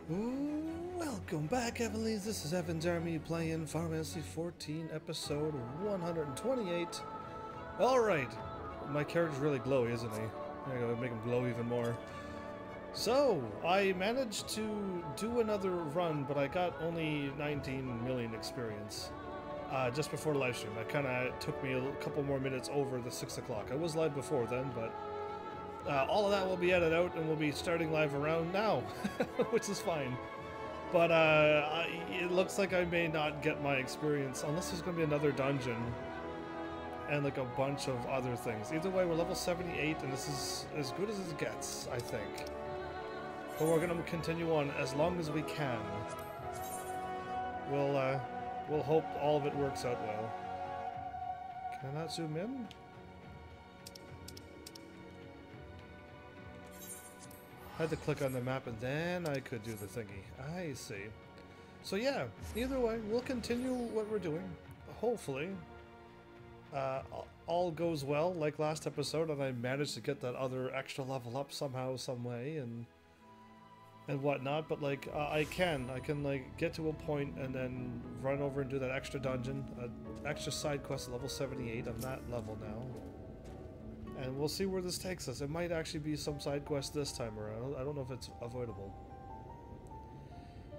Welcome back, Heavenlies. This is HEAVENSARMY playing Final Fantasy 14, episode 128. Alright, my character's really glowy, isn't he? I'm gonna make him glow even more. So, I managed to do another run, but I got only 19 million experience. Just before the live stream. It kinda took me a couple more minutes over the 6 o'clock. I was live before then, but all of that will be edited out and we'll be starting live around now, which is fine. But it looks like I may not get my experience unless there's going to be another dungeon and like a bunch of other things. Either way, we're level 78 and this is as good as it gets, I think. But we're going to continue on as long as we can. We'll hope all of it works out well. Can I not zoom in? I had to click on the map and then I could do the thingy. I see. So yeah, either way, we'll continue what we're doing. Hopefully, all goes well like last episode and I managed to get that other extra level up somehow, some way, and whatnot. But like, I can like get to a point and then run over and do that extra dungeon, extra side quest at level 78. I'm that level now. And we'll see where this takes us. It might actually be some side quest this time around. I don't know if it's avoidable.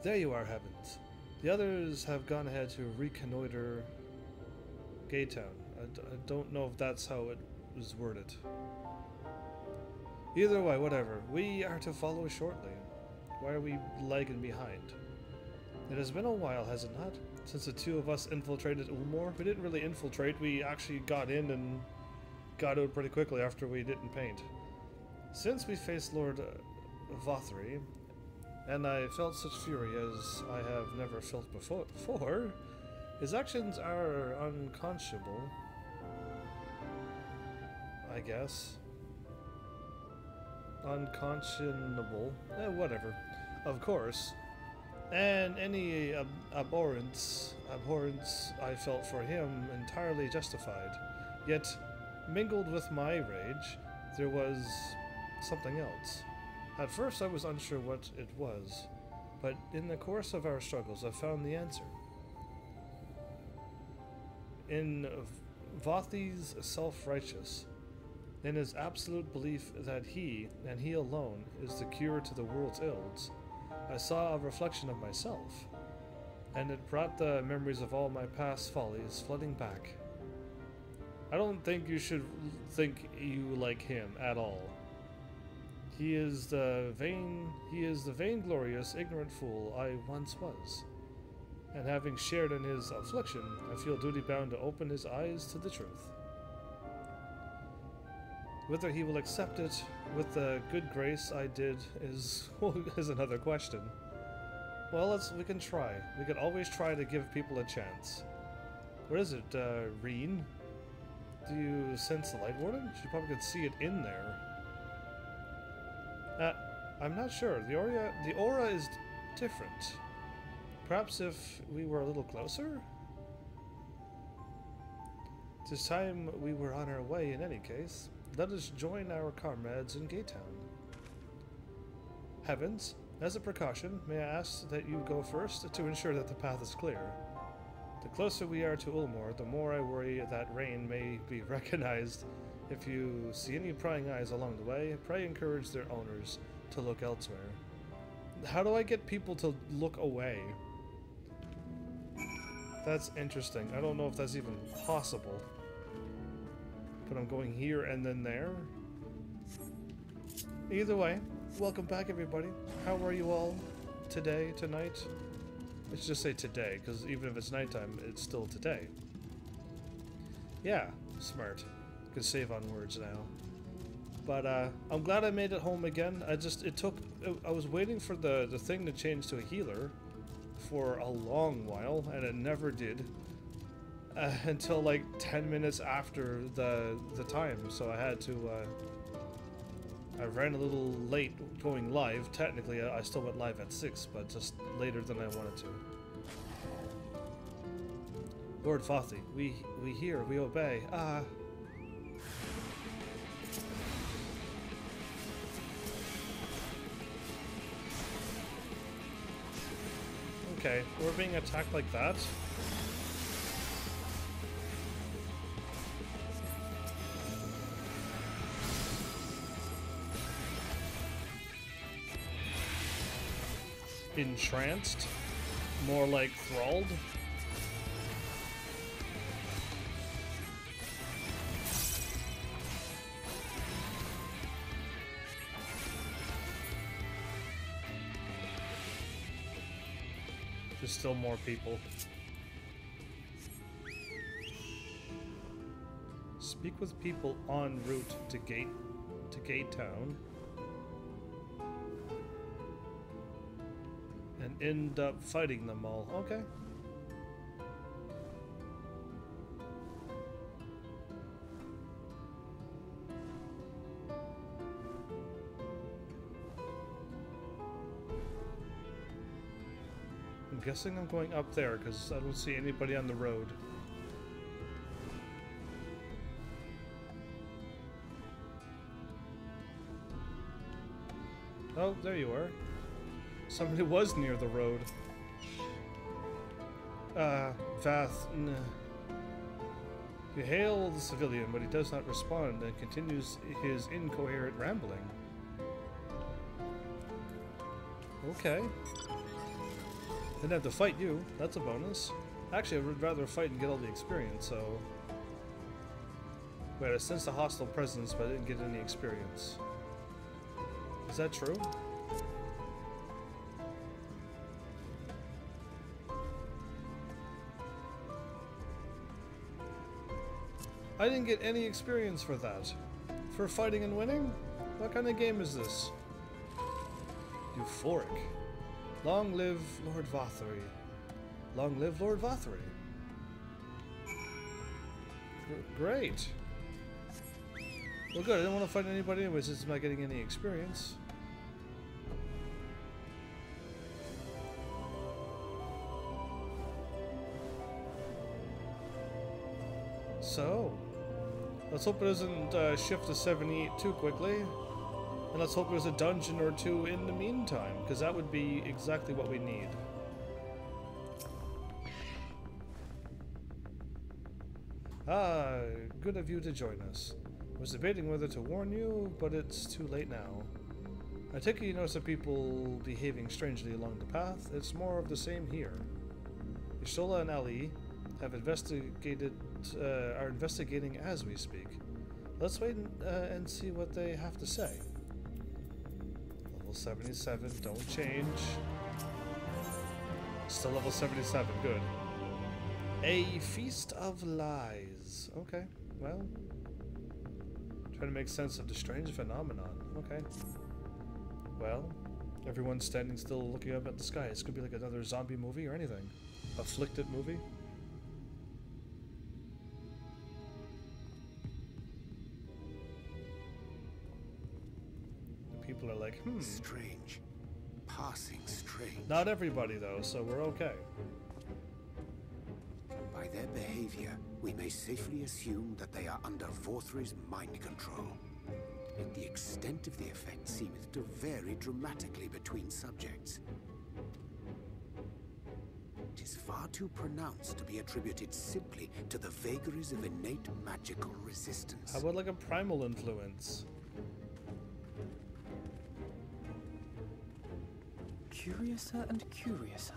There you are, Heavens. The others have gone ahead to reconnoiter Gaytown. I don't know if that's how it was worded. Either way, whatever. We are to follow shortly. Why are we lagging behind? It has been a while, has it not? Since the two of us infiltrated Ulmor? We didn't really infiltrate. We actually got in and got out pretty quickly after we didn't paint. Since we faced Lord Vothri, and I felt such fury as I have never felt before, his actions are unconscionable, I guess. Unconscionable. Whatever. Of course. And any abhorrence I felt for him entirely justified. Yet, mingled with my rage, there was something else. At first I was unsure what it was, but in the course of our struggles I found the answer. In Vothi's self-righteous, in his absolute belief that he, and he alone, is the cure to the world's ills, I saw a reflection of myself, and it brought the memories of all my past follies flooding back. I don't think you should think you like him at all. He is the vainglorious, ignorant fool I once was. And having shared in his affliction, I feel duty-bound to open his eyes to the truth. Whether he will accept it with the good grace I did is another question. Well, we can try. We can always try to give people a chance. What is it, Reen? Do you sense the light warden? You probably could see it in there. I'm not sure. The aura is different. Perhaps if we were a little closer? Tis time we were on our way in any case. Let us join our comrades in Gaytown. Heavens, as a precaution, may I ask that you go first to ensure that the path is clear? The closer we are to Ulmor, the more I worry that rain may be recognized. If you see any prying eyes along the way, pray encourage their owners to look elsewhere. How do I get people to look away? That's interesting. I don't know if that's even possible. But I'm going here and then there. Either way, welcome back everybody. How are you all today, tonight? Let's just say today, because even if it's nighttime, it's still today. Yeah, smart. Can save on words now. But I'm glad I made it home again. I was waiting for the thing to change to a healer for a long while, and it never did. Until like 10 minutes after the time, so I had to, I ran a little late going live. Technically, I still went live at 6, but just later than I wanted to. Lord Vothi, we hear, we obey. Okay, we're being attacked like that. Entranced? More like thralled? There's still more people. Speak with people en route to Gate Town. And end up fighting them all. Okay. I'm guessing I'm going up there because I don't see anybody on the road. Oh, there you are. Somebody was near the road. Vath. You hail the civilian, but he does not respond and continues his incoherent rambling. Okay. Didn't have to fight you. That's a bonus. Actually, I would rather fight and get all the experience, so... Wait, I sensed a hostile presence, but I didn't get any experience. Is that true? I didn't get any experience for that. For fighting and winning? What kind of game is this? Euphoric. Long live Lord Vothery. Long live Lord Vothery. Great. Well, good. I didn't want to fight anybody anyway since I'm not getting any experience. So, let's hope it doesn't shift to 78 too quickly. And let's hope there's a dungeon or two in the meantime, because that would be exactly what we need. Ah, good of you to join us. I was debating whether to warn you, but it's too late now. I take it you notice the people behaving strangely along the path. It's more of the same here. Ishola and Ali have investigated, are investigating as we speak. Let's wait and see what they have to say. Level 77, don't change. Still level 77, good. A Feast of Lies. Okay, well. Trying to make sense of the strange phenomenon. Okay. Well, everyone's standing still looking up at the sky. This could be like another zombie movie or anything. Afflicted movie. People are like, Strange. Passing strange. Not everybody, though, so we're okay. By their behavior, we may safely assume that they are under Vothery's mind control. Yet the extent of the effect seemeth to vary dramatically between subjects. It is far too pronounced to be attributed simply to the vagaries of innate magical resistance. How about like a primal influence? Curiouser and curiouser.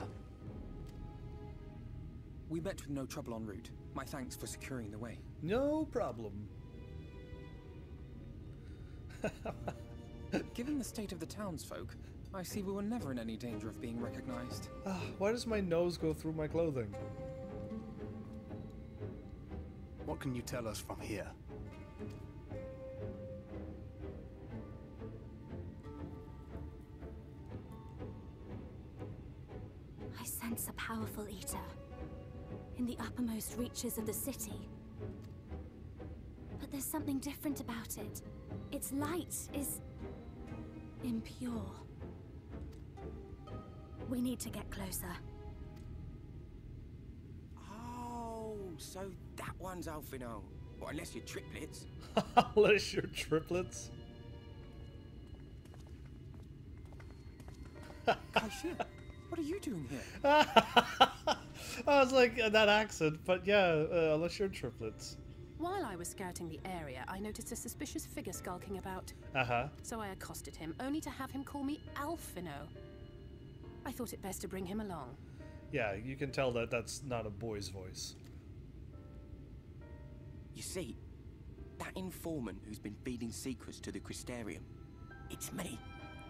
We met with no trouble en route. My thanks for securing the way. No problem. Given the state of the townsfolk, I see we were never in any danger of being recognized. Why does my nose go through my clothing? What can you tell us from here? I sense a powerful eater in the uppermost reaches of the city. But there's something different about it. Its light is impure. We need to get closer. Oh, so that one's Alfino. Well, unless you're triplets. Unless you're triplets. What are you doing here? I was like, that accent, but yeah, unless you're triplets. While I was scouting the area, I noticed a suspicious figure skulking about. Uh-huh. So I accosted him, only to have him call me Alphino. I thought it best to bring him along. Yeah, you can tell that that's not a boy's voice. You see, that informant who's been feeding secrets to the Crystarium, it's me.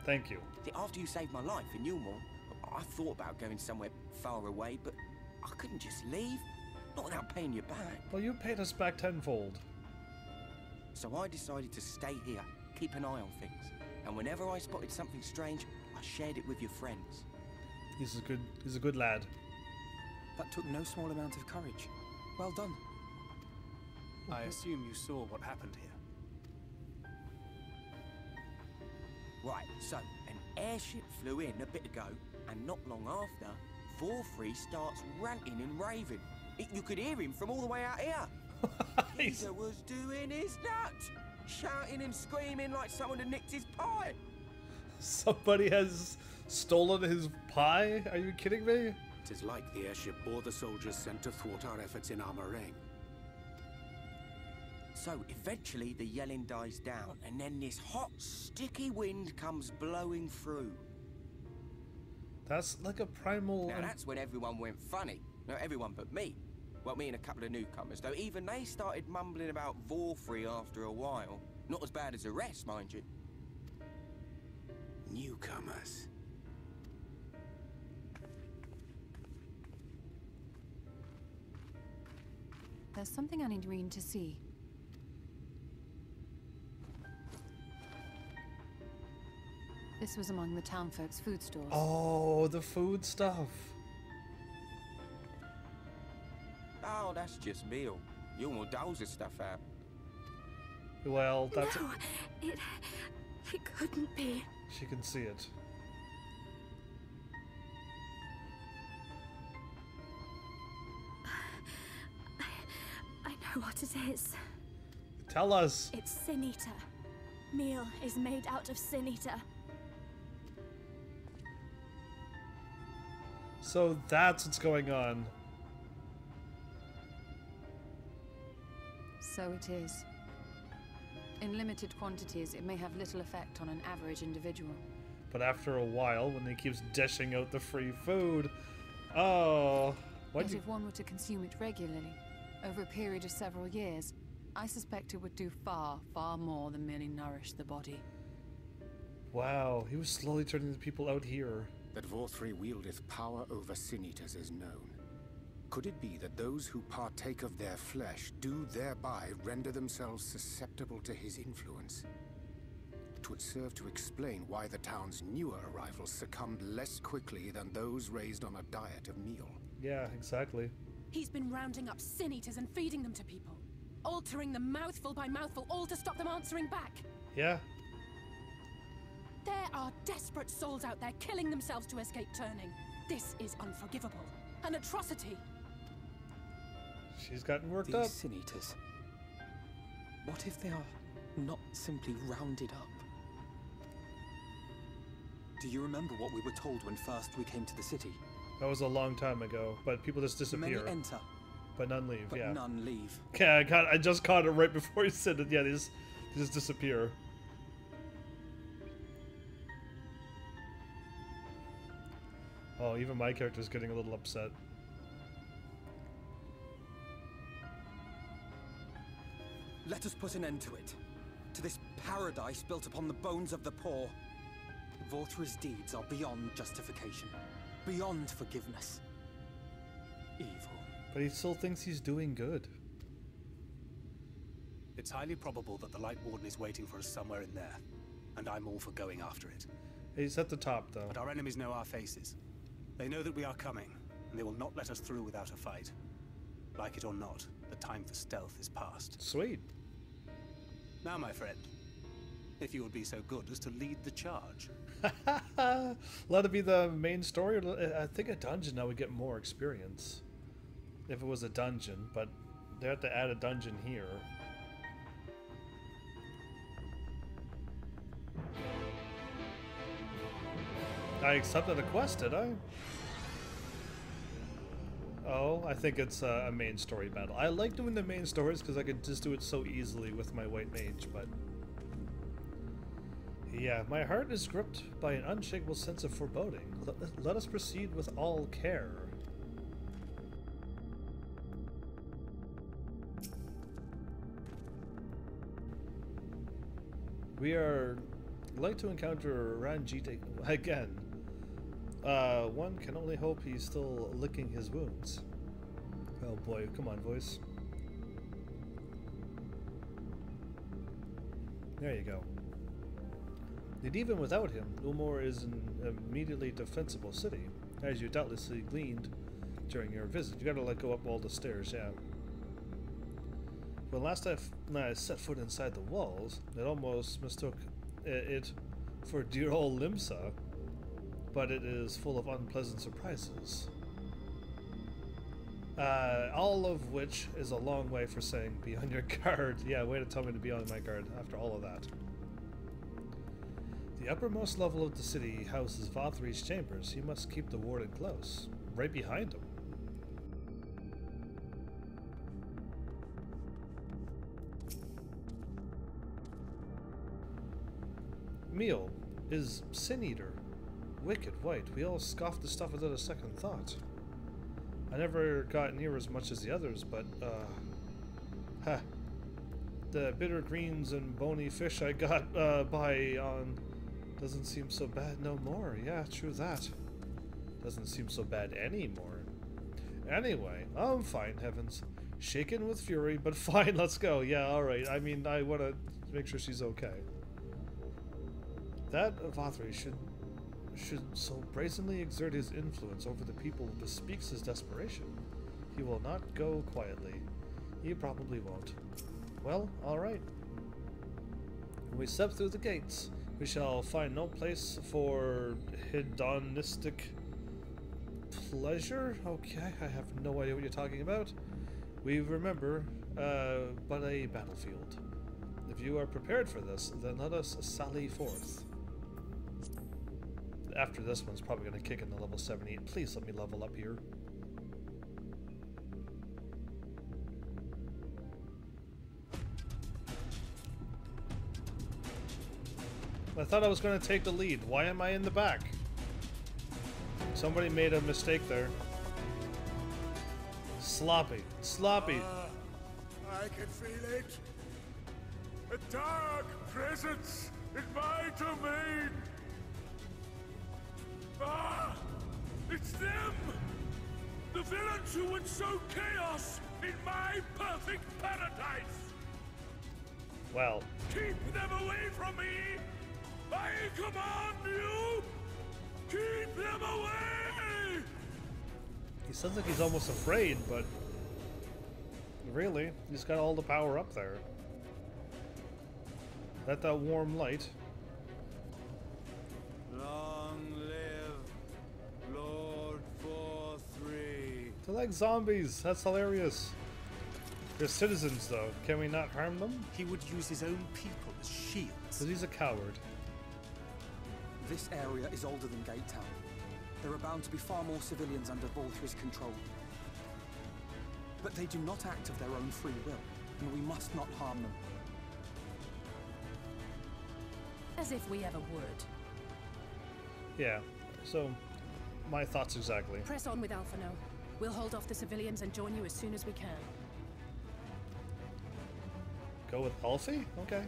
Thank you. See, after you saved my life in Newmore, I thought about going somewhere far away, but I couldn't just leave. Not without paying you back. Well, you paid us back tenfold. So I decided to stay here, keep an eye on things. And whenever I spotted something strange, I shared it with your friends. He's a good lad. That took no small amount of courage. Well done. I assume you saw what happened here. Right, so an airship flew in a bit ago, and not long after, Vorfrey starts ranting and raving. You could hear him from all the way out here. Peter was doing his nut, shouting and screaming like someone had nicked his pie. Somebody has stolen his pie? Are you kidding me? It is like the airship bore the soldiers sent to thwart our efforts in Armorang. So eventually the yelling dies down, and then this hot, sticky wind comes blowing through. That's like a primal... Now that's when everyone went funny. No, everyone but me. Well, me and a couple of newcomers, though even they started mumbling about Vorfrey after a while. Not as bad as the rest, mind you. Newcomers. There's something I need Reen to see. This was among the townfolk's food stores. Oh, the food stuff. Oh, that's just meal. You more doles the stuff out. Well, that's... No, it couldn't be. She can see it. I know what it is. Tell us. It's Sin Eater. Meal is made out of Sin Eater. So that's what's going on. So it is. In limited quantities, it may have little effect on an average individual. But after a while, when he keeps dishing out the free food... Oh... But if one were to consume it regularly, over a period of several years, I suspect it would do far, far more than merely nourish the body. Wow, he was slowly turning the people out here. That Vorfrey wieldeth power over Sin Eaters is known. Could it be that those who partake of their flesh do thereby render themselves susceptible to his influence? It would serve to explain why the town's newer arrivals succumbed less quickly than those raised on a diet of meal. Yeah, exactly. He's been rounding up Sin Eaters and feeding them to people. Altering them mouthful by mouthful, all to stop them answering back. Yeah. There are desperate souls out there killing themselves to escape turning. This is unforgivable. An atrocity. She's gotten worked These up. Sin Eaters. What if they are not simply rounded up? Do you remember what we were told when first we came to the city? That was a long time ago, but people just disappear. Many enter, but none leave, but yeah. none leave. Yeah, I just caught it right before you said it. Yeah, they just disappear. Oh, even my character's getting a little upset. Let us put an end to it. To this paradise built upon the bones of the poor. Vorthr's deeds are beyond justification. Beyond forgiveness. Evil. But he still thinks he's doing good. It's highly probable that the Light Warden is waiting for us somewhere in there, and I'm all for going after it. He's at the top, though. But our enemies know our faces. They know that we are coming, and they will not let us through without a fight. Like it or not, the time for stealth is past. Sweet. Now, my friend, if you would be so good as to lead the charge. Let it be the main story. I think a dungeon now would get more experience. If it was a dungeon, but they have to add a dungeon here. I accepted a quest, did I? Oh, I think it's a main story battle. I like doing the main stories because I could just do it so easily with my white mage, but... Yeah, my heart is gripped by an unshakable sense of foreboding. Let us proceed with all care. We are like to encounter Ranjit again. One can only hope he's still licking his wounds. Oh boy, come on, voice. There you go. Yet even without him, Ulmor is an immediately defensible city, as you doubtlessly gleaned during your visit. You gotta go up all the stairs, yeah. When last I set foot inside the walls, it almost mistook it for dear old Limsa, but it is full of unpleasant surprises. All of which is a long way for saying be on your guard. Yeah, way to tell me to be on my guard after all of that. The uppermost level of the city houses Vothri's chambers. He must keep the warden close, right behind him. Meal is Sin Eater. Wicked white. We all scoffed the stuff without a second thought. I never got near as much as the others, but, the bitter greens and bony fish I got, by on doesn't seem so bad no more. Yeah, true that. Doesn't seem so bad anymore. Anyway, I'm fine, heavens. Shaken with fury, but fine, let's go. Yeah, alright. I mean, I want to make sure she's okay. That Vothri should so brazenly exert his influence over the people bespeaks his desperation. He will not go quietly. He probably won't. Well, alright. When we step through the gates, we shall find no place for hedonistic pleasure? Okay, I have no idea what you're talking about. We remember, but a battlefield. If you are prepared for this, then let us sally forth. After this one's probably going to kick into level 78. Please let me level up here. I thought I was going to take the lead. Why am I in the back? Somebody made a mistake there. Sloppy. Sloppy. I can feel it. A dark presence in my domain. Ah! It's them! The villains who would sow chaos in my perfect paradise! Well. Keep them away from me! I command you! Keep them away! He sounds like he's almost afraid, but really, he's got all the power up there. Let that warm light. Long live Lord 4-3. They're like zombies. That's hilarious. They're citizens, though. Can we not harm them? He would use his own people as shields. Because he's a coward. This area is older than Gate Town. There are bound to be far more civilians under Volthri's control. But they do not act of their own free will, and we must not harm them. As if we ever would. Yeah, so my thoughts exactly. Press on with Alphano. We'll hold off the civilians and join you as soon as we can. Go with Alfie? Okay.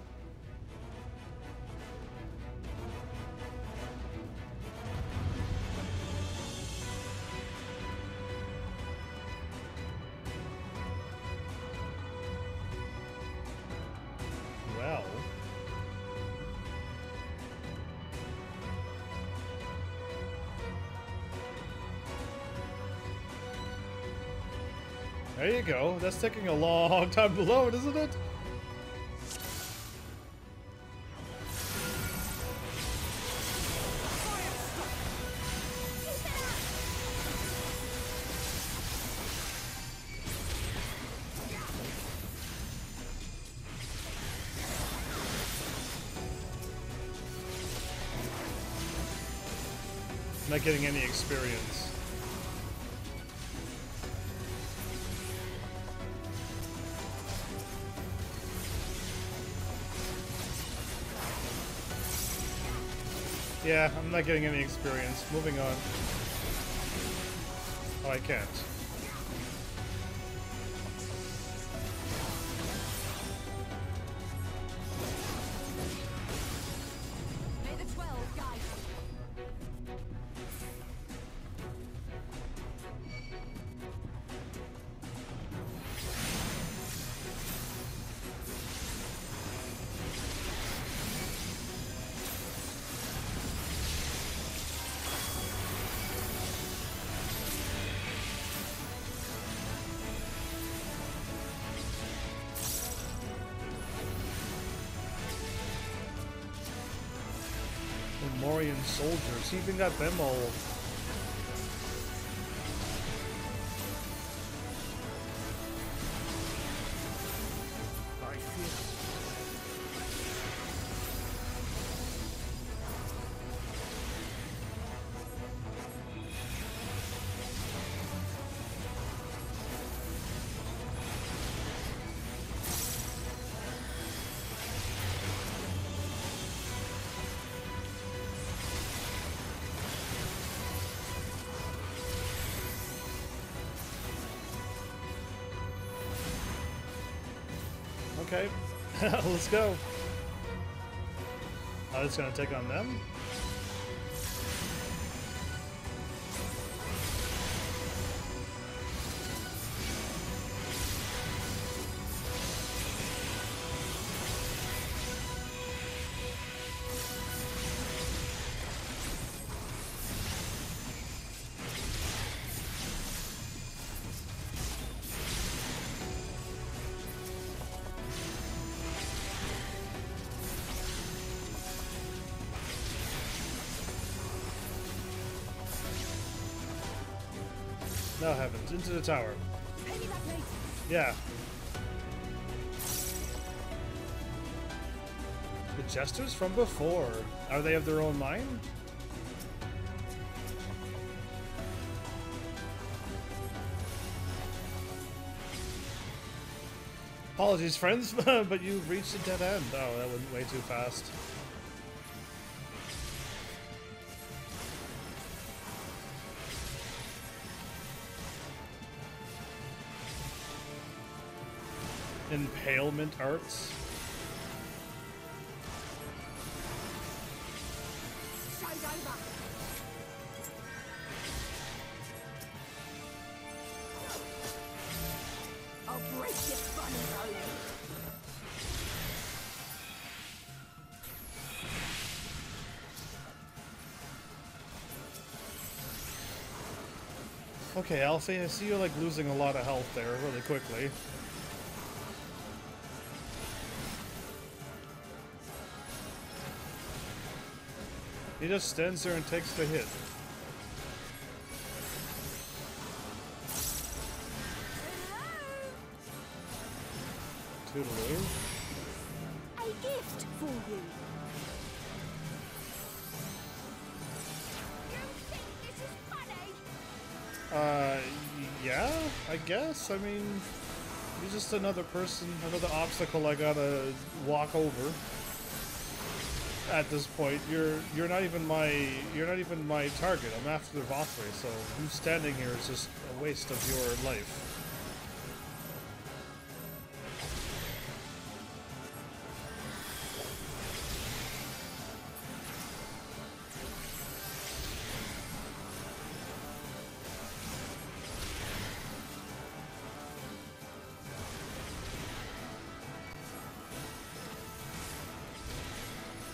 Well. There you go. That's taking a long time to load, isn't it? Not getting any experience. Yeah, I'm not getting any experience. Moving on. Oh, I can't. May the 12 guide you. Morian soldiers. He even got them all. Okay, let's go. I'm just gonna take on them. No heavens, into the tower. Yeah. The jesters from before. Are they of their own mind? Apologies, friends, but you reached a dead end. Oh, that went way too fast. Impalement arts. I'll break this funny bone. Okay, Alfie, I see you're like losing a lot of health there really quickly. He just stands there and takes the hit. Toodaloo. A gift for you. You think this is funny? Yeah, I guess. I mean, you're just another person, another obstacle I gotta walk over. At this point, you're not even my target. I'm after the Vothray, so you standing here is just a waste of your life.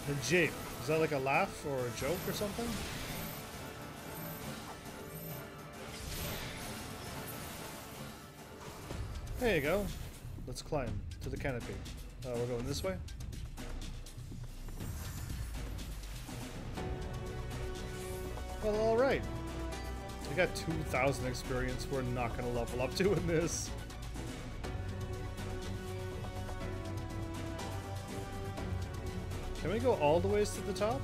The jape. Is that like a laugh or a joke or something? There you go. Let's climb to the canopy. We're going this way? Well, alright. I got 2,000 experience. We're not going to level up doing this. Can we go all the ways to the top?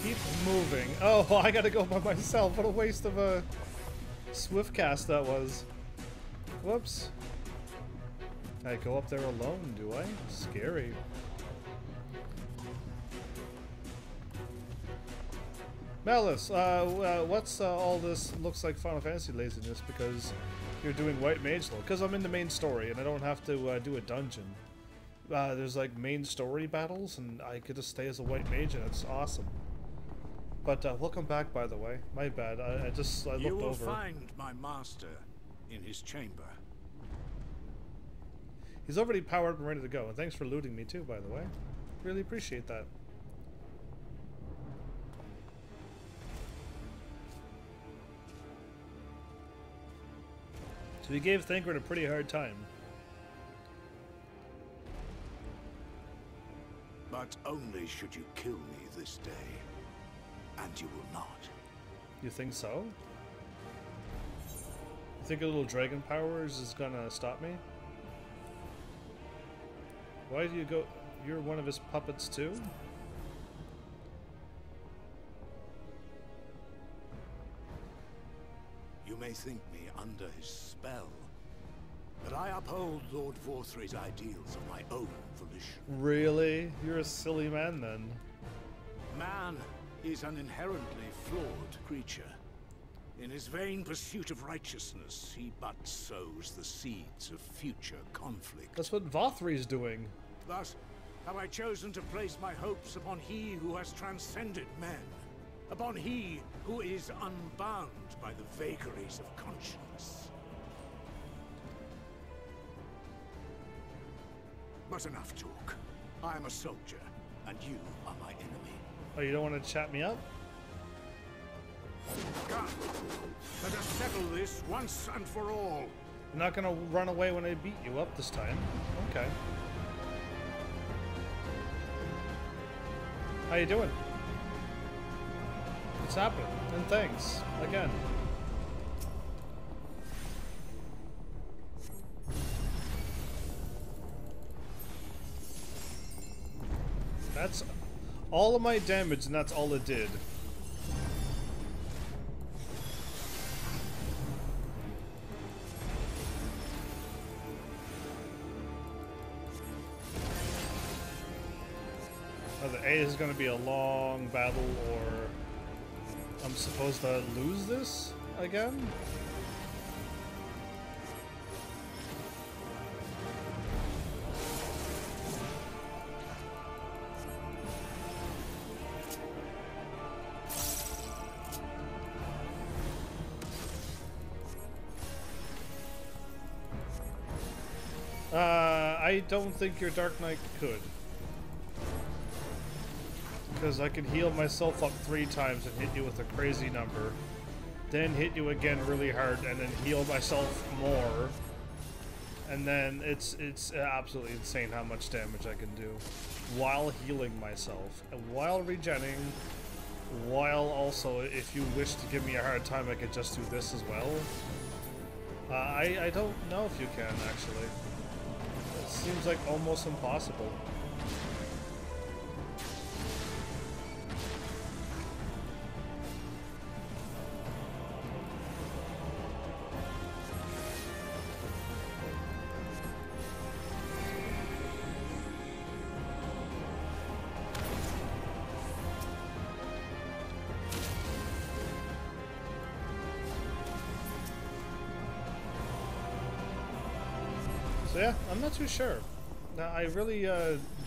Keep moving. Oh, I gotta go by myself. What a waste of a swift cast that was. Whoops. I go up there alone, do I? Scary. Malice, what's all this looks like Final Fantasy laziness because you're doing White Mage Lord? Because I'm in the main story and I don't have to do a dungeon. There's like main story battles and I get to stay as a White Mage and it's awesome. But welcome back, by the way. My bad. I looked over. You will find my master in his chamber. He's already powered up and ready to go. And thanks for looting me too, by the way. Really appreciate that. So he gave Thancred a pretty hard time. But only should you kill me this day. And you will not. You think so? You think a little dragon powers is gonna stop me? Why do you go... You're one of his puppets too? You may think me under his spell, but I uphold Lord Vorthre's ideals of my own volition. Really? You're a silly man then. Man is an inherently flawed creature. In his vain pursuit of righteousness, he but sows the seeds of future conflict. That's what Vothri's doing. Thus, have I chosen to place my hopes upon he who has transcended men, upon he who is unbound by the vagaries of conscience. But enough talk. I am a soldier, and you are my enemy. Oh, you don't want to chat me up? Come, let us settle this once and for all. You're not gonna run away when I beat you up this time. Okay. How you doing? What's happening? And thanks again. That's all of my damage, and that's all it did. Either A is going to be a long battle, or I'm supposed to lose this again? I don't think your Dark Knight could. Because I could heal myself up 3 times and hit you with a crazy number. Then hit you again really hard and then heal myself more. And then it's absolutely insane how much damage I can do while healing myself. And while regenning, while also, if you wish to give me a hard time, I could just do this as well. I don't know if you can, actually. It seems like almost impossible. So yeah, I'm not too sure. Now, I really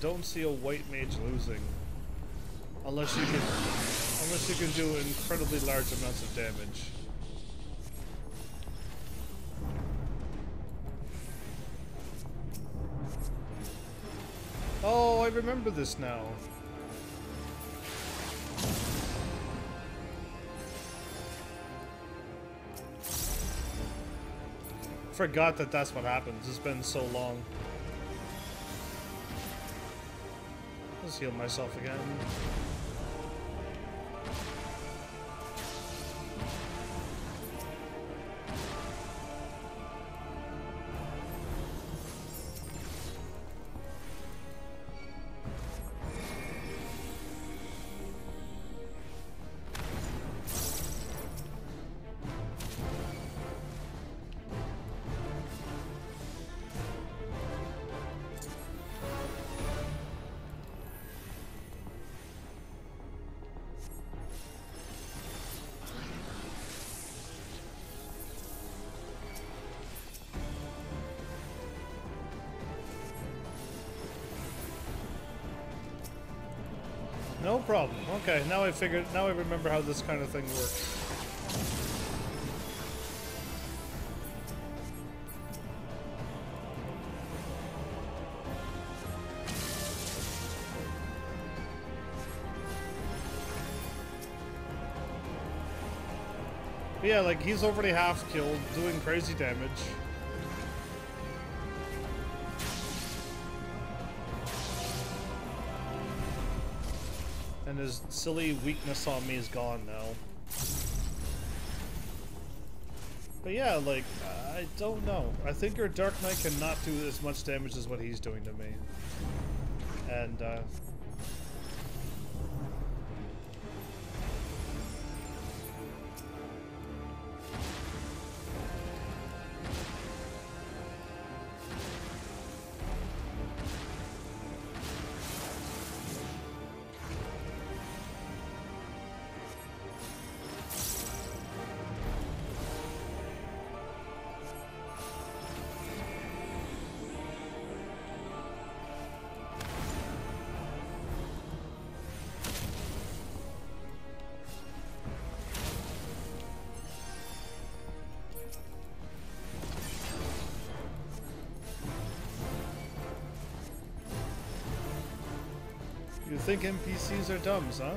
don't see a white mage losing, unless you can do incredibly large amounts of damage. Oh, I remember this now. Forgot that that's what happens. It's been so long. Let's heal myself again. problem. Okay, now now I remember how this kind of thing works. But yeah, like, he's already half killed, doing crazy damage. And his silly weakness on me is gone now. But yeah, like, I don't know. I think your Dark Knight cannot do as much damage as what he's doing to me. And, you think NPCs are dumb, huh?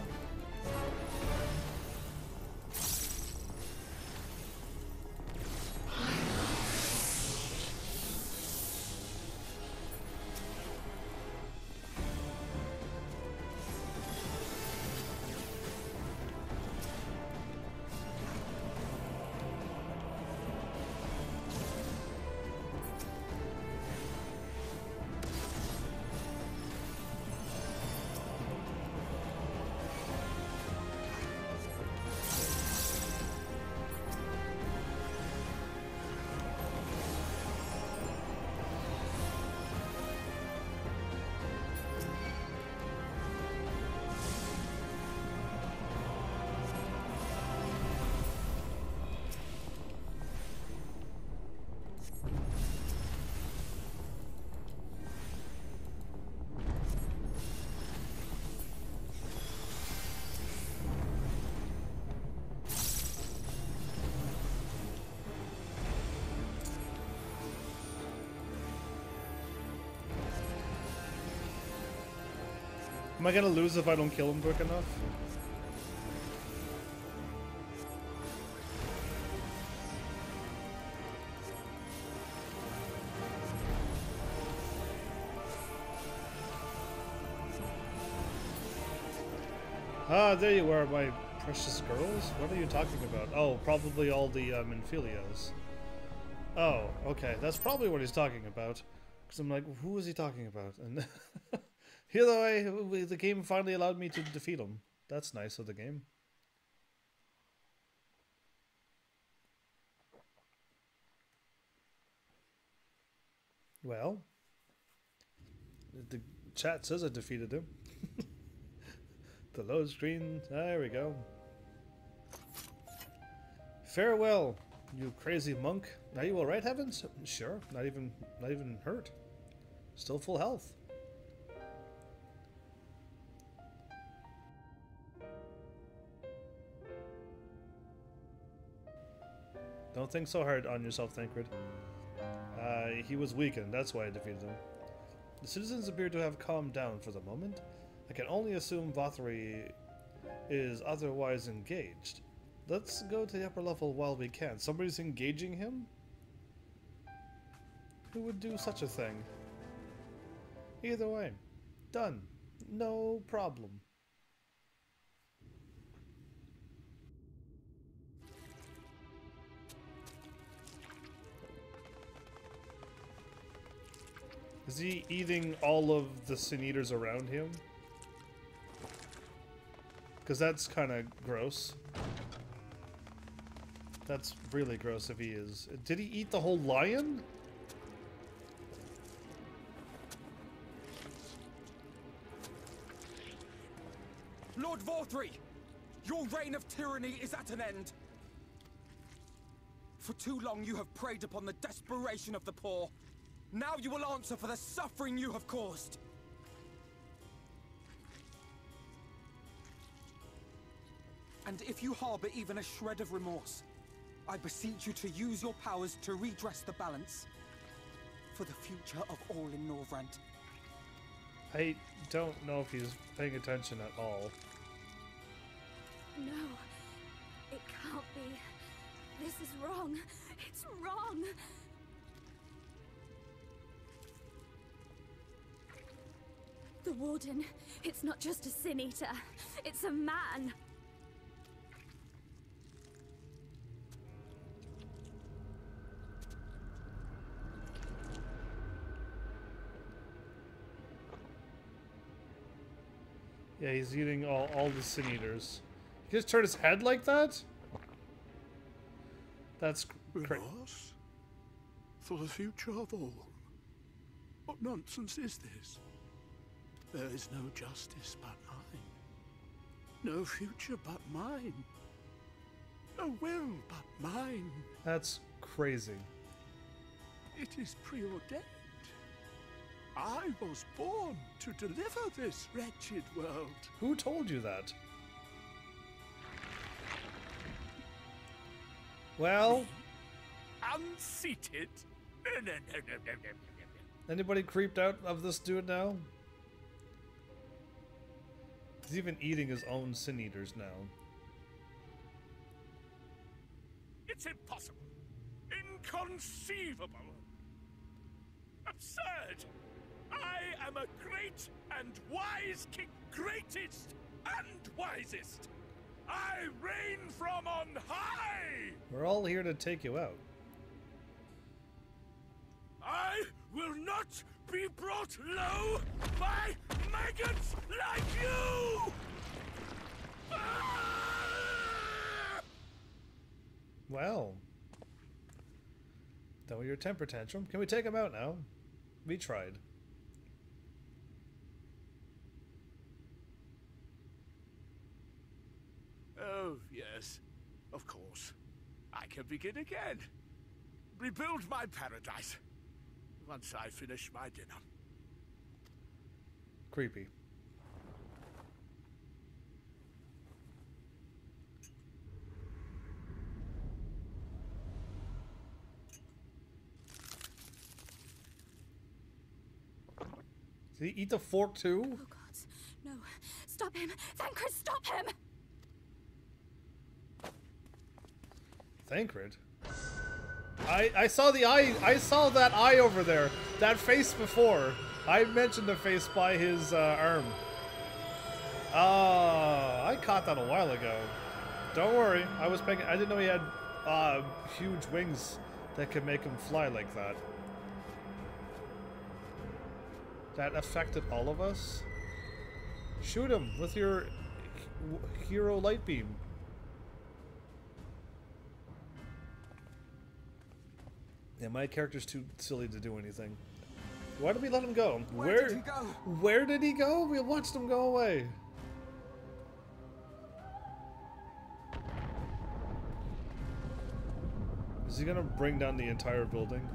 Am I gonna lose if I don't kill him quick enough? Ah, there you are, my precious girls. What are you talking about? Oh, probably all the Infileos. Oh, okay. That's probably what he's talking about. Because I'm like, who is he talking about? And either way, the game finally allowed me to defeat him. That's nice of the game. Well, the chat says I defeated him. The load screen, there we go. Farewell, you crazy monk. Are you alright, Heavens? Sure, not even hurt. Still full health. Don't think so hard on yourself, Thancred. He was weakened, that's why I defeated him. The citizens appear to have calmed down for the moment. I can only assume Vothri is otherwise engaged. Let's go to the upper level while we can. Somebody's engaging him? Who would do such a thing? Either way. Done. No problem. Is he eating all of the Sin Eaters around him? Because that's kind of gross. That's really gross if he is. Did he eat the whole lion? Lord Vothri! Your reign of tyranny is at an end! For too long you have preyed upon the desperation of the poor. Now you will answer for the suffering you have caused. And if you harbor even a shred of remorse, I beseech you to use your powers to redress the balance for the future of all in Norvrant. I don't know if he's paying attention at all. No, it can't be. This is wrong. It's wrong. The Warden, it's not just a Sin Eater. It's a man. Yeah, he's eating all the Sin Eaters. He just turned his head like that? That's crazy. Remorse? For the future of all? What nonsense is this? There is no justice but mine. No future but mine. No will but mine. That's crazy. It is preordained. I was born to deliver this wretched world. Who told you that? Well... Unseated? No. Anybody creeped out of this dude now? He's even eating his own Sin Eaters now. It's impossible. Inconceivable. Absurd. I am a great and wise king. Greatest and wisest. I reign from on high. We're all here to take you out. I will not be brought low by maggots like you! Well. Done with your temper tantrum. Can we take him out now? We tried. Oh, yes. Of course. I can begin again. Rebuild my paradise. Once I finish my dinner. Creepy. Did he eat the fork too? Oh God, no. Stop him. Thancred, stop him! Thancred? I saw the eye. I saw that eye over there. That face before. I mentioned the face by his arm. I caught that a while ago. Don't worry. I was paying. I didn't know he had huge wings that could make him fly like that. That affected all of us. Shoot him with your hero light beam. Yeah, my character's too silly to do anything. Why did we let him go? Where did he go? Where did he go? We watched him go away. Is he gonna bring down the entire building?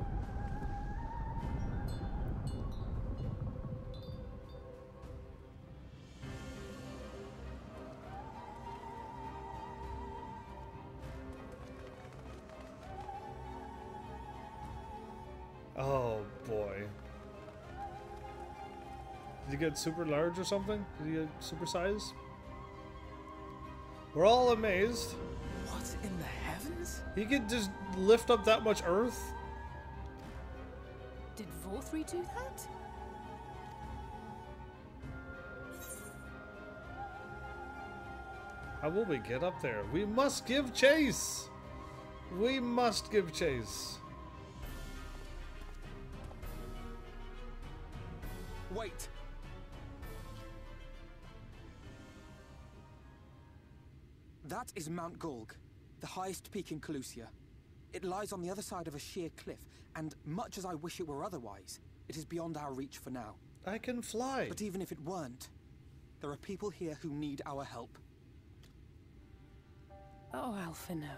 Oh boy. Did he get super large or something? Did he get super size? We're all amazed. What in the heavens? He could just lift up that much earth? Did Vorthri do that? How will we get up there? We must give chase! We must give chase. Wait. That is Mount Golg, the highest peak in Calusia. It lies on the other side of a sheer cliff, and much as I wish it were otherwise, it is beyond our reach for now. I can fly. But even if it weren't, there are people here who need our help. Oh, Alphino.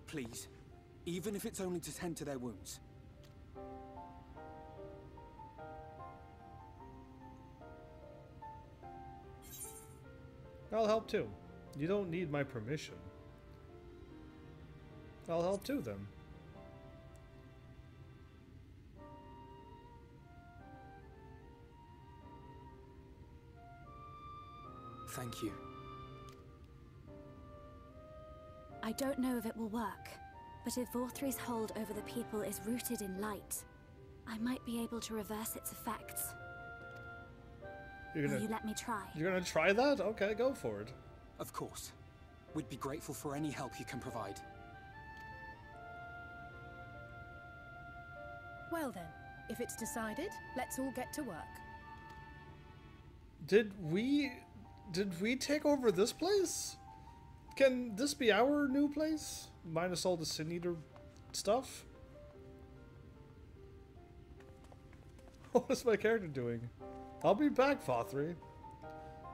Please, even if it's only to tend to their wounds. I'll help too. You don't need my permission. I'll help too then. Thank you. I don't know if it will work, but if Vorthri's hold over the people is rooted in light, I might be able to reverse its effects. Will you let me try? You're gonna try that? Okay, go for it. Of course. We'd be grateful for any help you can provide. Well then, if it's decided, let's all get to work. Did we take over this place? Can this be our new place? Minus all the Sin Eater stuff? What is my character doing? I'll be back, Vothri.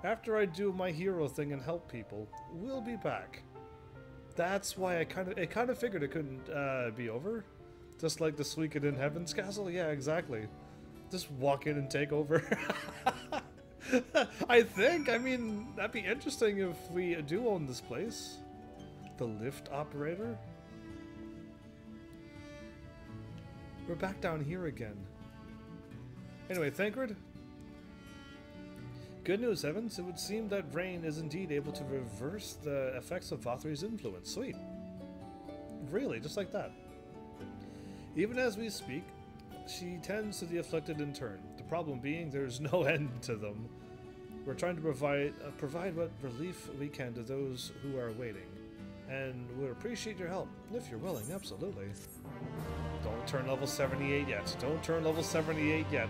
After I do my hero thing and help people, we'll be back. That's why I kind of figured it couldn't be over. Just like this weekend in Heaven's Castle? Yeah, exactly. Just walk in and take over. I mean, that'd be interesting if we do own this place. The lift operator? We're back down here again. Anyway, Thancred? Good news, Evans. It would seem that Rain is indeed able to reverse the effects of Vothri's influence. Sweet. Really, just like that. Even as we speak, she tends to the afflicted in turn. The problem being there's no end to them. We're trying to provide what relief we can to those who are waiting. And would appreciate your help, if you're willing, absolutely. Don't turn level 78 yet. Don't turn level 78 yet.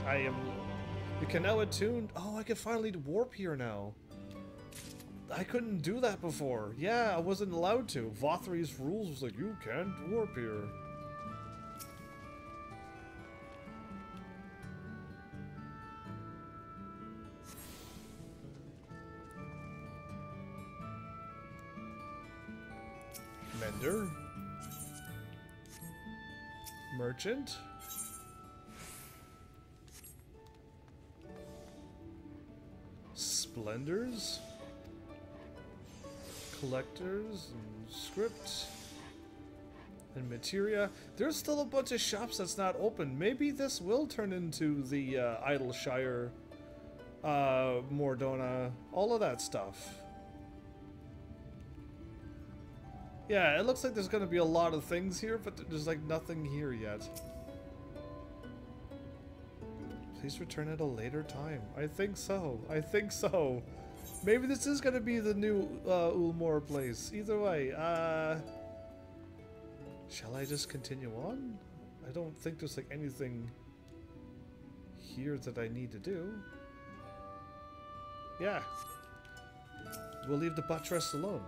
You can now attune. Oh, I can finally warp here now. I couldn't do that before. Yeah, I wasn't allowed to. Vothri's rules was like, you can't warp here. Mender. Merchant. Splendors. Collectors and script. And materia. There's still a bunch of shops that's not open. Maybe this will turn into the Idleshire, Mordona, all of that stuff. Yeah, it looks like there's going to be a lot of things here, but there's like nothing here yet. Please return at a later time. I think so. I think so. Maybe this is going to be the new Ulmore place. Either way, shall I just continue on? I don't think there's like anything here that I need to do. Yeah. We'll leave the buttress alone.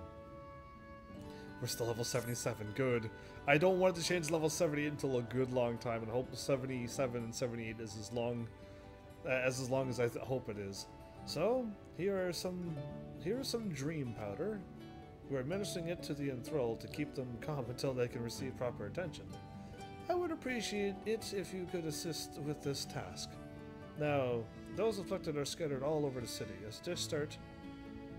We're still level 77. Good. I don't want to change level 78 until a good long time, and hope 77 and 78 is as long as I hope it is. So here is some dream powder. We're administering it to the enthralled to keep them calm until they can receive proper attention. I would appreciate it if you could assist with this task. Now, those afflicted are scattered all over the city. Just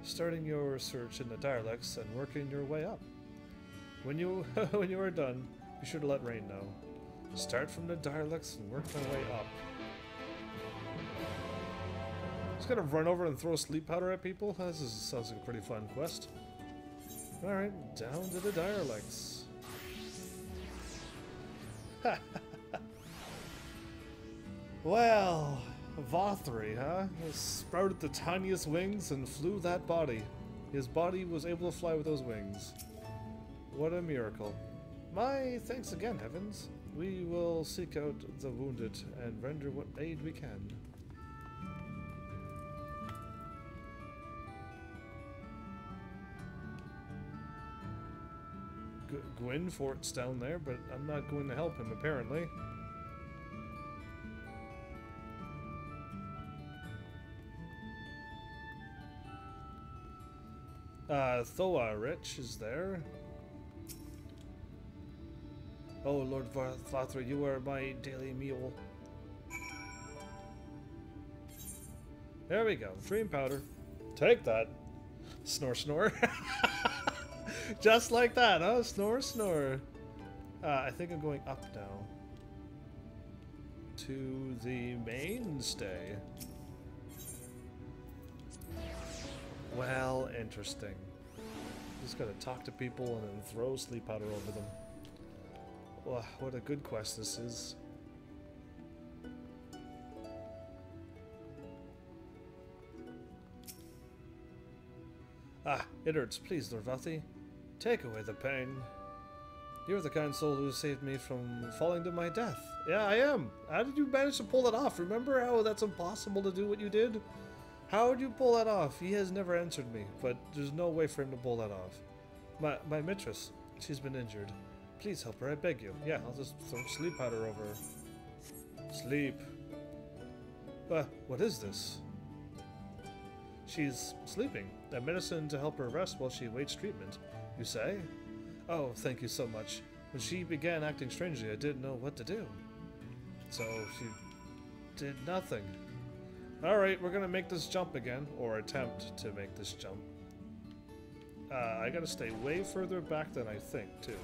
starting your search in the dialects and working your way up. When you are done, be sure to let Rain know. Start from the dialects and work my way up. Just gonna run over and throw sleep powder at people? Sounds like a pretty fun quest. Alright, down to the dialects. Well, Vothri, huh? He sprouted the tiniest wings and flew that body. His body was able to fly with those wings. What a miracle. My thanks again, Heavens. We will seek out the wounded and render what aid we can. Gwynfort's down there, but I'm not going to help him, apparently. Thoa Rich is there. Oh, Lord Vothri, you are my daily meal. There we go. Dream powder. Take that. Snore, snore. Just like that, huh? Snore, snore. I think I'm going up now. To the mainstay. Well, interesting. Just gotta talk to people and then throw sleep powder over them. Wow, what a good quest this is. Ah, it hurts. Please, Lord Vathi. Take away the pain. You're the kind soul who saved me from falling to my death. Yeah, I am. How did you manage to pull that off? Remember how that's impossible to do what you did? How would you pull that off? He has never answered me, but there's no way for him to pull that off. My mistress, she's been injured. Please help her, I beg you. Yeah, I'll just throw sleep powder over her. Sleep. What is this? She's sleeping. A medicine to help her rest while she awaits treatment. You say? Oh, thank you so much. When she began acting strangely, I didn't know what to do. So she did nothing. Alright, we're gonna make this jump again, or attempt to make this jump. I gotta stay way further back than I think, too.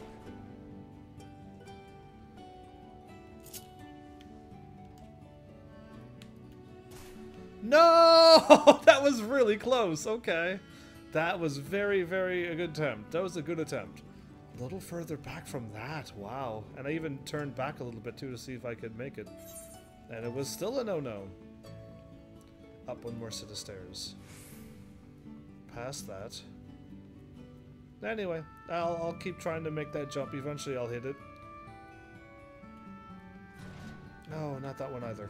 No! That was really close, okay. That was very, very a good attempt. That was a good attempt. A little further back from that, wow. And I even turned back a little bit, too, to see if I could make it. And it was still a no-no. Up one more set of stairs. Past that. Anyway, I'll keep trying to make that jump. Eventually I'll hit it. No, not that one either.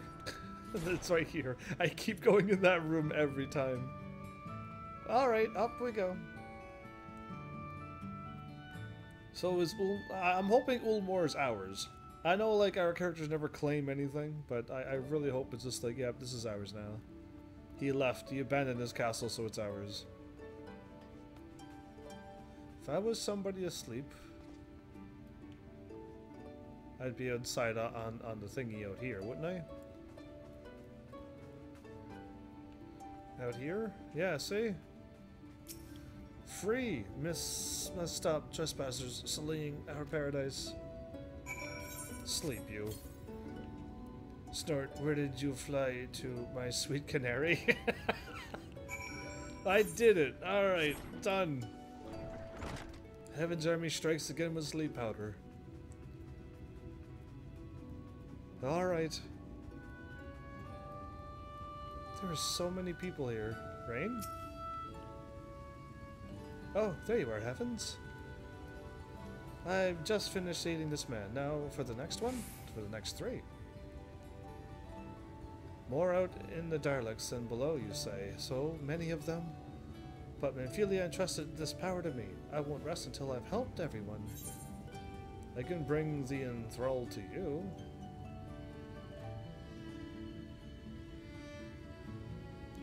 It's right here. I keep going in that room every time. Alright, up we go. So I'm hoping Ulmor is ours. I know like our characters never claim anything, but I really hope it's just like, yeah, this is ours now. He left. He abandoned his castle, so it's ours. If I was somebody asleep, I'd be outside on the thingy out here, wouldn't I? Out here? Yeah, see? Free! Must stop trespassers sullying our paradise. Sleep, you. Snort, where did you fly to, my sweet canary? I did it! Alright, done. Heaven's army strikes again with sleep powder. Alright. There are so many people here. Rain? Oh, there you are, Heavens. I've just finished eating this man. Now for the next one? For the next 3. More out in the Daleks than below, you say. So many of them? But Manphilia entrusted this power to me. I won't rest until I've helped everyone. I can bring the enthralled to you.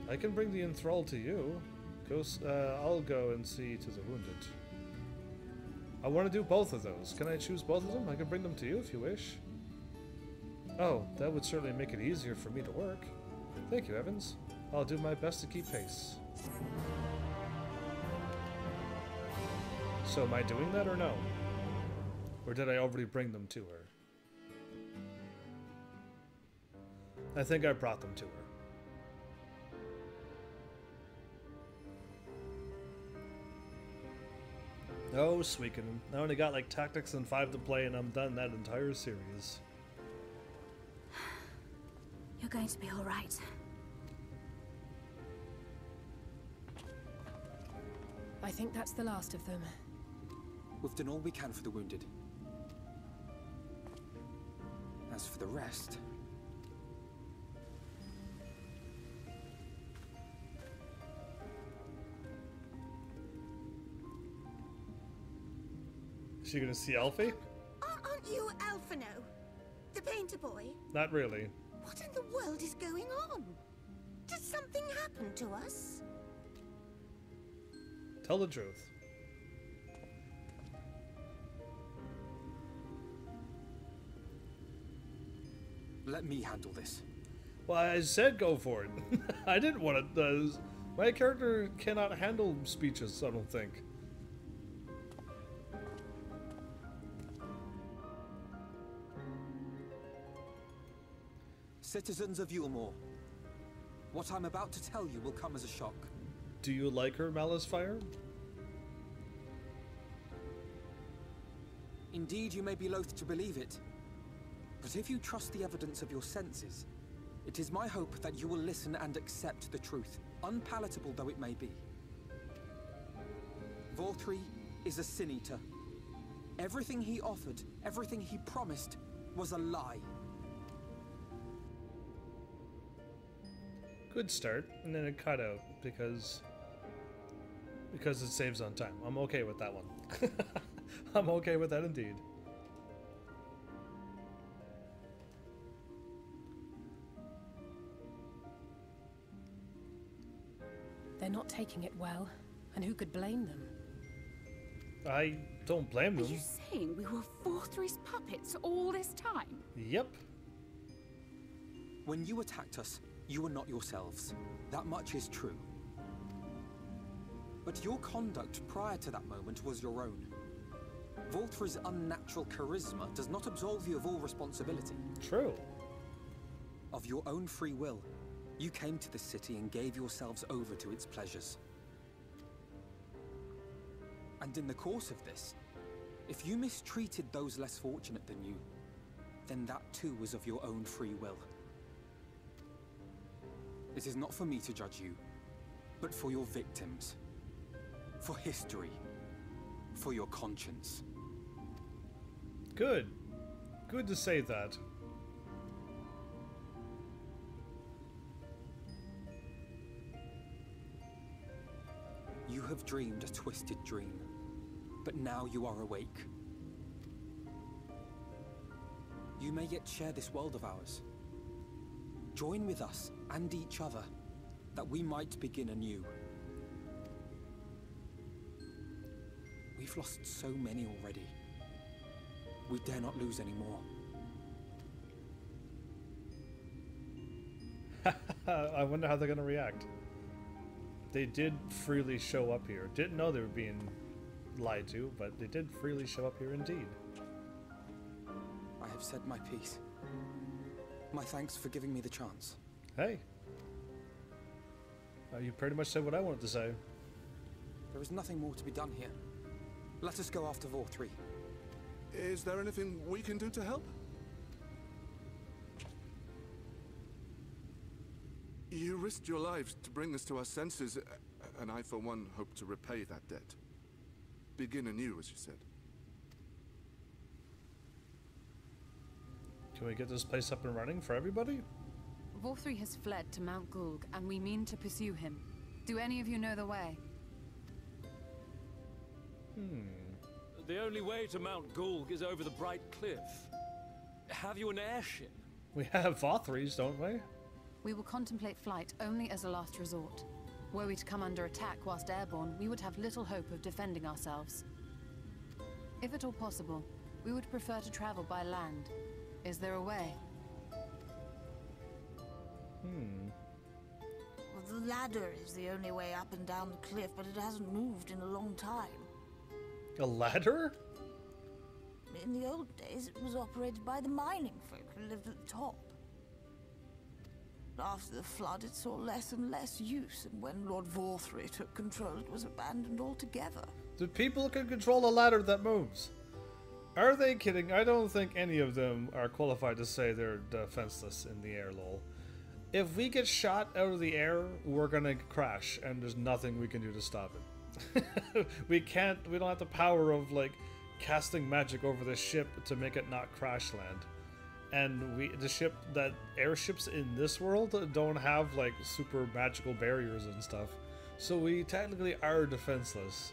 I can bring the enthralled to you. I'll go and see to the wounded. I want to do both of those. Can I choose both of them? I can bring them to you if you wish. Oh, that would certainly make it easier for me to work. Thank you, Evans. I'll do my best to keep pace. So am I doing that or no? Or did I already bring them to her? I think I brought them to her. Oh, Suikoden. I only got like Tactics and 5 to play and I'm done that entire series. You're going to be alright. I think that's the last of them. We've done all we can for the wounded. As for the rest... Is she gonna see Alfie? Aren't you Alphino? The painter boy? Not really. What in the world is going on? Did something happen to us? Tell the truth. Let me handle this. Well, I said go for it. I didn't want to... My character cannot handle speeches, I don't think. Citizens of Yulmore, what I'm about to tell you will come as a shock. Do you like her, Malice Fire? Indeed, you may be loath to believe it, but if you trust the evidence of your senses, it is my hope that you will listen and accept the truth, unpalatable though it may be. Vorthri is a sin eater. Everything he offered, everything he promised, was a lie. Good start, and then it cut out because it saves on time. I'm okay with that one. I'm okay with that indeed. They're not taking it well, and who could blame them? I don't blame Are them. you saying we were Vorthri's puppets all this time? Yep. When you attacked us, you were not yourselves. That much is true. But your conduct prior to that moment was your own. Vorthri's unnatural charisma does not absolve you of all responsibility. True. Of your own free will, you came to this city and gave yourselves over to its pleasures. And in the course of this, if you mistreated those less fortunate than you, then that too was of your own free will. It is not for me to judge you, but for your victims, for history, for your conscience. Good. Good to say that. You have dreamed a twisted dream, but now you are awake. You may yet share this world of ours. Join with us and each other, that we might begin anew. We've lost so many already. We dare not lose any more. I wonder how they're going to react. They did freely show up here. Didn't know they were being lied to, but they did freely show up here indeed. I have said my piece. My thanks for giving me the chance. Hey. You pretty much said what I wanted to say. There is nothing more to be done here. Let us go after Vorthri. Is there anything we can do to help? You risked your lives to bring us to our senses, and I, for one, hope to repay that debt. Begin anew, as you said. Can we get this place up and running for everybody? Vorthri has fled to Mount Gulg, and we mean to pursue him. Do any of you know the way? The only way to Mount Gulg is over the Bright Cliff. Have you an airship? We have Vothries, don't we? We will contemplate flight only as a last resort. Were we to come under attack whilst airborne, we would have little hope of defending ourselves. If at all possible, we would prefer to travel by land. Is there a way? Well, the ladder is the only way up and down the cliff, but it hasn't moved in a long time. A ladder? In the old days, it was operated by the mining folk who lived at the top. But after the flood, it saw less and less use, and when Lord Vorthri took control, it was abandoned altogether. The people can control a ladder that moves. Are they kidding? I don't think any of them are qualified to say they're defenseless in the air, lol. If we get shot out of the air, we're gonna crash, and there's nothing we can do to stop it. we don't have the power of, like, casting magic over the ship to make it not crash land. And airships in this world don't have, like, super magical barriers and stuff. So we technically are defenseless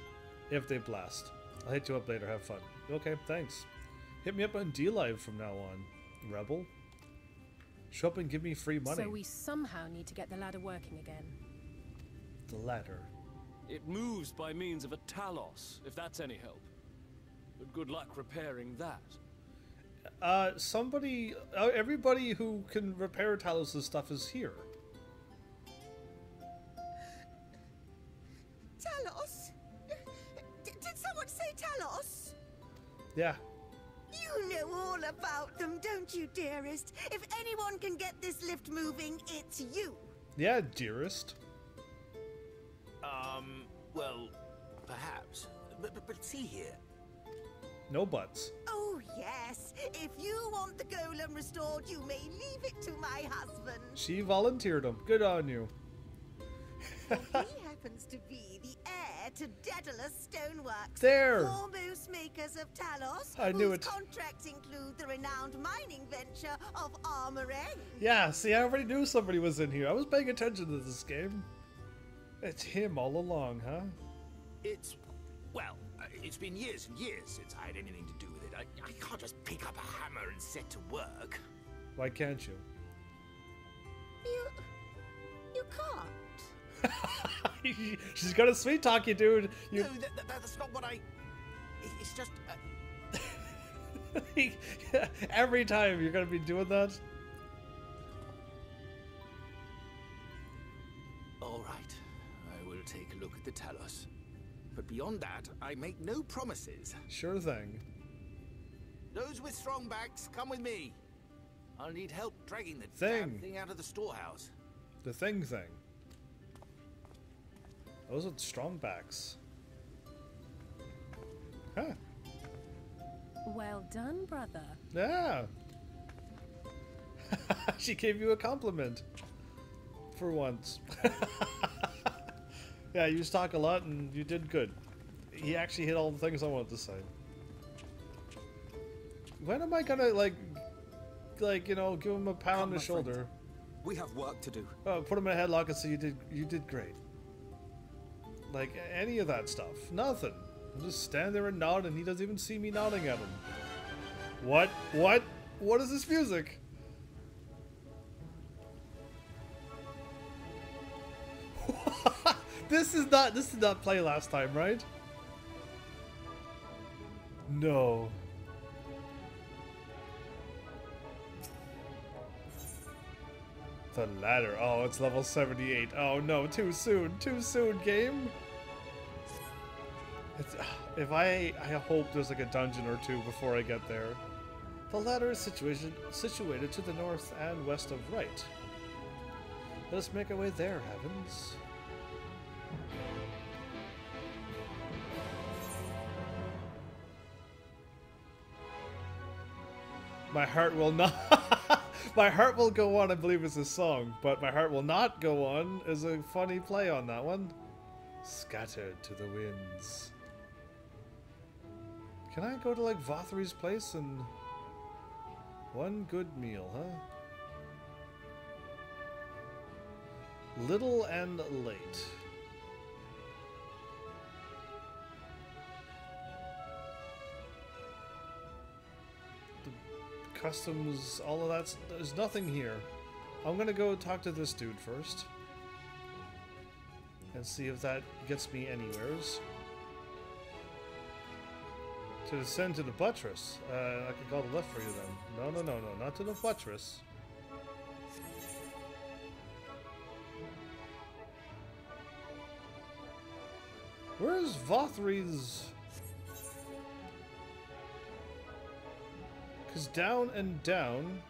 if they blast. I'll hit you up later, have fun. Okay, thanks. Hit me up on D-Live from now on, Rebel. Show up and give me free money. So we somehow need to get the ladder working again. The ladder. It moves by means of a Talos, if that's any help. But good luck repairing that. Everybody who can repair Talos' stuff is here. Talos? Did someone say Talos? Yeah. You know all about them, don't you, dearest? If anyone can get this lift moving, it's you. Yeah, dearest. Well, perhaps. But see here. No buts. Oh, yes. If you want the golem restored, you may leave it to my husband. She volunteered him. Good on you. He happens to be the heir to Daedalus Stoneworks. There. Foremost makers of Talos. I knew whose it. contracts include the renowned mining venture of Armoring. Yeah, see, I already knew somebody was in here. I was paying attention to this game. It's him all along, huh? It's been years and years since I had anything to do with it. I can't just pick up a hammer and set to work. Why can't you? You can't. She's gonna sweet talk you, dude. You... No, that's not what I... It's just... Every time you're gonna be doing that? All right. I will take a look at the Talos. But beyond that, I make no promises. Sure thing. Those with strong backs, come with me. I'll need help dragging the Thing. damn thing out of the storehouse. The thing. Those are strong backs. Huh. Well done, brother. Yeah. She gave you a compliment. For once. Yeah, you talk a lot and you did good. He actually hit all the things I wanted to say. When am I gonna, like, you know, give him a pound on the shoulder? Friend. We have work to do. Put him in a headlock and say you did great. Like, any of that stuff. Nothing. I'll just stand there and nod and he doesn't even see me nodding at him. What? What? What is this music? This did not play last time, right? No. The ladder. Oh, it's level 78. Oh no, too soon. Too soon, game. I hope there's like a dungeon or two before I get there. The ladder is situated to the north and west of right. Let us make our way there, heavens. My heart will not. My heart will go on, I believe is a song, but my heart will not go on is a funny play on that one. Scattered to the winds. Can I go to like Vothry's place and one good meal, huh? Little and late. Customs, all of that, there's nothing here. I'm gonna go talk to this dude first and see if that gets me anywheres. To descend to the buttress. I could go to the left for you then. No, not to the buttress. Where's Vothry's? Because down and down.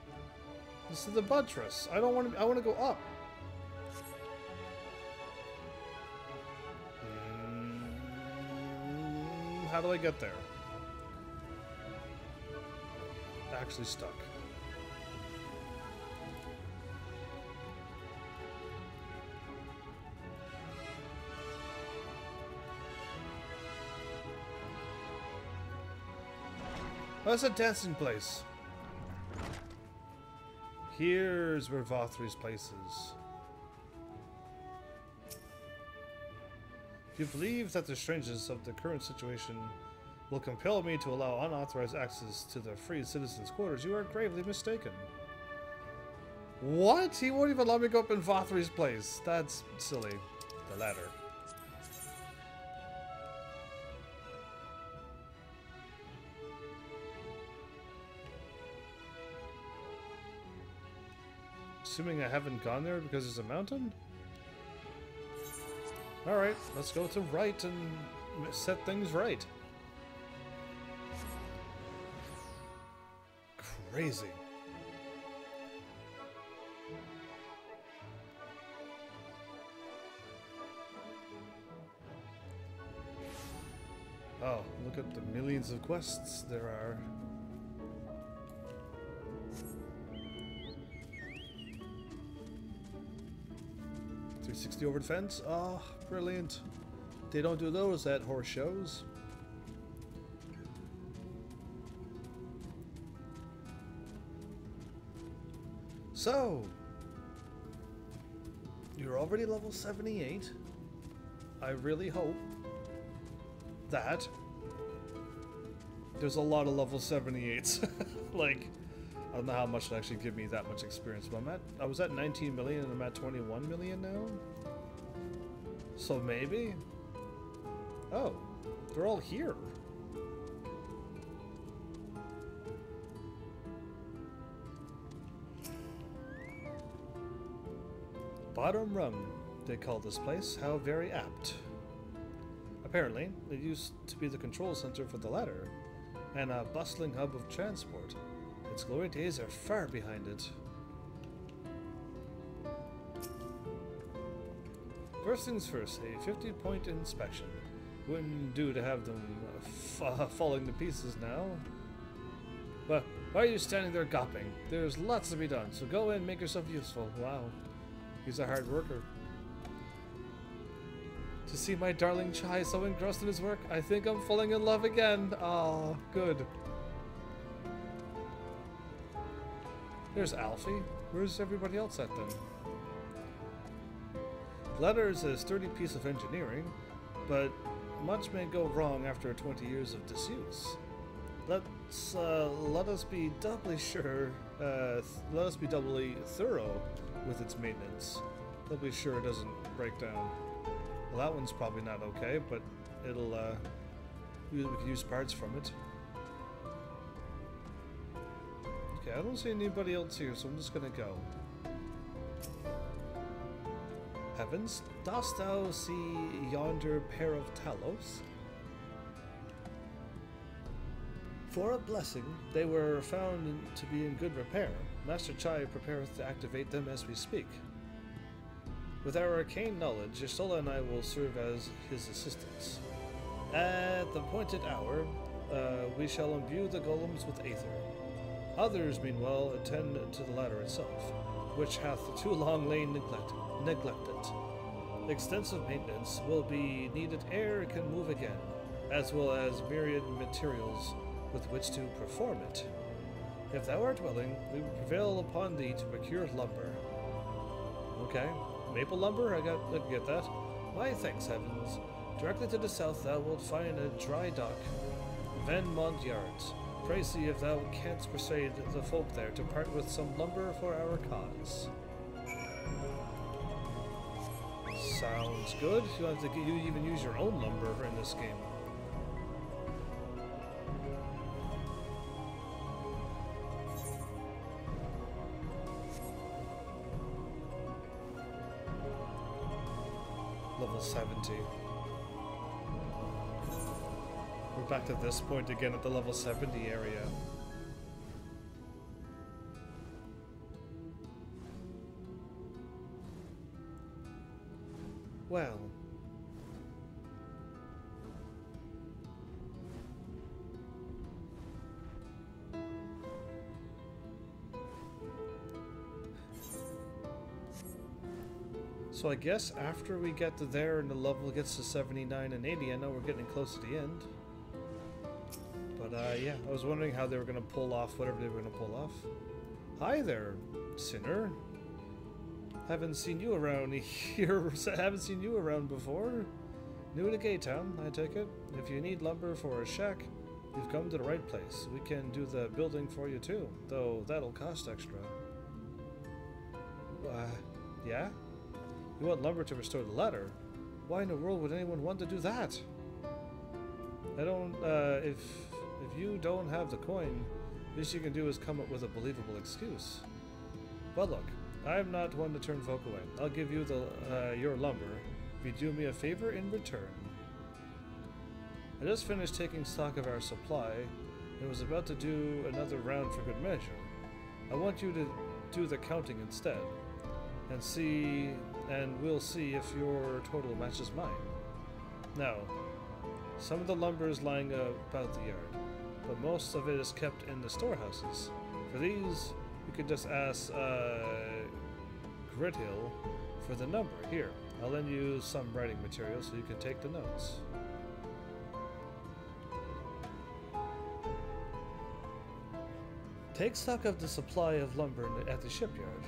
This is the buttress. I don't want to. I want to go up. How do I get there? Actually stuck. Oh, it's a dancing place. Here's where Vothry's place is. If you believe that the strangeness of the current situation will compel me to allow unauthorized access to the free citizens' quarters, you are gravely mistaken. What? He won't even let me go up in Vothry's place. That's silly. The ladder. Assuming I haven't gone there because there's a mountain? Alright, let's go to right and set things right. Crazy. Oh, look at the millions of quests there are. .360 over the fence? Oh, brilliant. They don't do those at horse shows. So, you're already level 78. I really hope that there's a lot of level 78s. Like, I don't know how much it'll actually give me that much experience, but I was at 19 million and I'm at 21 million now. So maybe? Oh, they're all here. Bottom Rung, they call this place. How very apt. Apparently, it used to be the control center for the ladder, and a bustling hub of transport. Its glory days are far behind it. First things first, a 50-point inspection. Wouldn't do to have them falling to pieces now. But why are you standing there gawping? There's lots to be done, so go in and make yourself useful. Wow, he's a hard worker. To see my darling Chai so engrossed in his work, I think I'm falling in love again. Ah, good. There's Alfie. Where's everybody else at then? The ladder is a sturdy piece of engineering, but much may go wrong after 20 years of disuse. Let us be doubly sure. Let us be doubly thorough with its maintenance. They'll be sure it doesn't break down. Well, that one's probably not okay, but it'll, we can use parts from it. Okay, I don't see anybody else here, so I'm just gonna go. Heavens, dost thou see yonder pair of Talos? For a blessing, they were found to be in good repair. Master Chai prepareth to activate them as we speak. With our arcane knowledge, Yistola and I will serve as his assistants. At the appointed hour, we shall imbue the golems with aether. Others, meanwhile, attend to the ladder itself, which hath too long lain neglected. Extensive maintenance will be needed ere it can move again, as well as myriad materials with which to perform it. If thou art willing, we will prevail upon thee to procure lumber. Okay. Maple lumber? I can get that. Why, thanks, Heavens. Directly to the south thou wilt find a dry dock, Venmont Yards. Pray see if thou canst persuade the folk there to part with some lumber for our cause. Sounds good. You have to even use your own lumber in this game. Level 70. We're back to this point again at the level 70 area. Well. So I guess after we get to there and the level gets to 79 and 80, I know we're getting close to the end. But yeah, I was wondering how they were going to pull off whatever they were going to pull off. Hi there, sinner. Haven't seen you around here. Haven't seen you around before. New to Gay Town, I take it. If you need lumber for a shack, you've come to the right place. We can do the building for you too, though that'll cost extra. Yeah? You want lumber to restore the ladder? Why in the world would anyone want to do that? I don't, if you don't have the coin, least you can do is come up with a believable excuse. But look, I'm not one to turn folk away. I'll give you the your lumber, be doing me a favor in return. I just finished taking stock of our supply and was about to do another round for good measure. I want you to do the counting instead, and we'll see if your total matches mine. Now, some of the lumber is lying about the yard, but most of it is kept in the storehouses. For these, you can just ask Grithill for the number. Here, I'll lend you some writing material so you can take the notes. Take stock of the supply of lumber at the shipyard.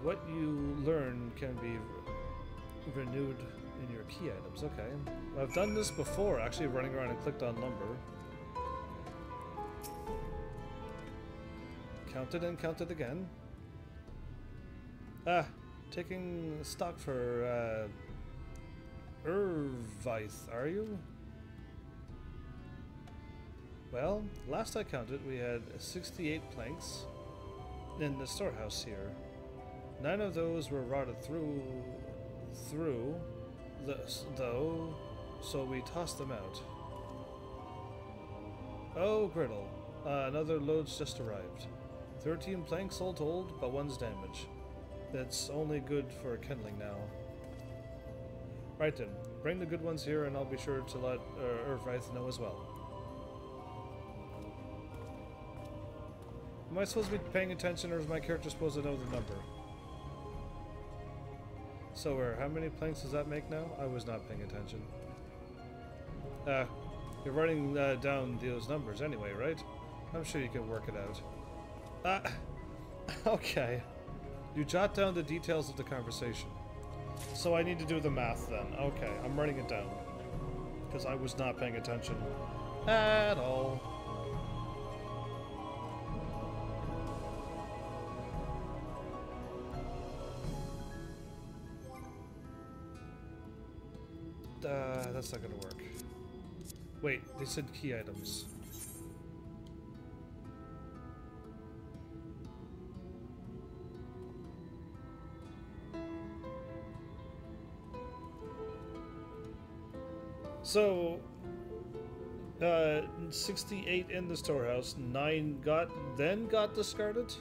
What you learn can be renewed in your key items. Okay. I've done this before, actually running around and clicked on lumber. Counted and counted again. Taking stock for Ervith, are you? Well, last I counted, we had 68 planks in the storehouse here. 9 of those were rotted through though, so we tossed them out. Oh, Griddle. Another load's just arrived. 13 planks all told, but one's damaged. That's only good for kindling now. Right then, bring the good ones here and I'll be sure to let Ervith know as well. Am I supposed to be paying attention, or is my character supposed to know the number? So, how many planks does that make now? I was not paying attention. You're writing down those numbers anyway, right? I'm sure you can work it out. Okay. You jot down the details of the conversation. So I need to do the math then. Okay, I'm writing it down. Because I was not paying attention at all. That's not gonna work. Wait, they said key items. So, 68 in the storehouse, 9 got discarded,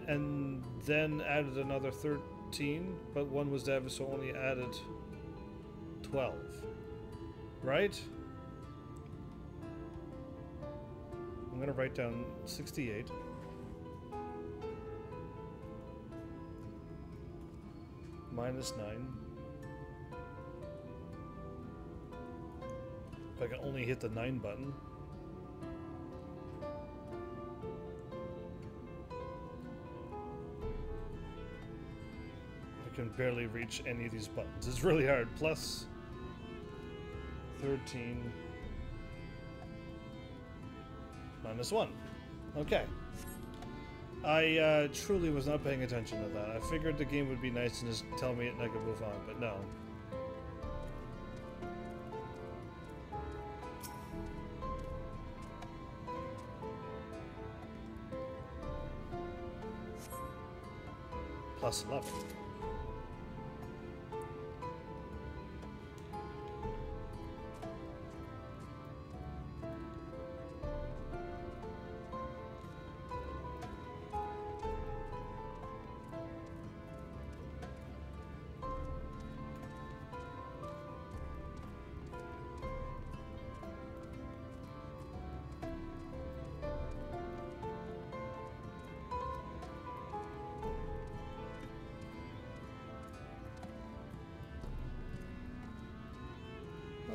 and then added another 13, but 1 was damaged, so only added 12. Right? I'm gonna write down 68. Minus 9. If I can only hit the 9 button. I can barely reach any of these buttons. It's really hard. Plus 13 minus 1. Okay. I truly was not paying attention to that. I figured the game would be nice and just tell me it and I could move on, but no. Plus 11.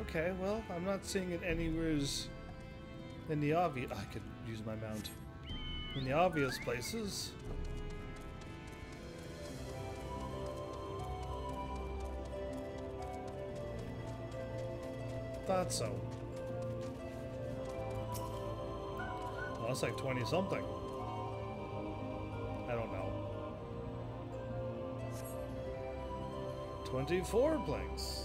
Okay, well, I'm not seeing it anywhere in the obvious. I could use my mount. In the obvious places. Thought so. Well, that's like 20 something. I don't know. 24 planks.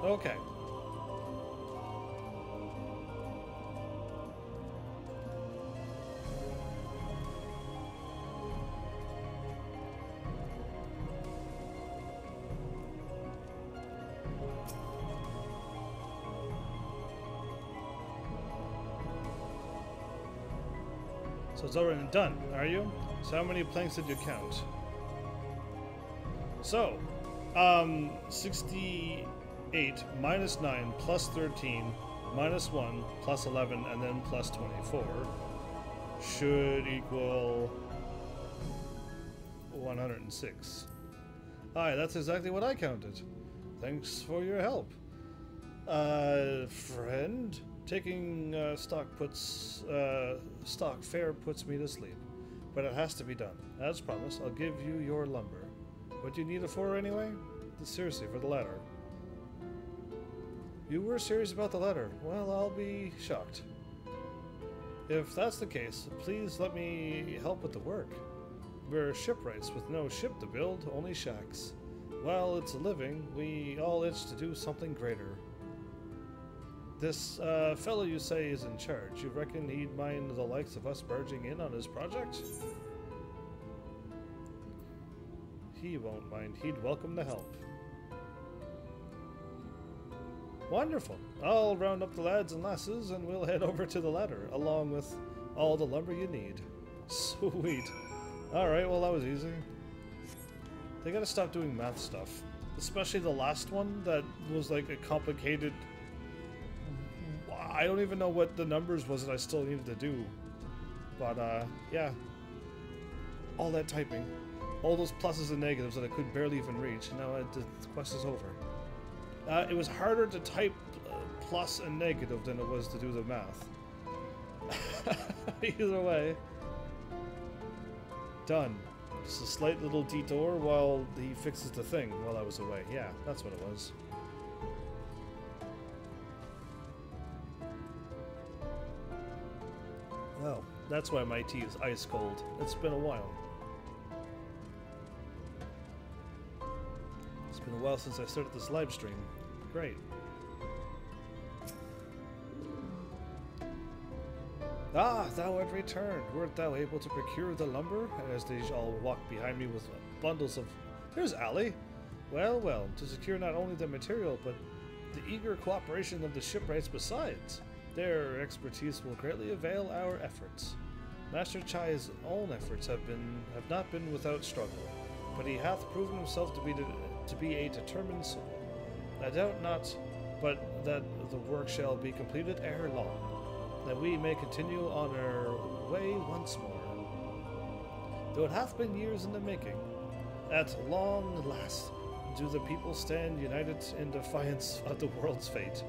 Okay. So it's already done, are you? So how many planks did you count? So, 68 minus 9 plus 13 minus 1 plus 11 and then plus 24 should equal 106. Aye, that's exactly what I counted. Thanks for your help. Friend, taking stock fare puts me to sleep, but it has to be done. As promised, I'll give you your lumber. What do you need it for anyway? Seriously, for the ladder. You were serious about the letter. Well, I'll be shocked. If that's the case, please let me help with the work. We're shipwrights with no ship to build, only shacks. While it's a living, we all itch to do something greater. This fellow you say is in charge. You reckon he'd mind the likes of us barging in on his project? He won't mind. He'd welcome the help. Wonderful. I'll round up the lads and lasses and we'll head over to the ladder, along with all the lumber you need. Sweet. Alright, well that was easy. They gotta stop doing math stuff. Especially the last one that was like a complicated... I don't even know what the numbers was that I still needed to do. But yeah. All that typing. All those pluses and negatives that I could barely even reach. And now the quest is over. It was harder to type plus and negative than it was to do the math. Either way. Done. Just a slight little detour while he fixes the thing while I was away. Yeah, that's what it was. Oh, that's why my tea is ice cold. It's been a while. It's been a while since I started this live stream. Great. Ah, thou art returned. Wert thou able to procure the lumber? As they all walk behind me with bundles of... There's Ali! Well, well, to secure not only the material, but the eager cooperation of the shipwrights besides. Their expertise will greatly avail our efforts. Master Chai's own efforts have not been without struggle, but he hath proven himself to be a determined soul. I doubt not, but that the work shall be completed ere long, that we may continue on our way once more. Though it hath been years in the making, at long last do the people stand united in defiance of the world's fate,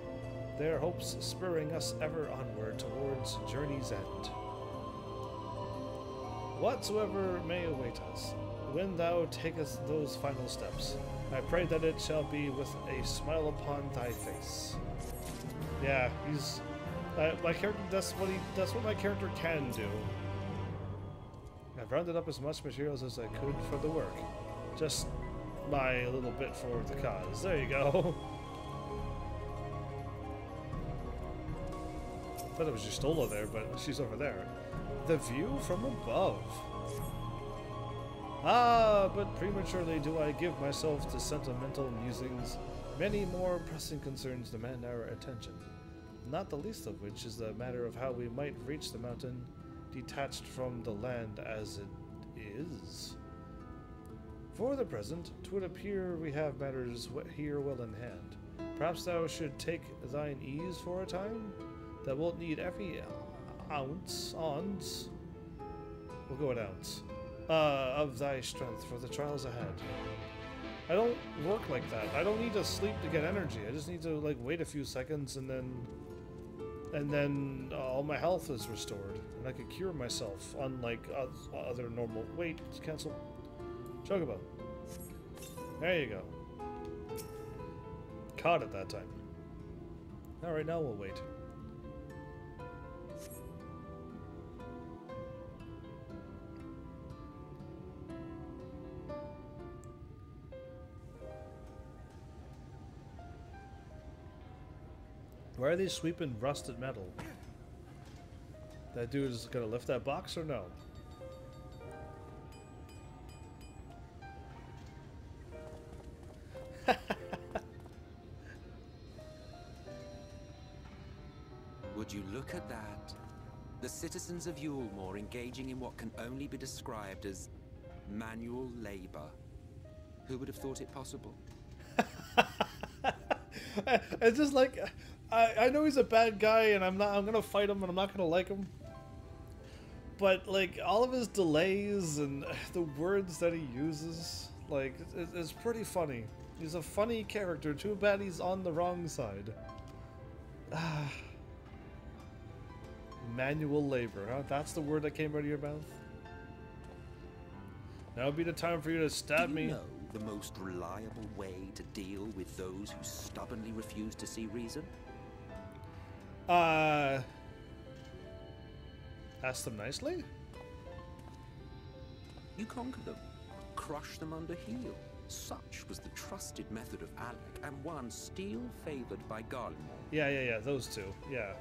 their hopes spurring us ever onward towards journey's end. Whatsoever may await us, when thou takest those final steps, I pray that it shall be with a smile upon thy face. Yeah, he's my character. That's what my character can do. I've rounded up as much materials as I could for the work. Just my little bit for the cause. There you go. I thought it was just Ola there, but she's over there. The view from above. Ah, but prematurely do I give myself to sentimental musings. Many more pressing concerns demand our attention, not the least of which is the matter of how we might reach the mountain detached from the land as it is. For the present, 'twould appear we have matters here well in hand. Perhaps thou should take thine ease for a time? Thou wilt need every ounce, we'll go with ounce, of thy strength for the trials ahead. I don't work like that. I don't need to sleep to get energy. I just need to like wait a few seconds and then all my health is restored and I can cure myself, unlike other normal... Wait, cancel. Chocobo. There you go. Caught it that time. Alright, now we'll wait. Why are they sweeping rusted metal? That dude is gonna lift that box or no? Would you look at that? The citizens of Yulmore engaging in what can only be described as manual labor. Who would have thought it possible? It's just like, I know he's a bad guy, and I'm gonna fight him, and I'm not gonna like him. But like all of his delays and the words that he uses, like it's pretty funny. He's a funny character. Too bad he's on the wrong side. Manual labor, huh? That's the word that came out of your mouth? Now would be the time for you to stab me. Do you know the most reliable way to deal with those who stubbornly refuse to see reason? Ask them nicely? You conquer them. Crush them under heel. Such was the trusted method of Alec, and one still favored by Garlemald. Yeah, those two, yeah.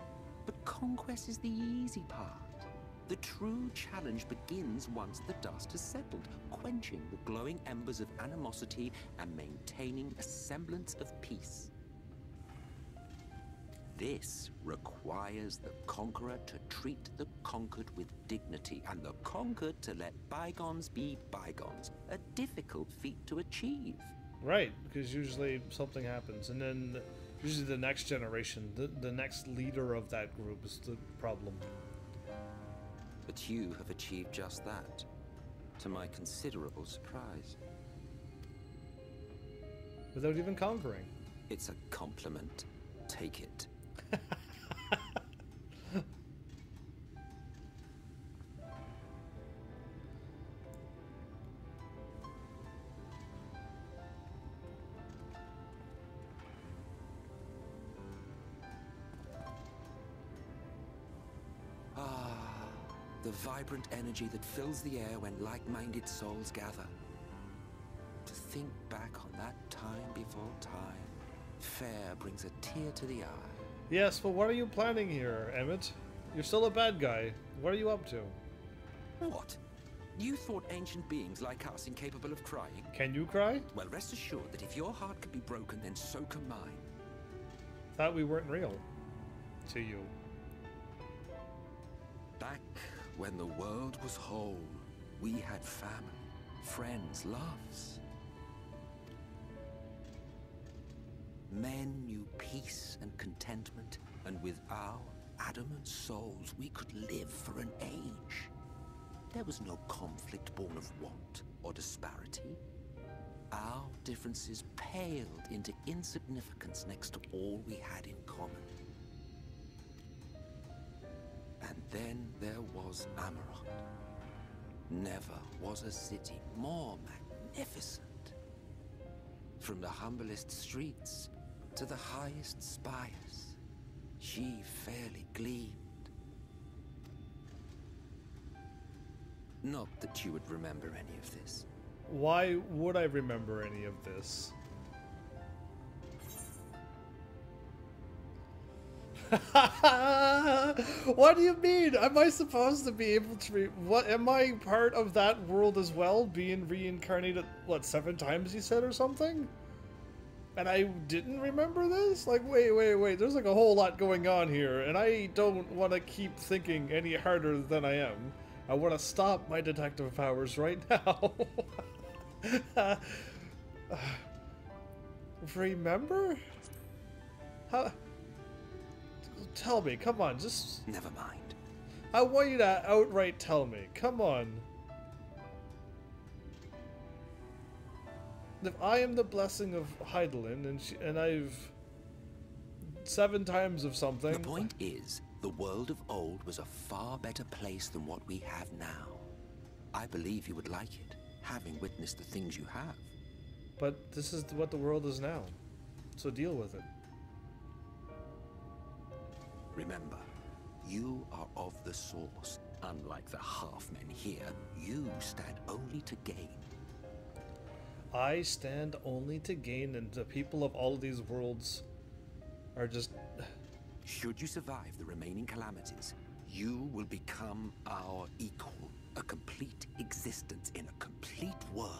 But conquest is the easy part. The true challenge begins once the dust has settled, quenching the glowing embers of animosity and maintaining a semblance of peace. This requires the conqueror to treat the conquered with dignity, and the conquered to let bygones be bygones. A difficult feat to achieve. Right, because usually something happens, and then usually the next generation, the next leader of that group is the problem. But you have achieved just that, to my considerable surprise. Without even conquering. It's a compliment. Take it. The vibrant energy that fills the air when like-minded souls gather. To think back on that time before time, fair brings a tear to the eye. Yes, but what are you planning here, Emmett? You're still a bad guy. What are you up to? What? You thought ancient beings like us incapable of crying? Can you cry? Well, rest assured that if your heart could be broken, then so can mine. Thought we weren't real. To you. Back when the world was whole, we had family, friends, loves. Men knew peace and contentment, and with our adamant souls, we could live for an age. There was no conflict born of want or disparity. Our differences paled into insignificance next to all we had in common. And then there was Amarok. Never was a city more magnificent. From the humblest streets to the highest spires, she fairly gleamed. Not that you would remember any of this. Why would I remember any of this? What do you mean? Am I supposed to be able to what am I part of that world as well, being reincarnated what 7 times you said or something? And I didn't remember this? Like wait, there's like a whole lot going on here, and I don't want to keep thinking any harder than I am. I want to stop my detective powers right now. Remember? How? Tell me, come on, just... Never mind. I want you to outright tell me, come on. If I am the blessing of Heidelin, and I've 7 times of something... The point is, the world of old was a far better place than what we have now. I believe you would like it, having witnessed the things you have. But this is what the world is now, so deal with it. Remember, you are of the source. Unlike the half-men here, you stand only to gain. I stand only to gain, and the people of all of these worlds are just... Should you survive the remaining calamities, you will become our equal. A complete existence in a complete world.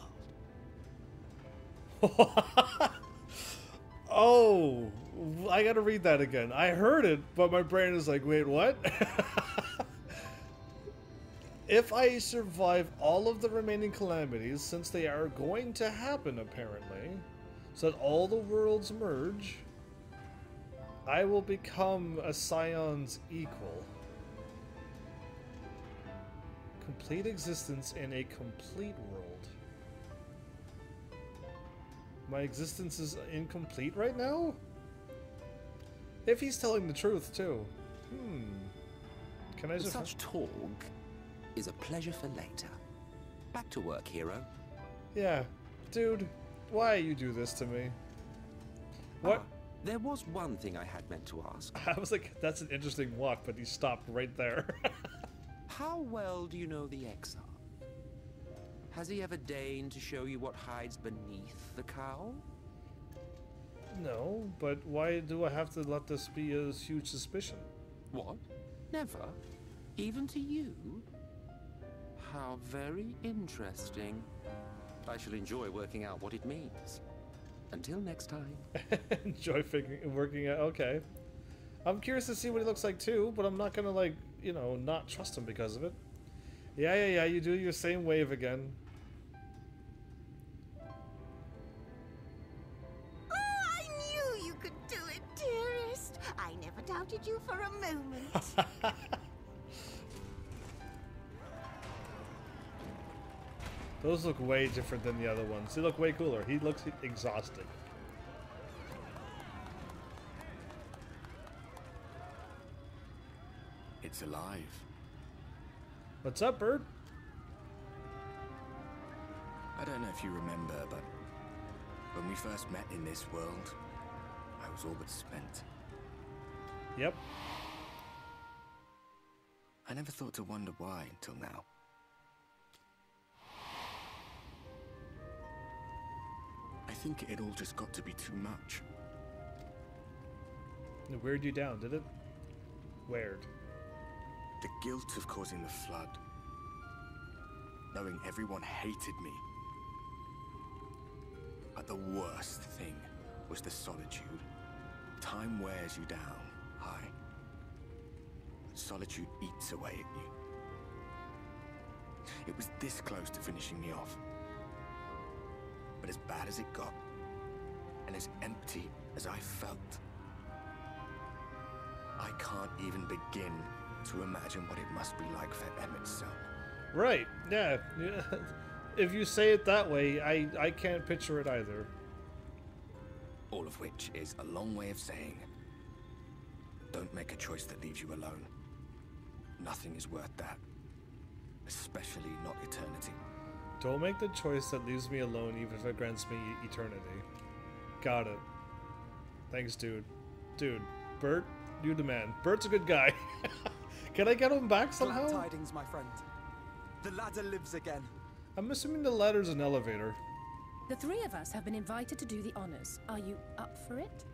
Oh, I gotta read that again. I heard it, but my brain is like, wait, what? If I survive all of the remaining calamities, since they are going to happen apparently, so that all the worlds merge, I will become a Scion's equal. Complete existence in a complete world. My existence is incomplete right now? If he's telling the truth, too. Can I just... Such talk is a pleasure for later. Back to work, hero. Yeah. Dude, why you do this to me? What? There was one thing I had meant to ask. I was like, that's an interesting what, but he stopped right there. How well do you know the Exile? Has he ever deigned to show you what hides beneath the cowl? No, but why do I have to let this be a huge suspicion? What? Never? Even to you? How very interesting. I shall enjoy working out what it means. Until next time. Enjoy working out. Okay. I'm curious to see what he looks like too, but I'm not gonna, like, you know, not trust him because of it. Yeah, you do your same wave again. Oh, I knew you could do it, dearest. I never doubted you for a moment. Those look way different than the other ones. They look way cooler. He looks exhausted. It's alive. What's up, Bird? I don't know if you remember, but when we first met in this world, I was all but spent. Yep. I never thought to wonder why until now. I think it all just got to be too much. It weirded you down, did it? Weird. The guilt of causing the flood. Knowing everyone hated me. But the worst thing was the solitude. Time wears you down, Hi. Solitude eats away at you. It was this close to finishing me off. But as bad as it got, and as empty as I felt, I can't even begin to imagine what it must be like for Emmett's self. Right, yeah. If you say it that way, I can't picture it either. All of which is a long way of saying, don't make a choice that leaves you alone. Nothing is worth that. Especially not eternity. Don't make the choice that leaves me alone, even if it grants me eternity. Got it. Thanks, dude. Dude, Bert, you the man. Bert's a good guy. Can I get him back somehow? Glad tidings, my friend. The ladder lives again. I'm assuming the ladder's an elevator. The three of us have been invited to do the honors. Are you up for it?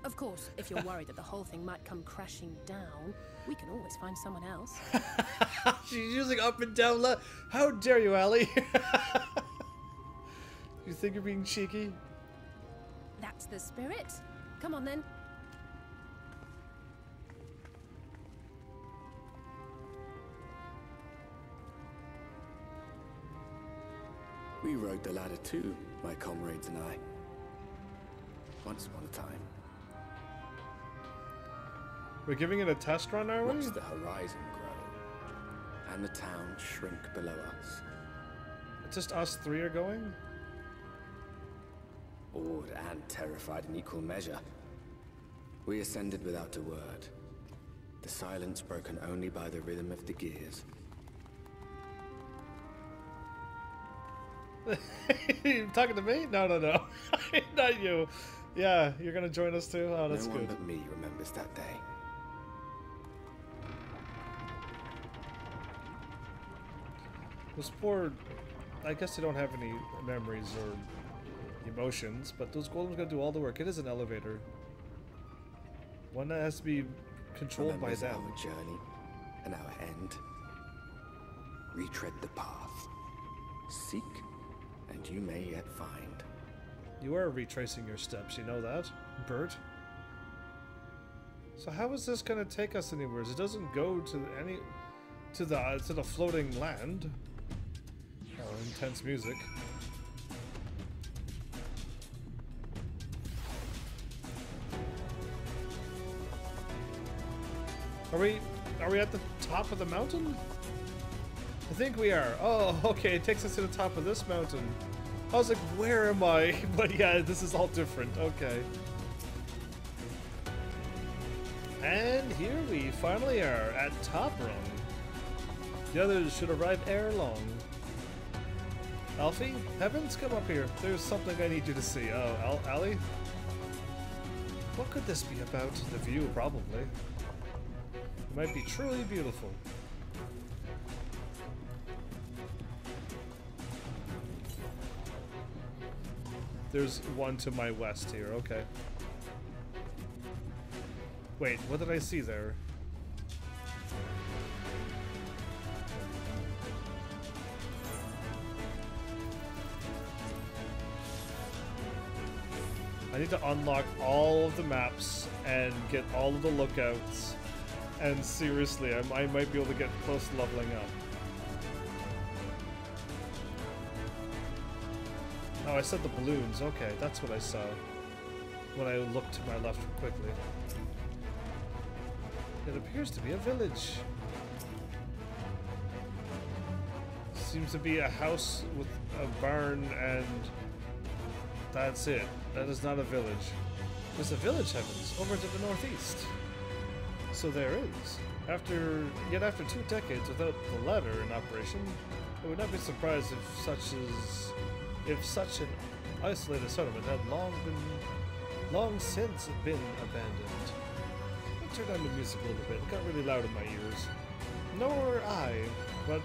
Of course, if you're worried that the whole thing might come crashing down, we can always find someone else. She's using up and down left. How dare you, Allie? You think you're being cheeky? That's the spirit. Come on, then. We rode the ladder too, my comrades and I. Once upon a time. We're giving it a test run, are we? Watch the horizon grow, and the town shrink below us. Just us three are going? Awed and terrified in equal measure. We ascended without a word. The silence broken only by the rhythm of the gears. You talking to me? No. Not you. Yeah, you're gonna join us too? Oh, that's good. No one but me remembers that day. Those poor... I guess they don't have any memories or emotions, but those golems gotta do all the work. It is an elevator. One that has to be controlled by them. Our journey and our end. Retread the path. Seek, and you may yet find. You are retracing your steps, you know that, Bert? So how is this gonna take us anywhere? It doesn't go to to the floating land. Oh, intense music. Are we at the top of the mountain? I think we are. Oh, okay, it takes us to the top of this mountain. I was like, where am I? But yeah, this is all different. Okay. And here we finally are at top rung. The others should arrive ere long. Alfie, Heavens, come up here. There's something I need you to see. Oh, Allie? What could this be about? The view, probably. It might be truly beautiful. There's one to my west here, okay. Wait, what did I see there? I need to unlock all of the maps and get all of the lookouts. And seriously, I might be able to get close to leveling up. Oh, I said the balloons. Okay, that's what I saw when I looked to my left quickly. It appears to be a village. Seems to be a house with a barn and that's it. That is not a village. There's a village, Heavens, over to the northeast. So there is. After 2 decades without the latter in operation, I would not be surprised if such an isolated settlement had long since been abandoned. I turned down the music a little bit. It got really loud in my ears. Nor I, but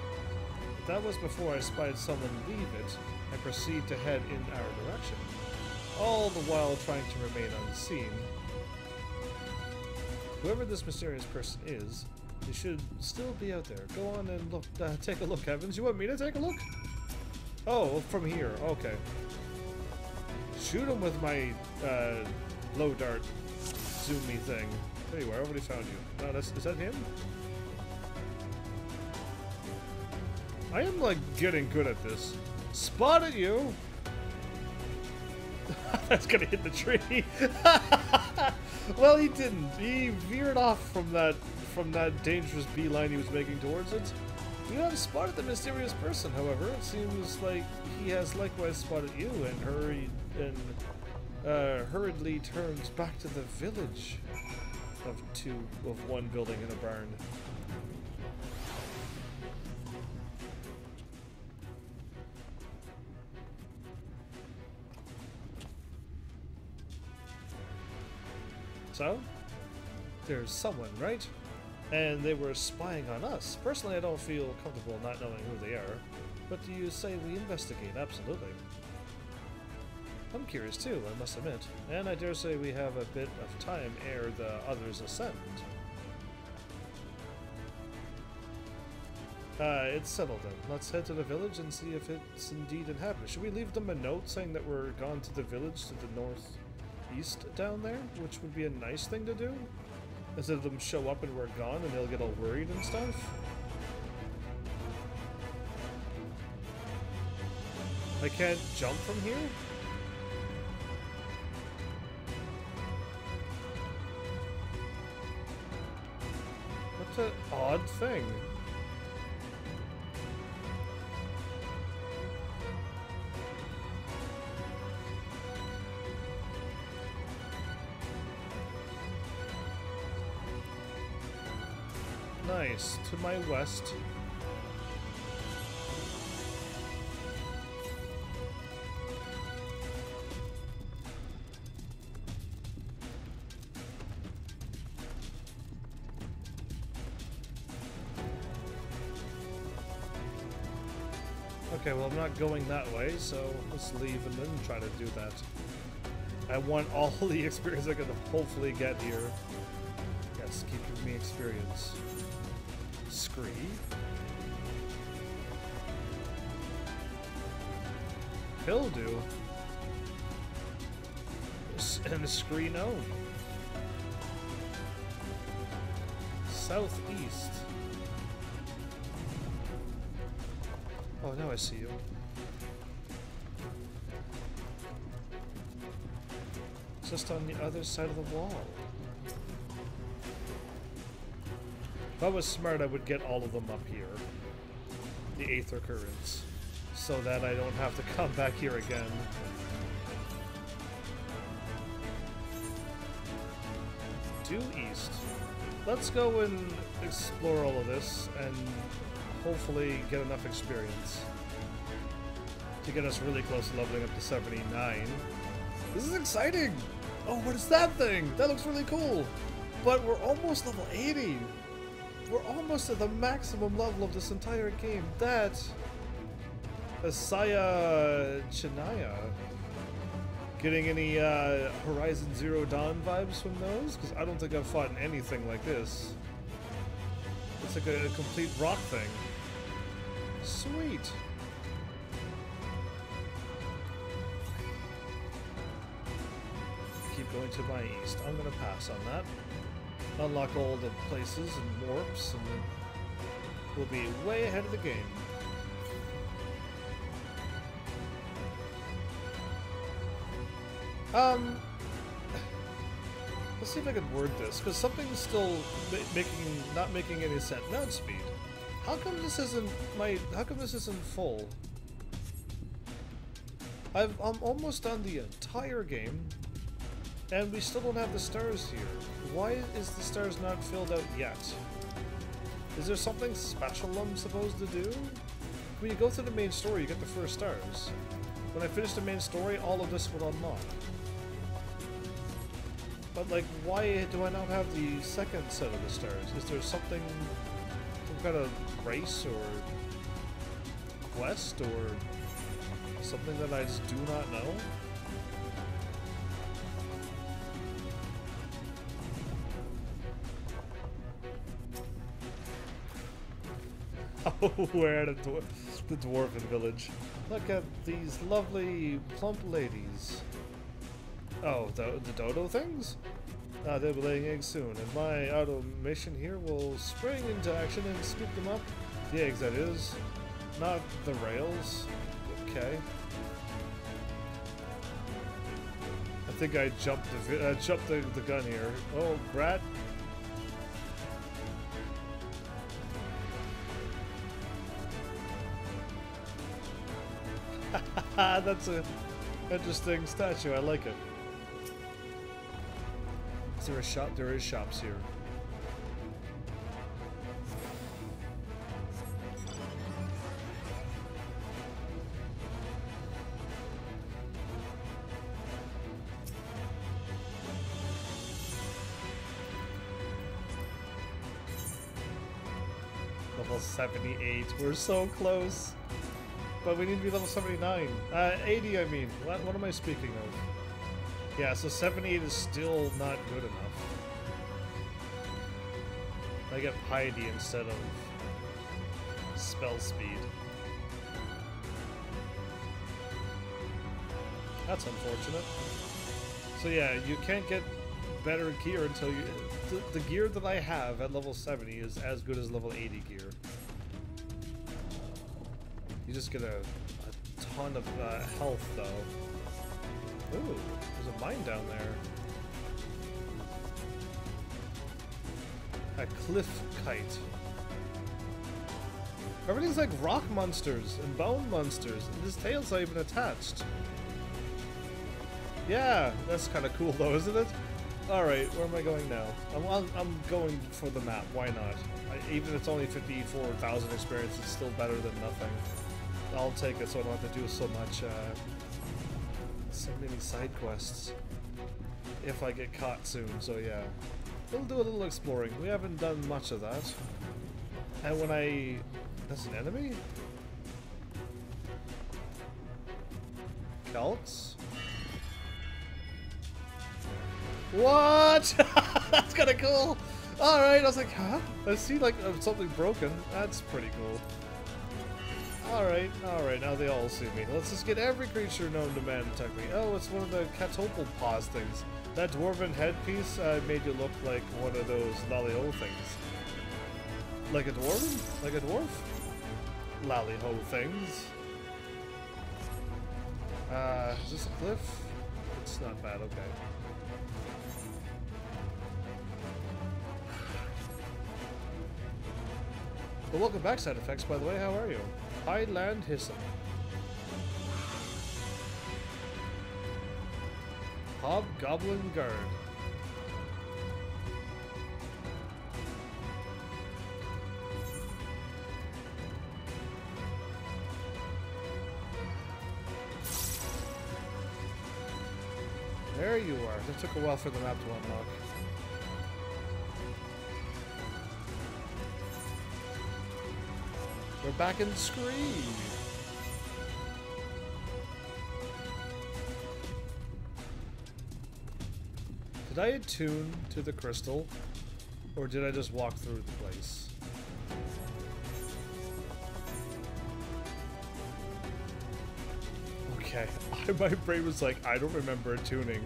that was before I spied someone leave it and proceed to head in our direction. All the while trying to remain unseen. Whoever this mysterious person is, he should still be out there. Go on and look. Take a look, Heavens. You want me to take a look? Oh, from here. Okay. Shoot him with my blow dart zoomy thing. There you are. I already found you. No, is that him? I am like getting good at this. Spotted you. That's gonna hit the tree. Well, he didn't. He veered off from that dangerous beeline he was making towards it. You have spotted the mysterious person, however. It seems like he has likewise spotted you and hurriedly turns back to the village of one building and a barn. So, there's someone, right? And they were spying on us. Personally, I don't feel comfortable not knowing who they are. But do you say we investigate? Absolutely. I'm curious too, I must admit. And I dare say we have a bit of time ere the others ascend. It's settled then. Let's head to the village and see if it's indeed inhabited. Should we leave them a note saying that we're gone to the village to the northeast down there? Which would be a nice thing to do? Instead of them show up and we're gone and they'll get all worried and stuff. I can't jump from here? What an odd thing. Nice. To my west. Okay, well I'm not going that way, so let's leave and then try to do that. I want all the experience I can hopefully get here. Yes, keep giving me experience. Scree. Pildew. And the Scree gnome. Southeast. Oh, now I see you. Just on the other side of the wall. If I was smart, I would get all of them up here. The Aether Currents. So that I don't have to come back here again. Due east. Let's go and explore all of this and hopefully get enough experience to get us really close to leveling up to 79. This is exciting! Oh, what is that thing? That looks really cool! But we're almost level 80! We're almost at the maximum level of this entire game. That... Asaya Chinaya. Getting any Horizon Zero Dawn vibes from those? Because I don't think I've fought in anything like this. It's like a complete rock thing. Sweet! Keep going to my east. I'm gonna pass on that. Unlock all the places and warps, and we'll be way ahead of the game. Let's see if I can word this, because something's still not making any sense. Mount speed. How come this isn't full? I'm almost done the entire game, and we still don't have the stars here. Why is the stars not filled out yet? Is there something special I'm supposed to do? When you go through the main story, you get the first stars. When I finish the main story, all of this will unlock. But like, why do I not have the second set of the stars? Is there something, some kind of grace or quest or something that I just do not know? Oh, we're at the dwarven village. Look at these lovely plump ladies. Oh, the dodo things? They'll be laying eggs soon, and my automation here will spring into action and scoop them up. The eggs, that is. Not the rails. Okay. I think I jumped the gun here. Oh, brat. That's a interesting statue. I like it. Is there a shop? There is shops here. Level 78. We're so close. But we need to be level 79. 80, I mean. What am I speaking of? Yeah, so 78 is still not good enough. I get piety instead of spell speed. That's unfortunate. So yeah, you can't get better gear until you... The gear that I have at level 70 is as good as level 80 gear. You just get a ton of health, though. Ooh, there's a mine down there. A cliff kite. Everything's like rock monsters and bone monsters, and his tail's not even attached. Yeah, that's kind of cool, though, isn't it? Alright, where am I going now? I'm going for the map. Why not? Even if it's only 54,000 experience, it's still better than nothing. I'll take it so I don't have to do so much, so many side quests. If I get caught soon, so yeah. We'll do a little exploring. We haven't done much of that. And when I... That's an enemy? Celts? What? That's kinda cool! Alright, I was like, huh? I see like something broken. That's pretty cool. Alright, now they all see me. Let's just get every creature known to man attack me. Oh, it's one of the catopal paws things. That dwarven headpiece made you look like one of those lolly-o things. Like a dwarven? Like a dwarf? lally-ho things. Is this a cliff? It's not bad, okay. Well, welcome back, Side Effects, by the way. How are you? Highland Hyssop. Hobgoblin Guard. There you are. That took a while for the map to unlock. We're back in Scree. Did I attune to the crystal, or did I just walk through the place? Okay, my brain was like, I don't remember attuning.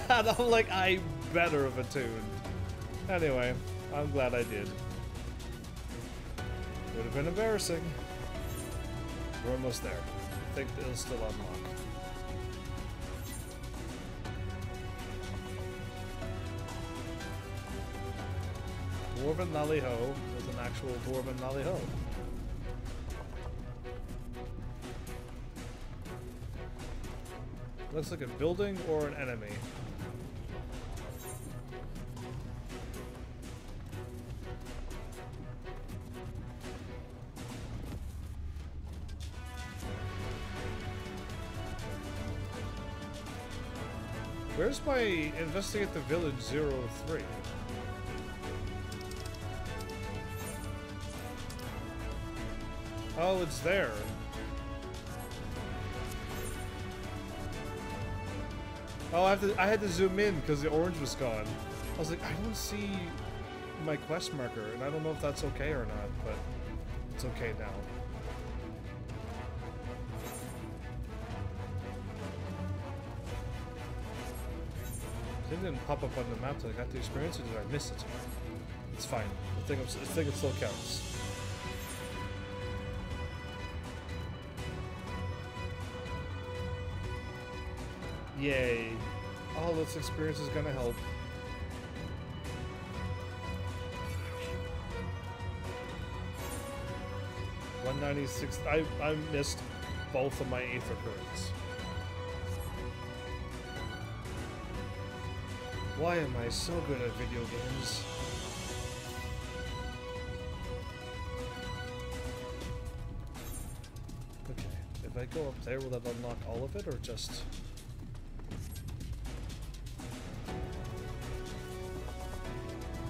And I'm like, I better have attuned. Anyway, I'm glad I did. Would have been embarrassing. We're almost there. I think it'll still unlock. Dwarven Nally-Ho is an actual Dwarven Nally-Ho. Looks like a building or an enemy. Where's my investigate the village 03? Oh, it's there. Oh, I had to zoom in because the orange was gone. I was like, I don't see my quest marker, and I don't know if that's okay or not, but it's okay now. It didn't pop up on the map till I got the experience, or did I miss it? It's fine. I think it still counts. Yay. All this experience is gonna help. $196. I missed both of my Aether currents. Why am I so good at video games? Okay, if I go up there, will that unlock all of it, or just...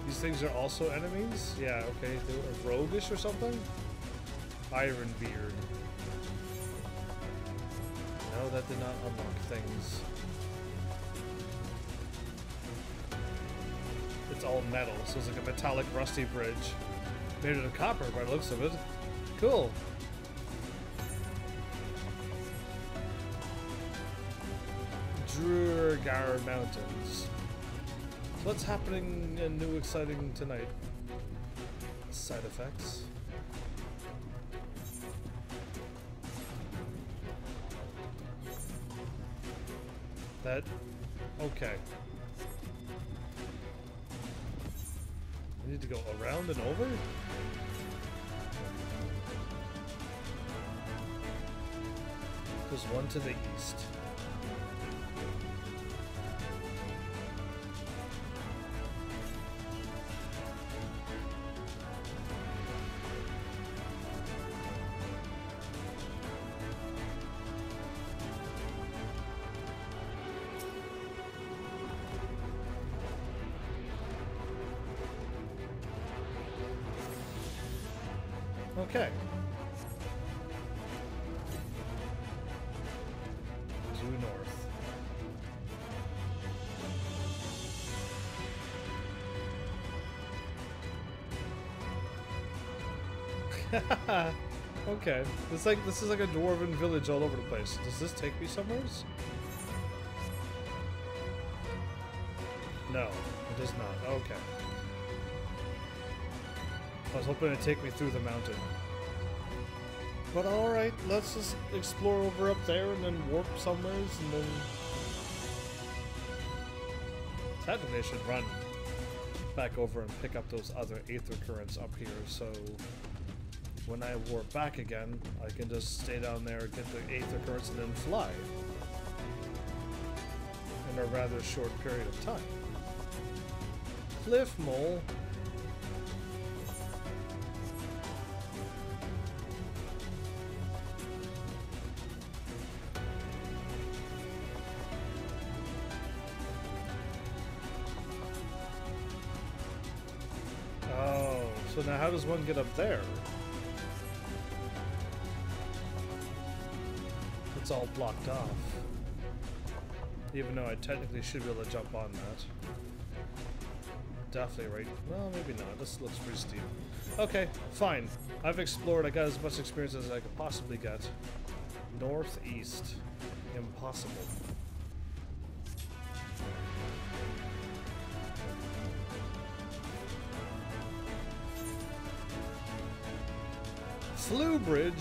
These things are also enemies? Yeah, okay, they're roguish or something? Ironbeard. No, that did not unlock things. It's all metal, so it's like a metallic rusty bridge. Made out of copper by the looks of it. Cool. Drugar Mountains. So what's happening and new exciting tonight? Side effects. That... okay. I need to go around and over? There's one to the east. Okay. Due north. Okay. This is like a dwarven village all over the place. Does this take me somewheres? No, it does not. Okay. I was hoping it'd take me through the mountain. But alright, let's just explore over up there and then warp somewheres and then... Technically I should run back over and pick up those other aether currents up here, so when I warp back again, I can just stay down there, get the aether currents, and then fly in a rather short period of time. Cliff Mole. So now how does one get up there? It's all blocked off. Even though I technically should be able to jump on that. Definitely right. Well, maybe not. This looks pretty steep. Okay, fine. I've explored. I got as much experience as I could possibly get. Northeast. Impossible. Flue Bridge.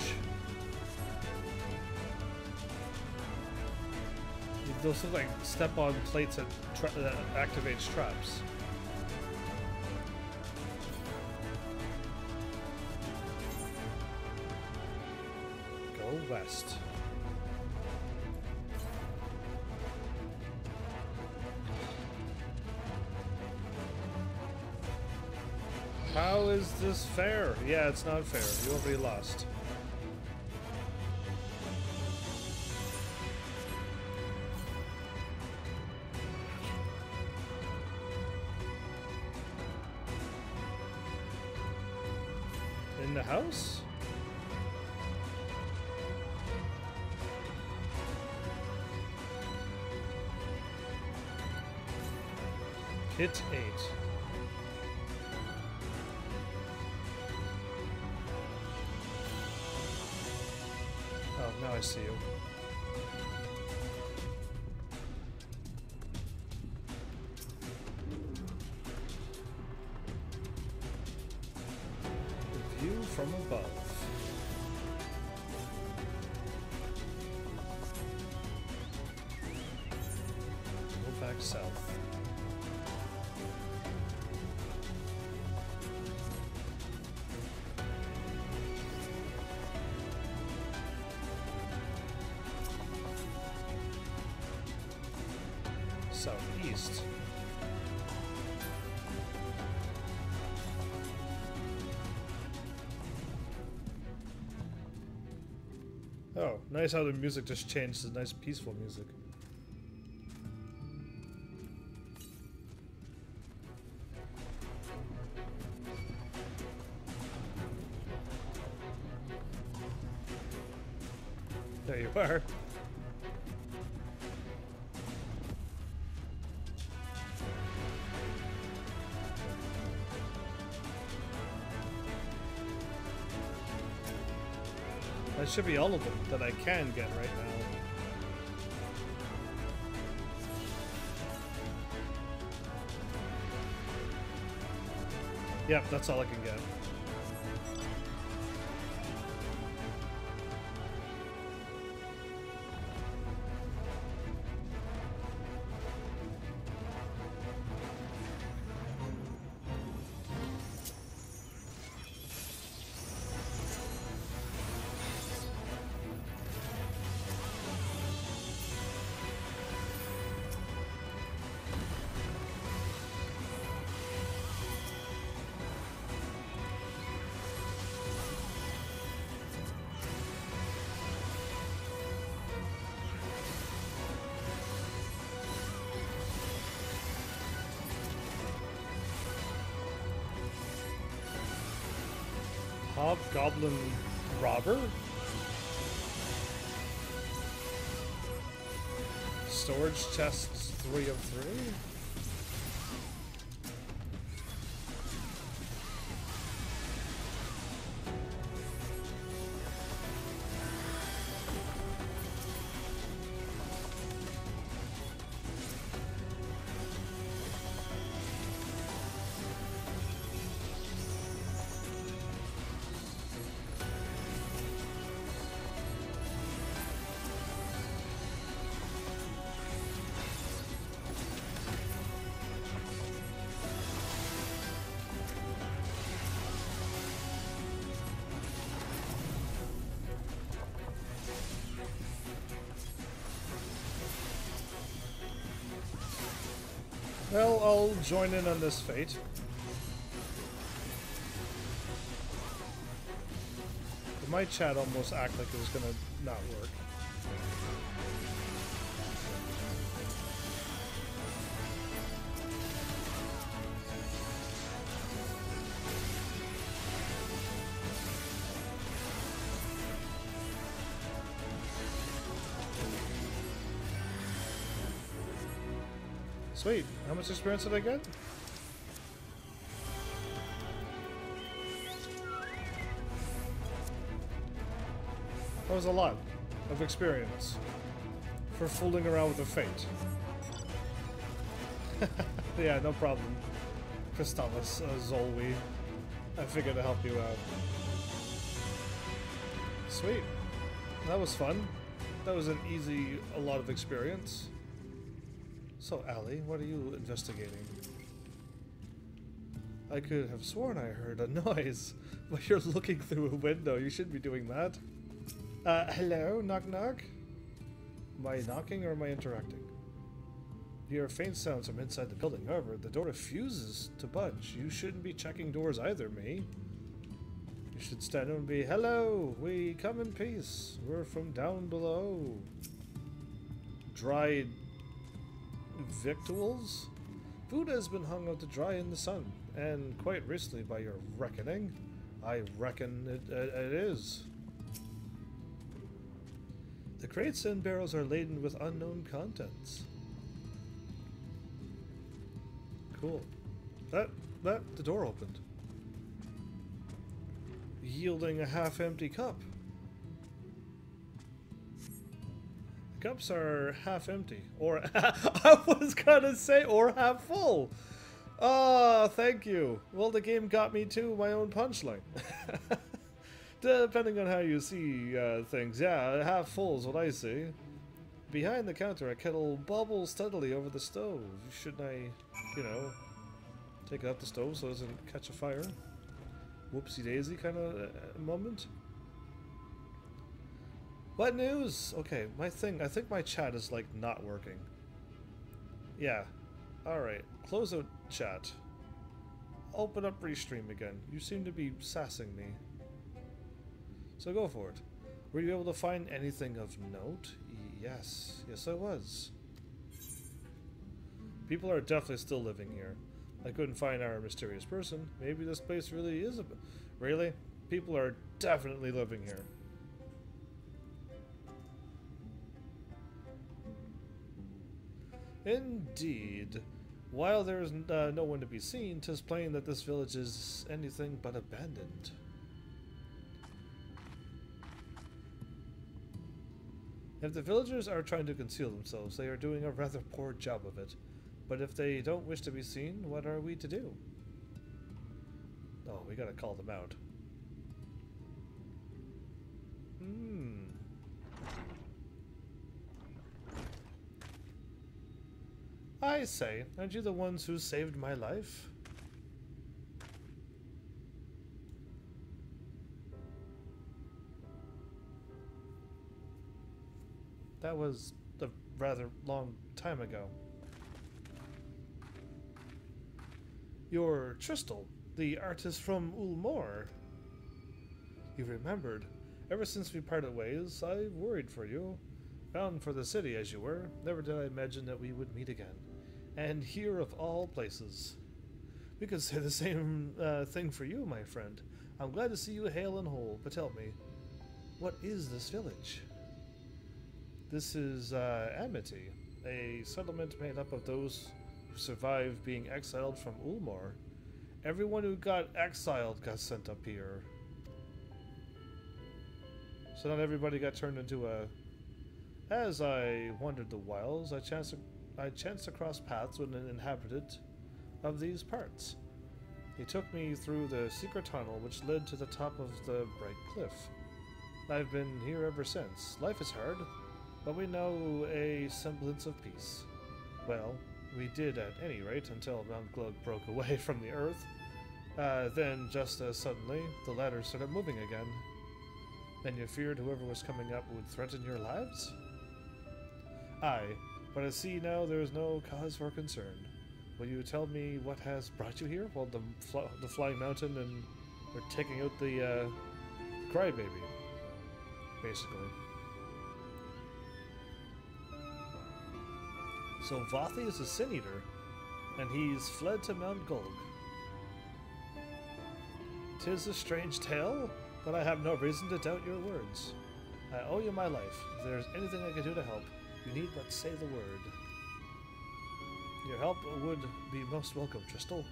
Those look like step-on plates that activates traps. Go west. How is this fair? Yeah, it's not fair. You already lost. In the house? Pit 8. Now I see you. The view from above. Go back south. Southeast. Oh, nice how the music just changed to nice peaceful music. There you are. That should be all of them that I can get right now. Yep, that's all I can get. Hobgoblin robber? Storage chests 3 of 3? Well, I'll join in on this fate. My chat almost act like it was gonna not work. Sweet. How much experience did I get? That was a lot of experience for fooling around with the fate. Yeah, no problem. Crystallis, Zolwi. I figured to help you out. Sweet. That was fun. That was an easy, a lot of experience. So, Allie, what are you investigating? I could have sworn I heard a noise, but you're looking through a window. You shouldn't be doing that. Hello? Knock knock? Am I knocking or am I interacting? You hear faint sounds from inside the building. However, the door refuses to budge. You shouldn't be checking doors either, me. You should stand up and be, hello, we come in peace. We're from down below. Dried victuals? Food has been hung out to dry in the sun, and quite recently by your reckoning. I reckon it is. The crates and barrels are laden with unknown contents. Cool. The door opened, yielding a half-empty cup. The cups are half empty, or I was gonna say, or half full. Ah, thank you. Well, the game got me to my own punchline. Depending on how you see things, yeah, half full is what I see. Behind the counter, a kettle bubbles steadily over the stove. Shouldn't I, you know, take it up the stove so it doesn't catch a fire? Whoopsie daisy kind of moment. What news? Okay, I think my chat is like not working. Yeah. Alright, close out chat. Open up Restream again. You seem to be sassing me. So go for it. Were you able to find anything of note? Yes. Yes, I was. People are definitely still living here. I couldn't find our mysterious person. Maybe this place really is a... Really? People are definitely living here. Indeed. While there is no one to be seen, 'tis plain that this village is anything but abandoned. If the villagers are trying to conceal themselves, they are doing a rather poor job of it. But if they don't wish to be seen, what are we to do? Oh, we gotta call them out. I say, aren't you the ones who saved my life? That was a rather long time ago. You're Tristal, the artist from Ulmor. You remembered. Ever since we parted ways, I worried for you. Bound for the city as you were, never did I imagine that we would meet again. And here of all places. We could say the same thing for you, my friend. I'm glad to see you hale and whole, but tell me, what is this village? This is Amity, a settlement made up of those who survived being exiled from Ulmor. Everyone who got exiled got sent up here. So not everybody got turned into a... As I wandered the wilds, I chanced to cross paths with an inhabitant of these parts. He took me through the secret tunnel which led to the top of the bright cliff. I've been here ever since. Life is hard, but we know a semblance of peace. Well, we did at any rate until Mount Glug broke away from the earth. Then, just as suddenly, the ladder started moving again. Then you feared whoever was coming up would threaten your lives? Aye, but I see now there is no cause for concern. Will you tell me what has brought you here? Well, the flying mountain and we're taking out the crybaby, basically. So Vathi is a Sin Eater, and he's fled to Mount Gulg. 'Tis a strange tale, but I have no reason to doubt your words. I owe you my life. If there's anything I can do to help, you need but say the word. Your help would be most welcome, Tristal.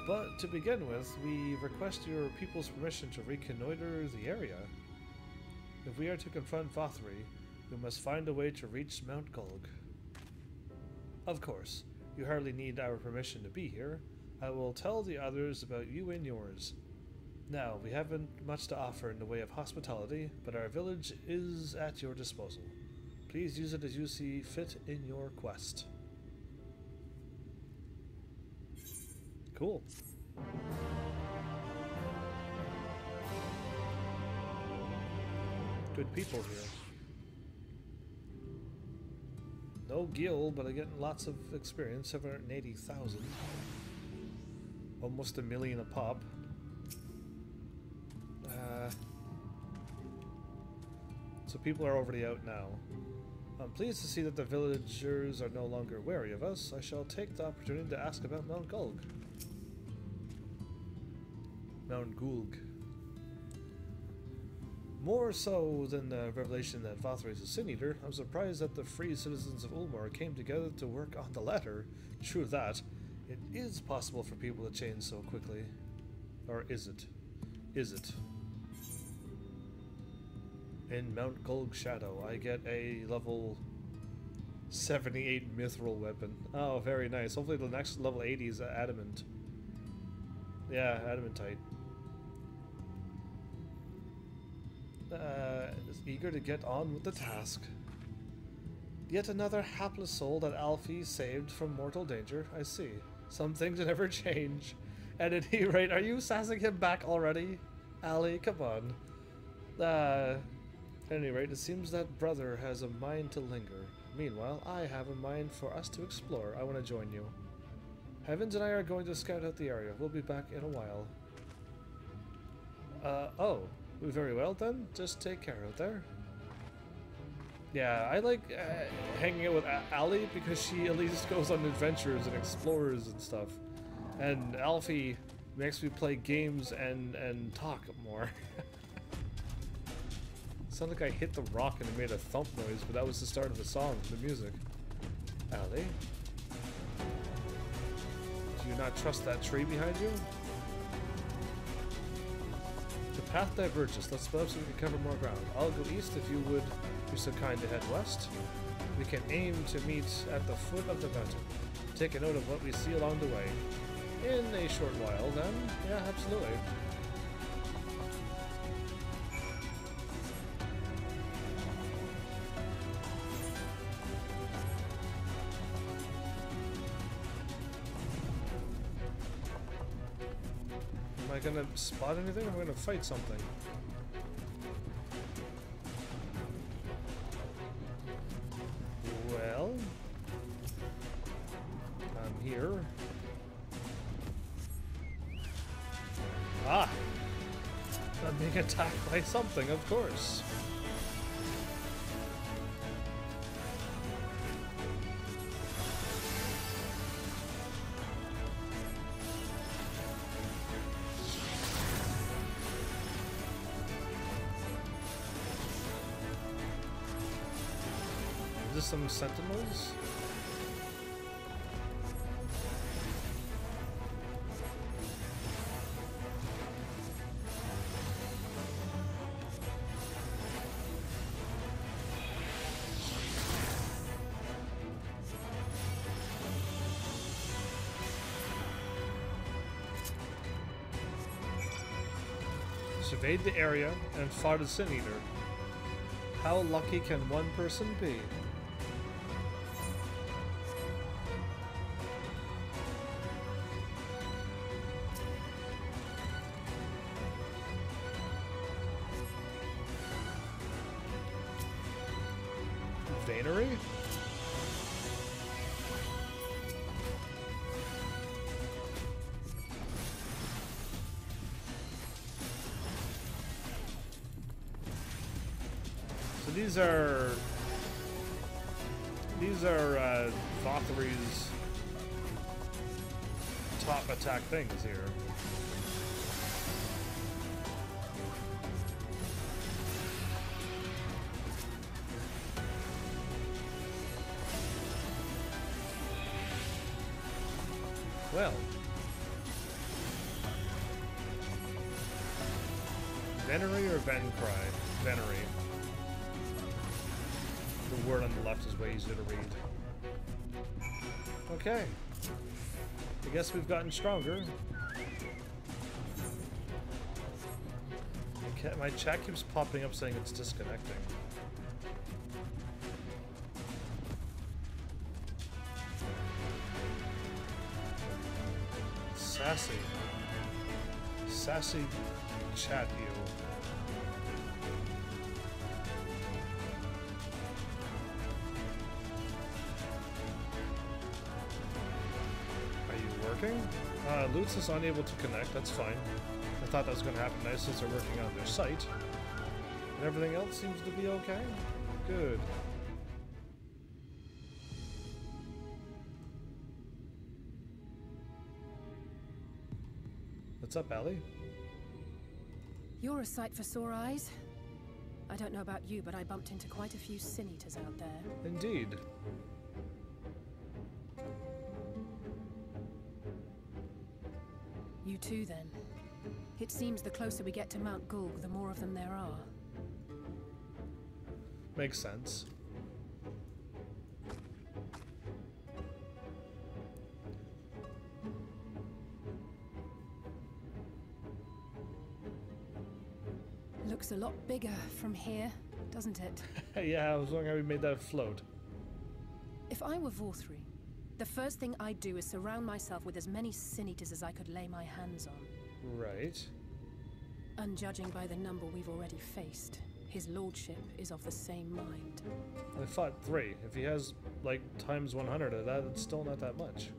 But to begin with, we request your people's permission to reconnoiter the area. If we are to confront Vathri, we must find a way to reach Mount Gulg. Of course, you hardly need our permission to be here. I will tell the others about you and yours. Now, we haven't much to offer in the way of hospitality, but our village is at your disposal. Please use it as you see fit in your quest. Cool. Good people here. No gil, but I get lots of experience, 780,000. Almost 1 million a pop. So people are already out now. I'm pleased to see that the villagers are no longer wary of us. I shall take the opportunity to ask about Mount Gulg. Mount Gulg. More so than the revelation that Vathri is a Sin Eater, I'm surprised that the free citizens of Ulmar came together to work on the latter. True that. It is possible for people to change so quickly. Or is it? Is it? In Mount Gulg Shadow, I get a level 78 mithril weapon. Oh, very nice. Hopefully the next level 80 is adamant. Yeah, adamantite. Is eager to get on with the task. Yet another hapless soul that Alfie saved from mortal danger. I see. Some things never change. At any rate, are you sassing him back already? Ali, come on. At any rate, it seems that brother has a mind to linger. Meanwhile, I have a mind for us to explore. I want to join you. Heavens and I are going to scout out the area. We'll be back in a while. Oh. Very well then. Just take care out there. Yeah, I like hanging out with Ali because she at least goes on adventures and explores and stuff. And Alfie makes me play games and talk more. Sounded like I hit the rock and it made a thump noise, but that was the start of the song, the music. Ali? Do you not trust that tree behind you? The path diverges. Let's split up so we can cover more ground. I'll go east if you would be so kind to head west. We can aim to meet at the foot of the mountain. Take a note of what we see along the way. In a short while, then. Yeah, absolutely. Am I gonna spot anything? Or am I gonna fight something? Well, I'm here. Ah! I'm being attacked by something, of course. Is this some sentinels? Surveyed the area and fought a Sin Eater. How lucky can one person be? Venery? these are Vothry's top attack things here. Well, Venery or Vencry? Venery. The word on the left is way easier to read. Okay. I guess we've gotten stronger. My chat keeps popping up saying it's disconnecting. Sassy chat you. Are you working? Lutz is unable to connect, that's fine. I thought that was going to happen nice since they're working on their site. And everything else seems to be okay. Good. What's up, Allie? You're a sight for sore eyes. I don't know about you, but I bumped into quite a few sin eaters out there. Indeed. You too, then. It seems the closer we get to Mount Gulg, the more of them there are. Makes sense. Looks a lot bigger from here, doesn't it? Yeah, I was wondering how we made that float. If I were Vothry, the first thing I'd do is surround myself with as many sin eaters as I could lay my hands on. Right. And judging by the number we've already faced, his lordship is of the same mind. I fought 3. If he has, like, times 100 of that, it's still not that much.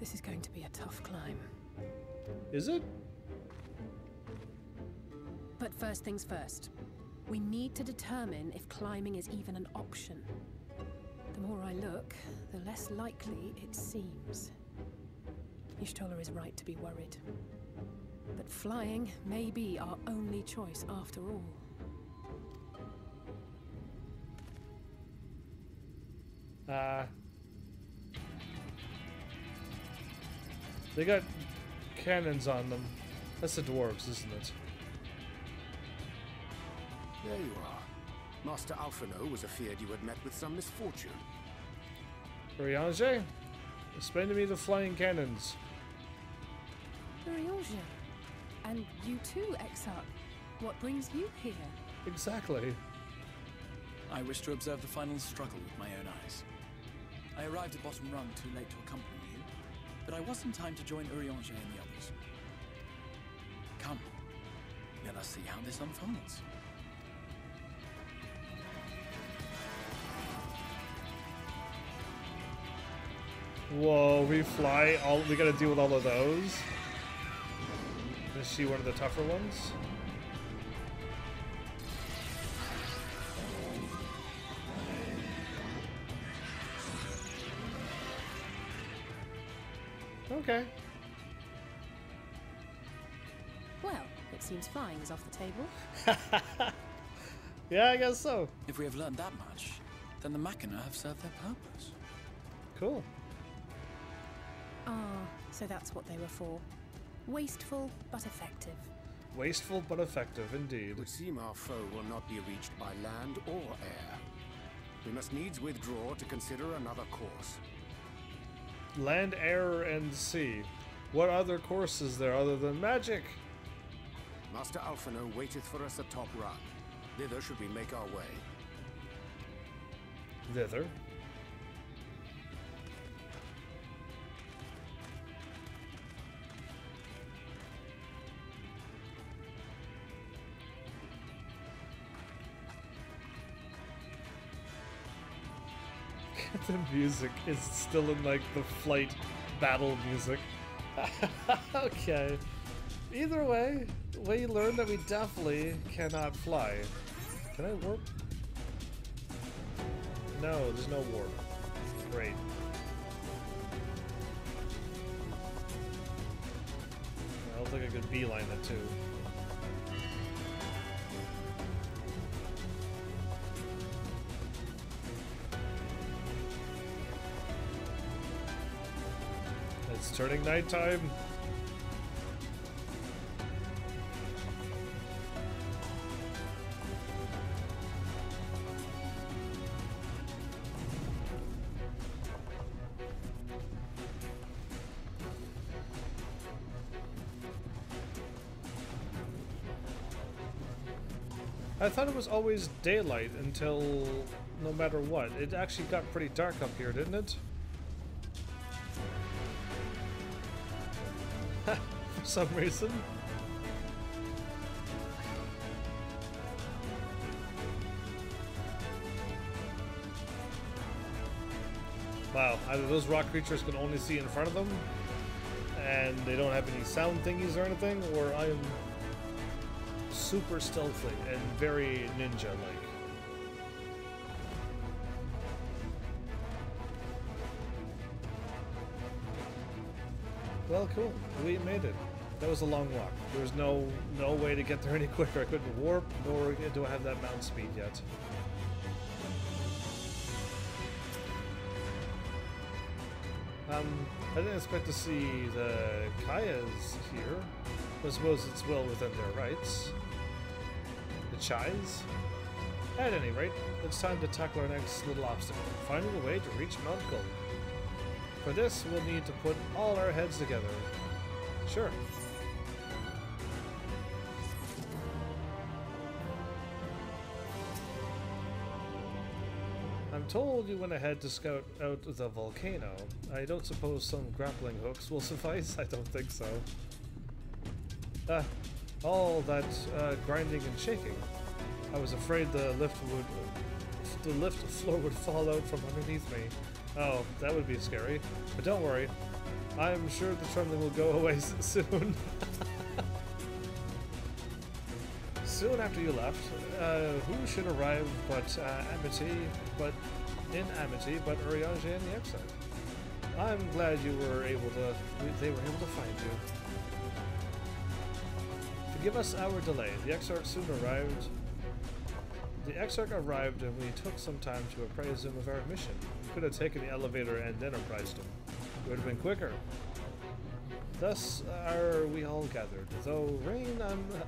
This is going to be a tough climb. Is it? But first things first. We need to determine if climbing is even an option. The more I look, the less likely it seems. Y'shtola is right to be worried. But flying may be our only choice after all. They got cannons on them. That's the dwarves, isn't it? There you are. Master Alphino was afeard you had met with some misfortune. Urianger, explain to me the flying cannons. Urianger, and you too, Exarch. What brings you here? Exactly. I wish to observe the final struggle with my own eyes. I arrived at bottom rung too late to accompany you, but I was in time to join Urianger and the others. Come, let us see how this unfolds. Whoa, we fly all we gotta deal with all of those? Is she one of the tougher ones? Okay. Well, it seems flying is off the table. Yeah, I guess so. If we have learned that much, then the Machina have served their purpose. Cool. Ah, so that's what they were for. Wasteful, but effective. Wasteful, but effective, indeed. It would seem our foe will not be reached by land or air. We must needs withdraw to consider another course. Land, air, and sea. What other course is there other than magic? Master Alphino waiteth for us atop run. Thither should we make our way. Thither? The music is still in like the flight battle music. Okay. Either way, we learned that we definitely cannot fly. Can I warp? No, there's no warp. Great. I don't think I could beeline it too. It's turning nighttime. I thought it was always daylight until no matter what. It actually got pretty dark up here, didn't it? For some reason. Wow, either those rock creatures can only see in front of them and they don't have any sound thingies or anything, or I am super stealthy and very ninja-like. Well, cool. We made it. That was a long walk. There was no way to get there any quicker. I couldn't warp, nor do I have that mount speed yet. I didn't expect to see the Kayas here. I suppose it's well within their rights. The Chais? At any rate, it's time to tackle our next little obstacle, finding a way to reach Mount Gold. For this, we'll need to put all our heads together. Sure. I'm told you went ahead to scout out the volcano. I don't suppose some grappling hooks will suffice? I don't think so. All that grinding and shaking. I was afraid the lift floor would fall out from underneath me. Oh, that would be scary. But don't worry. I'm sure the trembling will go away soon. Soon after you left, who should arrive but Amity, but Urianger and the Exile. I'm glad they were able to find you. Forgive us our delay. The Exarch soon arrived. The Exarch arrived and we took some time to apprise him of our mission. We could have taken the elevator and then apprised him. It would have been quicker. Thus are we all gathered, though Rain,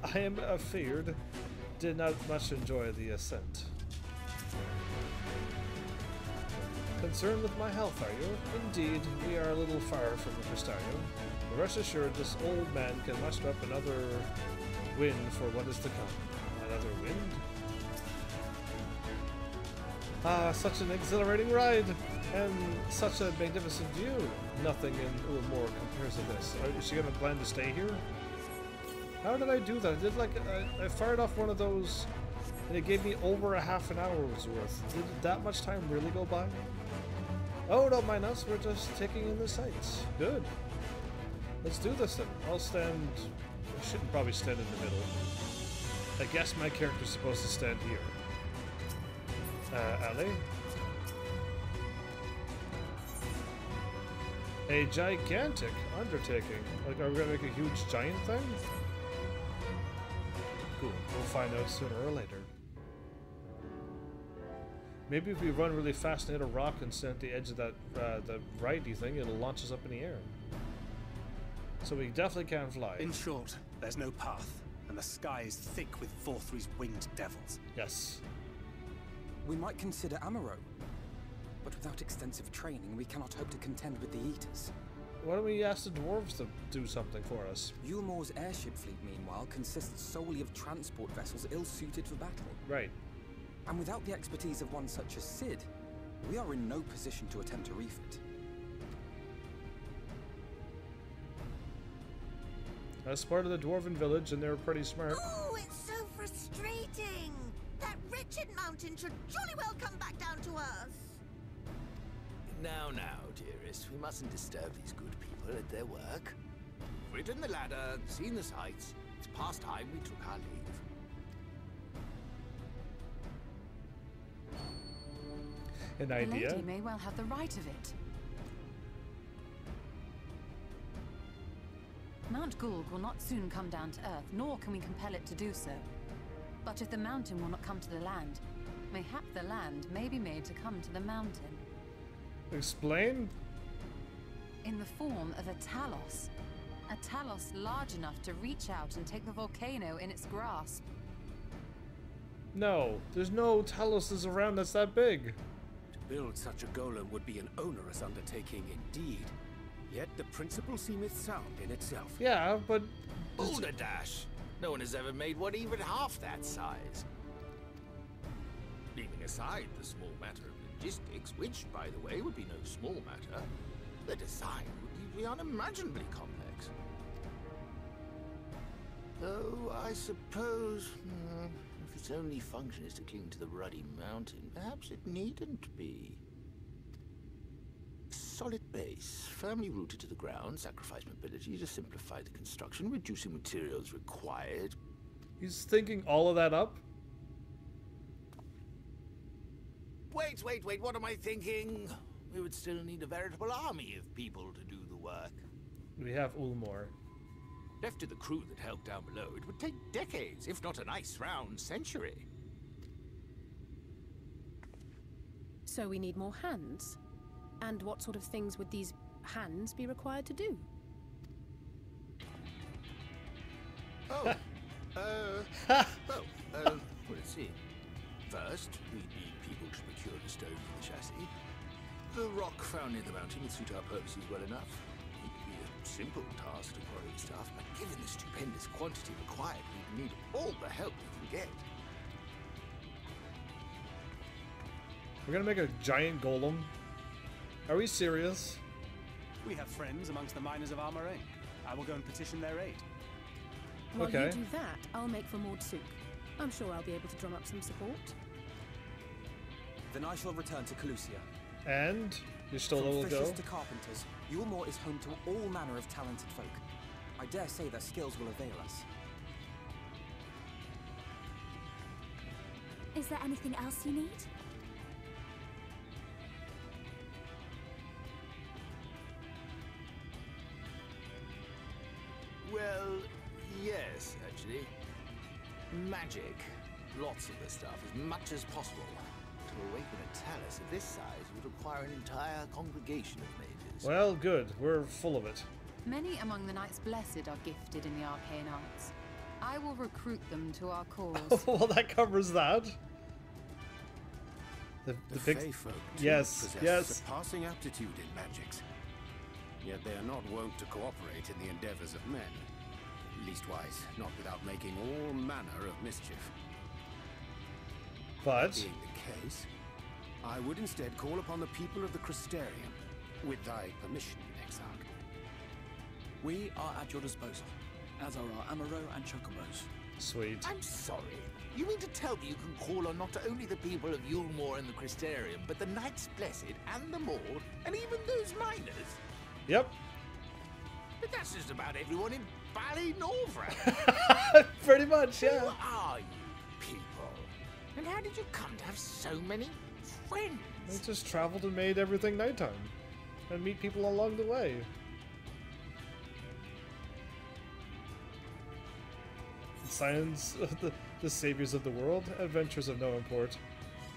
I am afeared, did not much enjoy the ascent. Concerned with my health, are you? Indeed, we are a little far from the Crystarium. But rest assured, this old man can muster up another wind for what is to come. Another wind? Ah, such an exhilarating ride! And such a magnificent view. Nothing in Ulmore compares to this. Is she gonna plan to stay here? How did I do that? I did I fired off one of those and it gave me over a half an hour's worth. Did that much time really go by? Oh, don't mind us. We're just taking in the sights. Good. Let's do this then. I'll stand... I should probably stand in the middle. I guess my character's supposed to stand here. Ali? A gigantic undertaking. Like, are we gonna make a huge giant thing? Cool. We'll find out sooner or later. Maybe if we run really fast and hit a rock and stand at the edge of that the righty thing, it'll launch us up in the air. So we definitely can fly. In short, there's no path, and the sky is thick with Vorthry's winged devils. Yes. We might consider Amaro. But without extensive training, we cannot hope to contend with the Eaters. Why don't we ask the dwarves to do something for us? Ulmore's airship fleet, meanwhile, consists solely of transport vessels ill-suited for battle. Right. And without the expertise of one such as Cid, we are in no position to attempt a refit. That's part of the dwarven village, and they're pretty smart. Oh, it's so frustrating! That wretched mountain should jolly well come back down to us! Now, dearest, we mustn't disturb these good people at their work. We've ridden the ladder and seen the sights. It's past time we took our leave. An idea? The lady may well have the right of it. Mount Gulg will not soon come down to Earth, nor can we compel it to do so. But if the mountain will not come to the land, mayhap the land may be made to come to the mountain. Explain? In the form of a Talos. A Talos large enough to reach out and take the volcano in its grasp. No, there's no Taloses around that's that big. To build such a golem would be an onerous undertaking indeed. Yet the principle seemeth sound in itself. Yeah, but... Balderdash! No one has ever made one even half that size. Leaving aside the small matter of logistics, which, by the way, would be no small matter, the design would be unimaginably complex. Though, I suppose, if its only function is to cling to the ruddy mountain, perhaps it needn't be. Solid base, firmly rooted to the ground, sacrifice mobility to simplify the construction, reducing materials required. He's thinking all of that up? Wait, what am I thinking? We would still need a veritable army of people to do the work. We have Ulmor. Left to the crew that helped down below, it would take decades, if not a nice round century. So we need more hands. And what sort of things would these hands be required to do? Well, let's see. First, we'd need people to procure the stone for the chassis. The rock found near the mountain would suit our purposes well enough. It would be a simple task to quarry the stuff, but given the stupendous quantity required, we'd need all the help we can get. We're gonna make a giant golem? Are we serious? We have friends amongst the miners of Armorain. I will go and petition their aid. While you do that, I'll make for Mordsuk. I'm sure I'll be able to drum up some support. Then I shall return to Calusia. And? You're still From will go? fishers to carpenters, Yulmore is home to all manner of talented folk. I dare say their skills will avail us. Is there anything else you need? Well, yes, actually. Magic. Lots of the stuff, as much as possible. To awaken a talus of this size would require an entire congregation of mages. Well, good. We're full of it. Many among the Knights Blessed are gifted in the arcane arts. I will recruit them to our cause. Well, that covers that. The big... Fey folk yes, possess surpassing aptitude in magics. Yet they are not wont to cooperate in the endeavors of men. Leastwise, not without making all manner of mischief. But... Being the case, I would instead call upon the people of the Crystarium, with thy permission, Exarch. We are at your disposal, as are our Amaro and Chocobos. Sweet. I'm sorry. You mean to tell me you can call on not only the people of Yulmore and the Crystarium, but the Knights Blessed and the Maud, and even those miners? Yep. But that's just about everyone in Ballynorvra. Pretty much, yeah. Who are you people? And how did you come to have so many friends? We just traveled and made everything nighttime. And meet people along the way. Science, the saviors of the world, adventures of no import.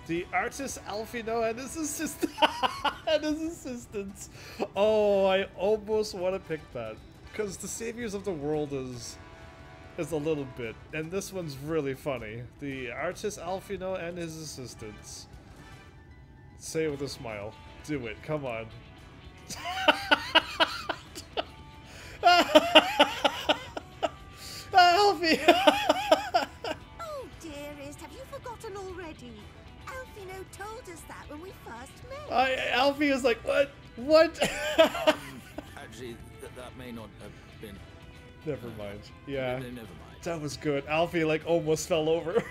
The artist Alfino and his assistant. And his assistants. Oh, I almost want to pick that. Because the saviors of the world is a little bit. And this one's really funny. The artist Alfino and his assistants. Say it with a smile. Do it. Come on. Alfie! Oh, dearest, have you forgotten already? Alfino told us that when we first met. Alfie is like, what? What? Actually, that may not have been... Never mind. Yeah. Never mind. That was good. Alfie, like, almost fell over.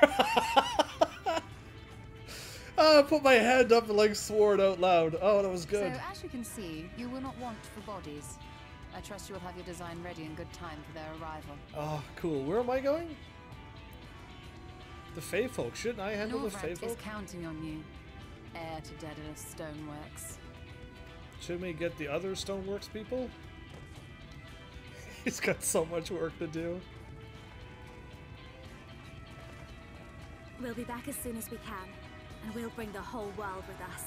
I put my hand up and, like, swore it out loud. Oh, that was good. So, as you can see, you will not want for bodies. I trust you will have your design ready in good time for their arrival. Oh, cool. Where am I going? The Fey folk. Shouldn't I handle the Fey Norvrat folk? is counting on you. heir to Daedalus Stoneworks. Should we get the other Stoneworks people? He's got so much work to do. We'll be back as soon as we can, and we'll bring the whole world with us.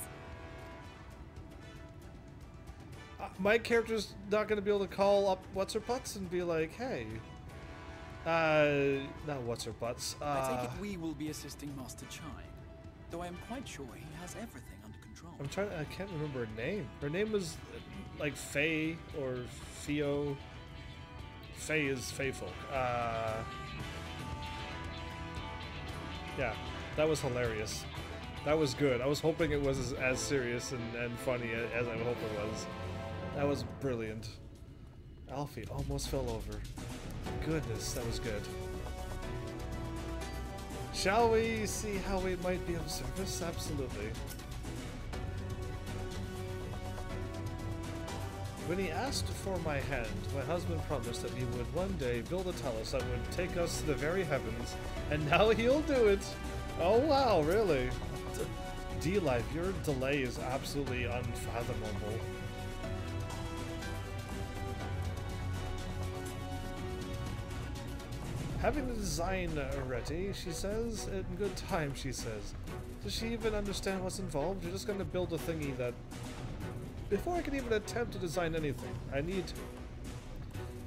My character's not going to be able to call up What's-Her-Butts and be like, hey, not What's-Her-Butts. I take it we will be assisting Master Chai, though I am quite sure he has everything under control. I can't remember her name. Her name was like Faye or Theo. Faye is Fae folk. Yeah, that was hilarious. That was good. I was hoping it was as serious and funny as I hope it was. That was brilliant. Alfie almost fell over. Goodness, that was good. Shall we see how we might be of service? Absolutely. When he asked for my hand, my husband promised that he would one day build a talus that would take us to the very heavens, and now he'll do it! Oh wow, really? D-Life, your delay is absolutely unfathomable. Having the design ready, she says, in good time, she says. Does she even understand what's involved? You're just going to build a thingy that... Before I can even attempt to design anything, I need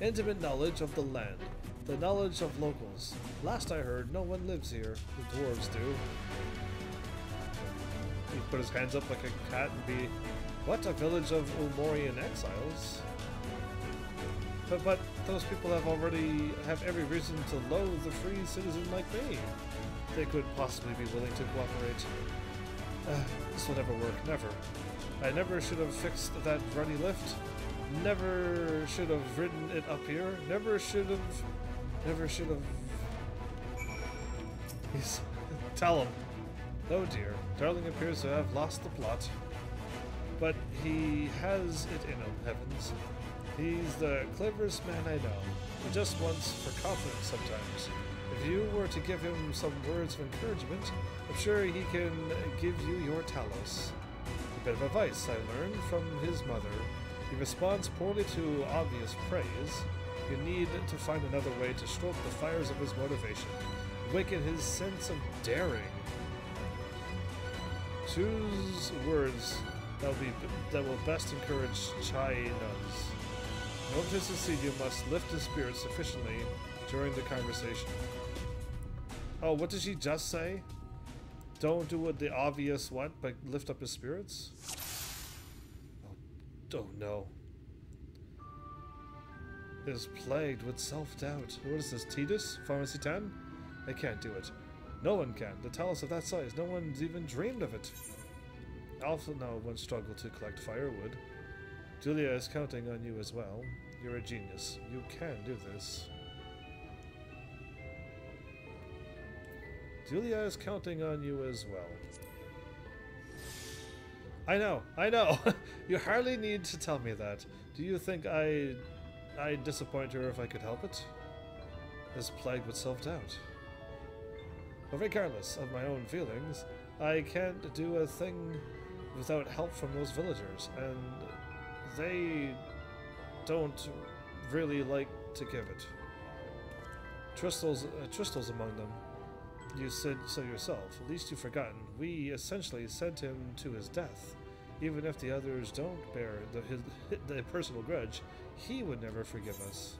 intimate knowledge of the land, the knowledge of locals. Last I heard, no one lives here. The dwarves do. He put his hands up like a cat and be, what, a village of Umorian exiles? But those people have every reason to loathe a free citizen like me. They could possibly be willing to cooperate. This will never work, never. I never should have fixed that ruddy lift. Never should have ridden it up here. Never should have... Tell him. Oh dear, Darling appears to have lost the plot. But he has it in him, heavens. He's the cleverest man I know. He just wants for confidence sometimes. If you were to give him some words of encouragement, I'm sure he can give you your talos. A bit of advice I learned from his mother. He responds poorly to obvious praise. You need to find another way to stroke the fires of his motivation. Awaken his sense of daring. Choose words that will best encourage Chai Nuns. In order to succeed, you must lift his spirits sufficiently during the conversation. Oh, what did she just say? Don't do what the obvious what, but lift up his spirits? Oh no. Is plagued with self-doubt. What is this, Titus? Pharmacy 10? I can't do it. No one can. The talus of that size, no one's even dreamed of it. Alpha no one struggled to collect firewood. Julia is counting on you as well. You're a genius. You can do this. Julia is counting on you as well. I know! You hardly need to tell me that. Do you think I'd disappoint her if I could help it? Is plagued with self-doubt. But regardless of my own feelings, I can't do a thing without help from those villagers, and they don't really like to give it. Tristle's among them. You said so yourself. At least you've forgotten. We essentially sent him to his death. Even if the others don't bear the personal grudge, he would never forgive us.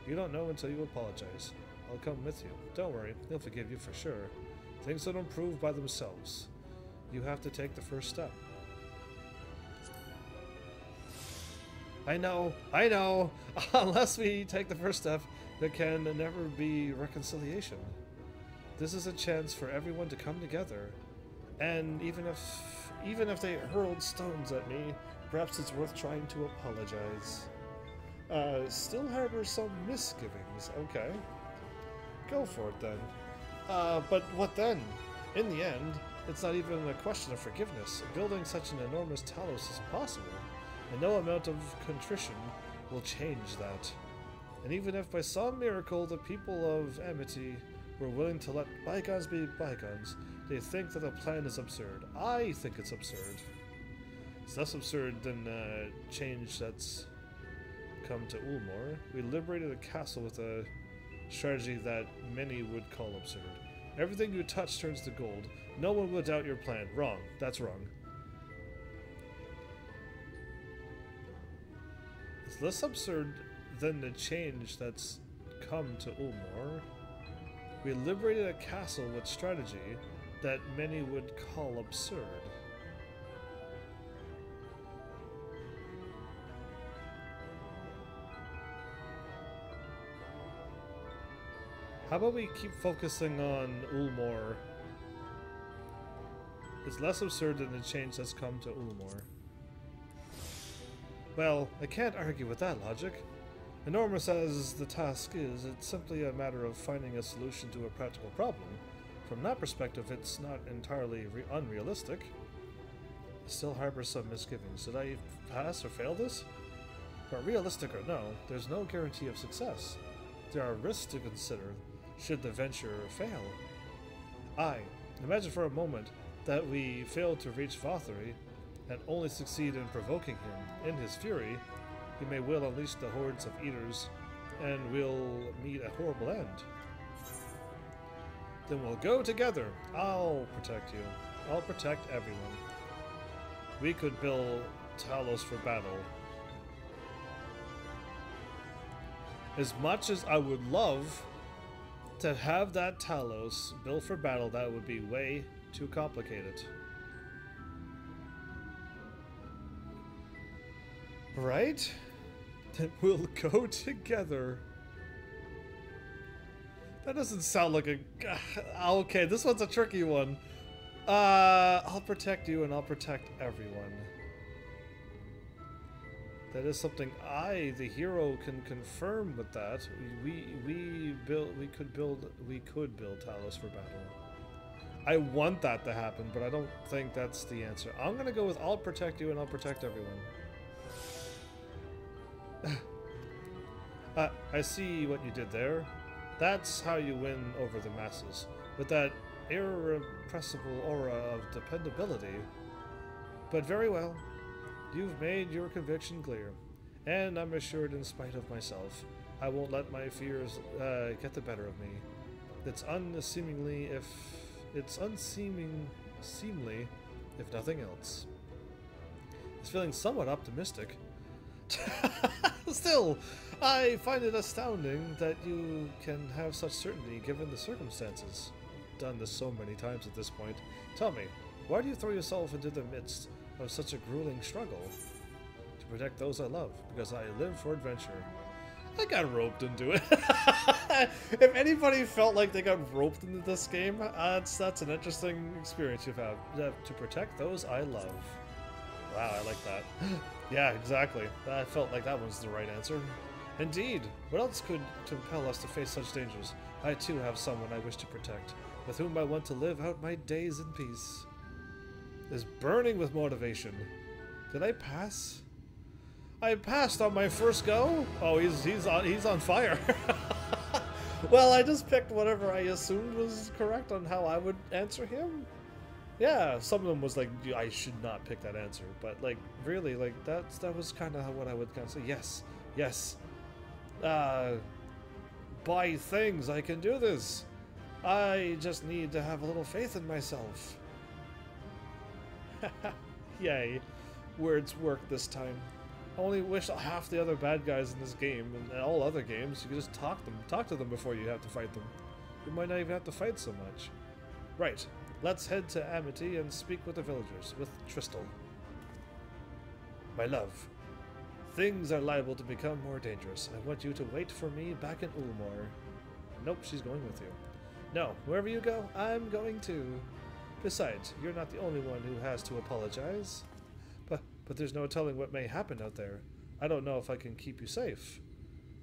You don't know until you apologize. I'll come with you. Don't worry, he'll forgive you for sure. Things don't improve by themselves. You have to take the first step. I know! Unless we take the first step, there can never be reconciliation. This is a chance for everyone to come together. And even if they hurled stones at me, perhaps it's worth trying to apologize. Still harbor some misgivings, okay. Go for it then. But what then? In the end, it's not even a question of forgiveness. Building such an enormous talos is impossible, and no amount of contrition will change that. And even if by some miracle the people of Amity We're willing to let bygones be bygones. They think that the plan is absurd. I think it's absurd. It's less absurd than change that's come to Ulmor. We liberated a castle with a strategy that many would call absurd. Everything you touch turns to gold. No one will doubt your plan. Wrong. That's wrong. It's less absurd than the change that's come to Ulmor. We liberated a castle with strategy that many would call absurd. How about we keep focusing on Ulmor? It's less absurd than the change that's come to Ulmor. Well, I can't argue with that logic. Enormous as the task is, it's simply a matter of finding a solution to a practical problem. From that perspective, it's not entirely unrealistic. I still harbor some misgivings. Did I pass or fail this? But realistic or no, there's no guarantee of success. There are risks to consider should the venture fail. Imagine for a moment that we fail to reach Vothri and only succeed in provoking him. In his fury, he may well unleash the hordes of eaters, and we'll meet a horrible end. Then we'll go together. I'll protect you. I'll protect everyone. We could build Talos for battle. As much as I would love to have that Talos built for battle, that would be way too complicated. Right? Then we'll go together. That doesn't sound like a... Okay, this one's a tricky one. I'll protect you and I'll protect everyone. That is something I, the hero, can confirm with that. We could build Talos for battle. I want that to happen, but I don't think that's the answer. I'm gonna go with I'll protect you and I'll protect everyone. I see what you did there. That's how you win over the masses, with that irrepressible aura of dependability. But very well. You've made your conviction clear, and I'm assured in spite of myself, I won't let my fears get the better of me. It's unseemly if nothing else. It's feeling somewhat optimistic. Still, I find it astounding that you can have such certainty given the circumstances. I've done this so many times at this point. Tell me, why do you throw yourself into the midst of such a grueling struggle? To protect those I love, because I live for adventure. I got roped into it. If anybody felt like they got roped into this game, that's an interesting experience you've had. To protect those I love. Wow, I like that. Yeah, exactly. I felt like that was the right answer. Indeed. What else could compel us to face such dangers? I too have someone I wish to protect, with whom I want to live out my days in peace. Is burning with motivation. Did I pass? I passed on my first go? Oh, he's on fire. Well, I just picked whatever I assumed was correct on how I would answer him. Yeah, some of them was like, I should not pick that answer, but like, really, like, that was kind of what I would kind of say. Yes. Buy things, I can do this. I just need to have a little faith in myself. Yay, words work this time. I only wish half the other bad guys in this game, and all other games, you could just talk to them before you have to fight them. You might not even have to fight so much. Right. Let's head to Amity and speak with the villagers, with Tristal. My love, things are liable to become more dangerous. I want you to wait for me back in Ulmor. Nope, she's going with you. No, wherever you go, I'm going too. Besides, you're not the only one who has to apologize. But there's no telling what may happen out there. I don't know if I can keep you safe.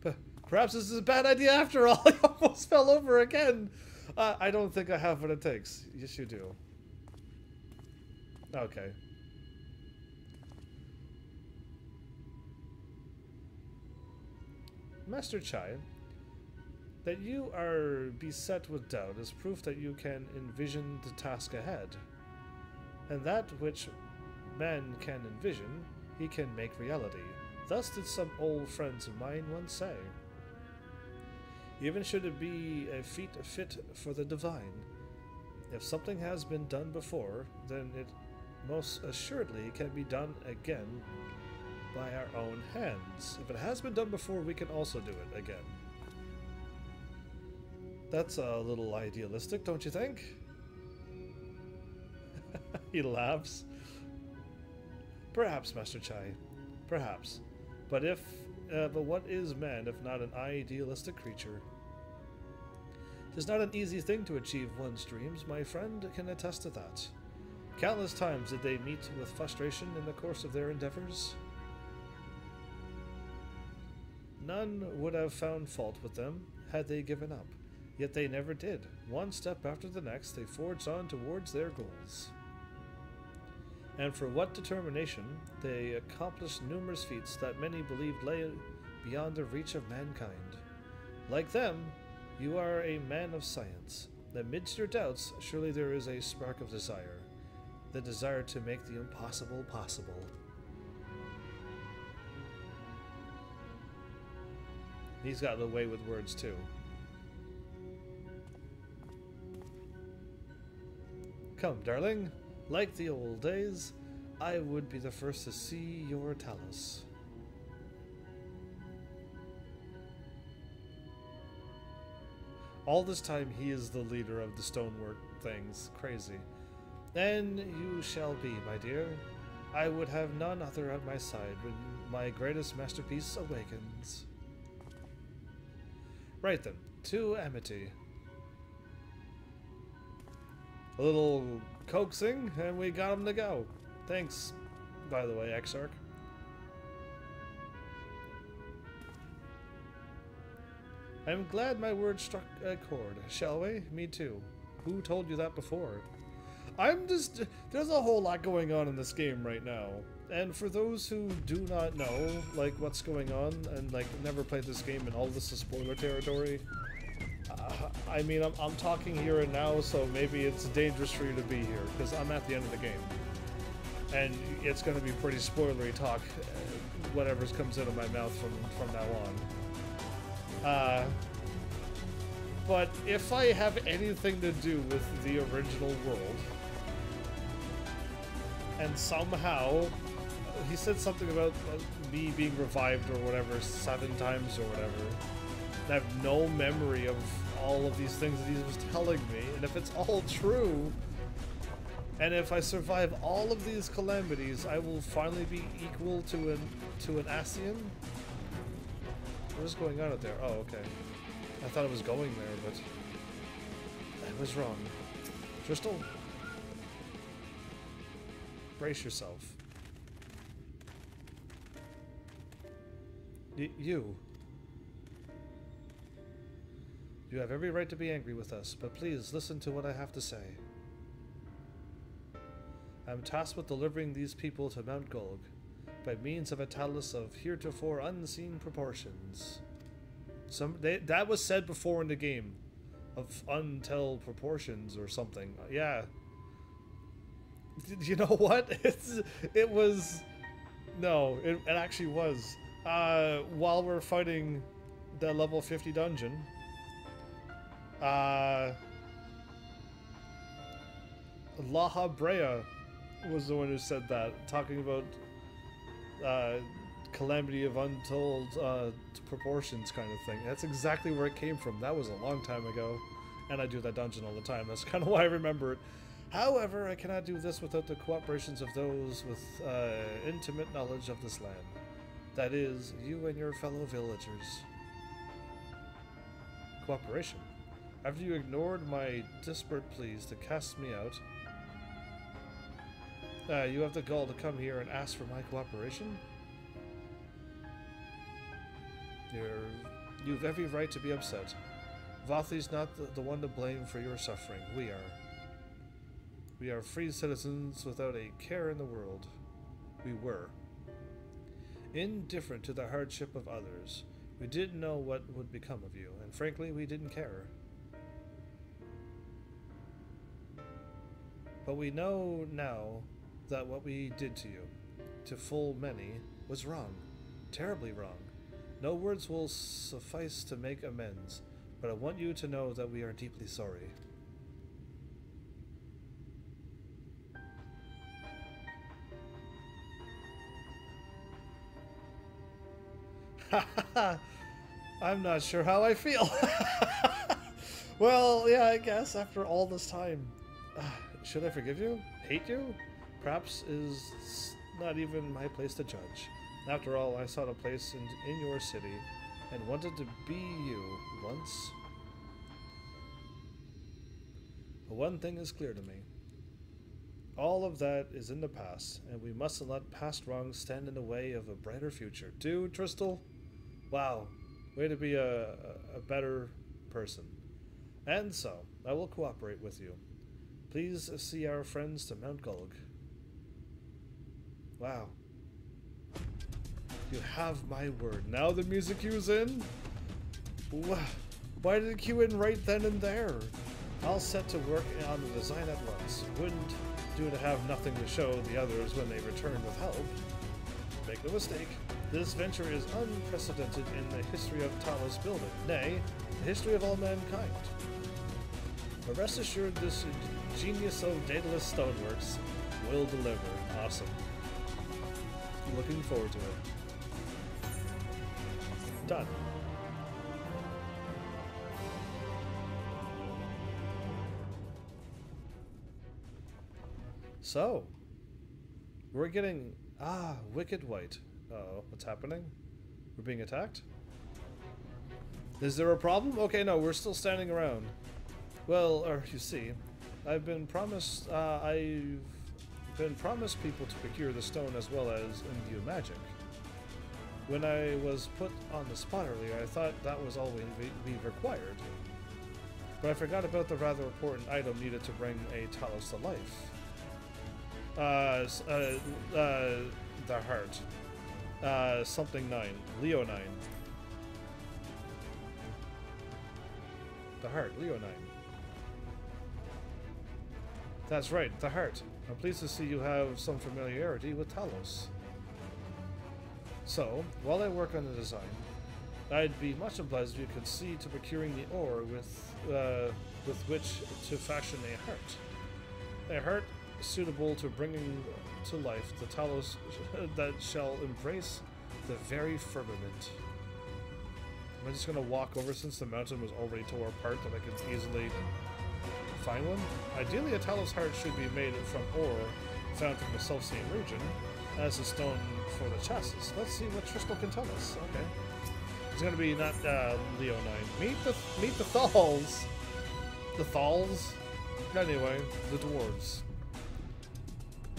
But perhaps this is a bad idea after all. I almost fell over again. I don't think I have what it takes. Yes, you do. Okay. Master Chai, That you are beset with doubt is proof that you can envision the task ahead. And that which man can envision, he can make reality. Thus did some old friends of mine once say. Even should it be a feat fit for the divine, if something has been done before, then it most assuredly can be done again by our own hands. If it has been done before, we can also do it again. That's a little idealistic, don't you think? He laughs. Perhaps, Master Chai. Perhaps. But what is man if not an idealistic creature? Tis not an easy thing to achieve one's dreams, my friend can attest to that. Countless times did they meet with frustration in the course of their endeavors. None would have found fault with them had they given up, yet they never did. One step after the next, they forged on towards their goals. And for what determination, they accomplished numerous feats that many believed lay beyond the reach of mankind. Like them, you are a man of science. Amidst your doubts, surely there is a spark of desire. The desire to make the impossible possible. He's got the way with words too. Come, darling. Like the old days, I would be the first to see your talus. All this time he is the leader of the stonework things. Crazy. And you shall be, my dear. I would have none other at my side when my greatest masterpiece awakens. Right then, to Amity. A little coaxing, and we got him to go. Thanks, by the way, Exarch. I'm glad my words struck a chord, shall we? Me too. Who told you that before? There's a whole lot going on in this game right now. And for those who do not know, like, what's going on, and, like, never played this game and all this is spoiler territory, I mean, I'm talking here and now, so maybe it's dangerous for you to be here, because I'm at the end of the game. And it's going to be pretty spoilery talk, whatever comes out of my mouth from now on. But if I have anything to do with the original world, and somehow, he said something about me being revived or whatever 7 times or whatever, and I have no memory of all of these things that he was telling me, and if it's all true, and if I survive all of these calamities, I will finally be equal to an Ascian? What is going on out there? Oh, okay. I thought it was going there, but I was wrong. Crystal, brace yourself. You have every right to be angry with us, but please listen to what I have to say. I am tasked with delivering these people to Mount Gulg by means of a talus of heretofore unseen proportions. That was said before in the game, of untold proportions or something. Yeah. You know what? It was. No, it actually was. While we're fighting the level 50 dungeon, Laha Brea was the one who said that, talking about calamity of untold proportions kind of thing. That's exactly where it came from. That was a long time ago, and I do that dungeon all the time. That's kind of why I remember it. However, I cannot do this without the cooperations of those with intimate knowledge of this land. That is, you and your fellow villagers. Cooperation? After you ignored my desperate pleas to cast me out, you have the gall to come here and ask for my cooperation? You've every right to be upset. Vathi's not the one to blame for your suffering. We are. We are free citizens without a care in the world. We were. Indifferent to the hardship of others. We didn't know what would become of you, and frankly, we didn't care. But we know now that what we did to you, to full many, was wrong. Terribly wrong. No words will suffice to make amends, but I want you to know that we are deeply sorry. I'm not sure how I feel. Well, yeah, I guess after all this time. Should I forgive you? Hate you? Perhaps is not even my place to judge. After all, I sought a place in your city and wanted to be you once. But one thing is clear to me. All of that is in the past, and we mustn't let past wrongs stand in the way of a brighter future. Dude, Tristal? Wow. Way to be a better person. And so, I will cooperate with you. Please see our friends to Mount Gulg. Wow. You have my word. Now the music cue's in? Why did it cue in right then and there? I'll set to work on the design at once. Wouldn't do to have nothing to show the others when they return with help. Make no mistake, this venture is unprecedented in the history of Talos building, nay, the history of all mankind. But rest assured, this genius of Daedalus Stoneworks will deliver. Awesome. Looking forward to it. Done. So, we're getting... Wicked White. Uh-oh, what's happening? We're being attacked? Is there a problem? Okay, no, we're still standing around. Well, you see, I've been promised people to procure the stone as well as imbue magic. When I was put on the spot earlier, I thought that was all we required. But I forgot about the rather important item needed to bring a Talos to life. The heart. Something 9. Leo 9. The heart, Leo 9. That's right, the heart. I'm pleased to see you have some familiarity with Talos. So, while I work on the design, I'd be much obliged if you could see to procuring the ore with which to fashion a heart. A heart suitable to bringing to life the Talos that shall embrace the very firmament. Am I just going to walk over since the mountain was already tore apart that I could easily find one? Ideally, a Talos heart should be made from ore found from the self-same region as a stone for the chassis. Let's see what Tristal can tell us. Okay. It's going to be not Leo 9. Meet the Thals. The Thals? Anyway, the dwarves.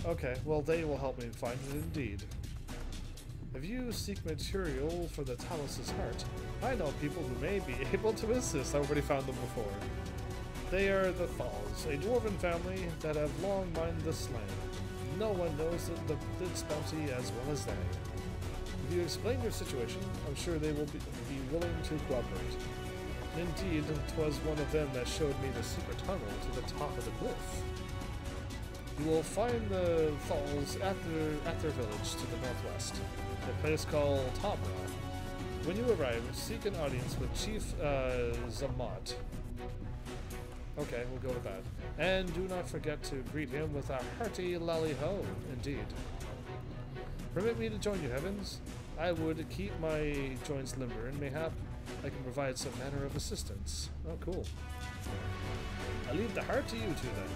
Okay, well they will help me find it indeed. If you seek material for the Talos' heart, I know people who may be able to assist. I already found them before. They are the Thals, a dwarven family that have long mined this land. No one knows its bounty as well as they. If you explain your situation, I'm sure they will be willing to cooperate. Indeed, 'twas one of them that showed me the secret tunnel to the top of the cliff. You will find the Thals at their village to the northwest, a place called Tumblr. When you arrive, seek an audience with Chief Zamat. Okay, we'll go with that. And do not forget to greet him with a hearty lally-ho, indeed. Permit me to join you, Heavens. I would keep my joints limber, and mayhap I can provide some manner of assistance. Oh, cool. I leave the heart to you two, then.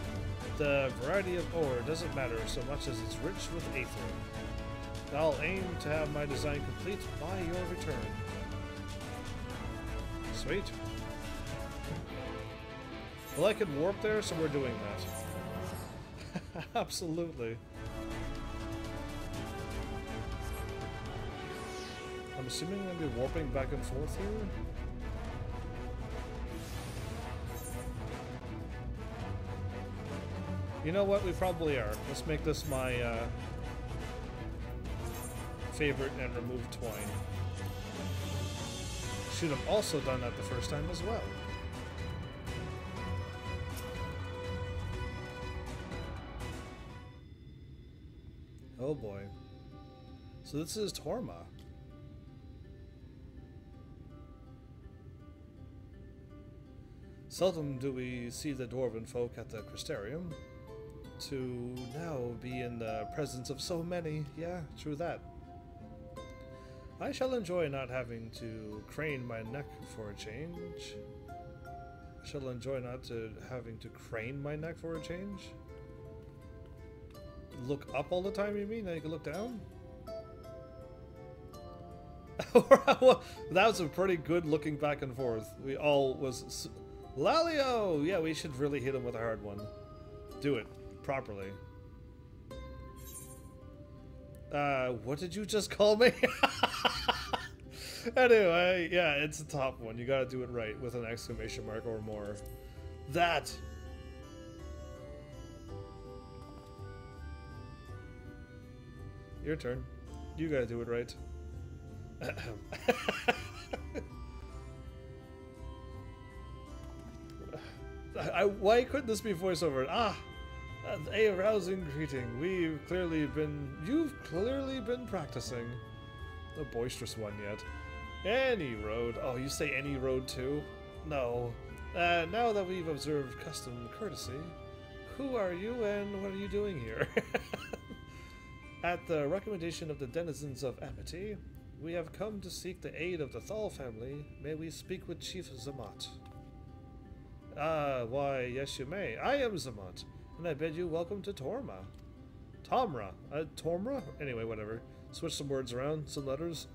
The variety of ore doesn't matter so much as it's rich with aether. I'll aim to have my design complete by your return. Sweet. Well, I can warp there, so we're doing that. Absolutely. I'm assuming I'm going to be warping back and forth here. You know what? We probably are. Let's make this my favorite and remove twine. should have also done that the first time as well. Oh boy. So this is Torma. Seldom do we see the dwarven folk at the Crystarium. To now be in the presence of so many. Yeah, true that. I shall enjoy not having to crane my neck for a change. I shall enjoy not having to crane my neck for a change. Look up all the time, you mean? Now you can look down? That was a pretty good looking back and forth. We all was... Lalio! Yeah, we should really hit him with a hard one. Do it. Properly. What did you just call me? Anyway, yeah, it's a top one. You gotta do it right with an exclamation mark or more. That! Your turn. You gotta do it right. Why couldn't this be voiceover? Ah! A rousing greeting. You've clearly been practicing. No boisterous one yet. Any road. Oh, you say any road too? No. Now that we've observed custom courtesy, who are you and what are you doing here? At the recommendation of the denizens of Amity, we have come to seek the aid of the Thal family. May we speak with Chief Zamat? Why, yes you may. I am Zamat, and I bid you welcome to Torma. Tomra. Tormra? Anyway, whatever. Switch some words around, some letters.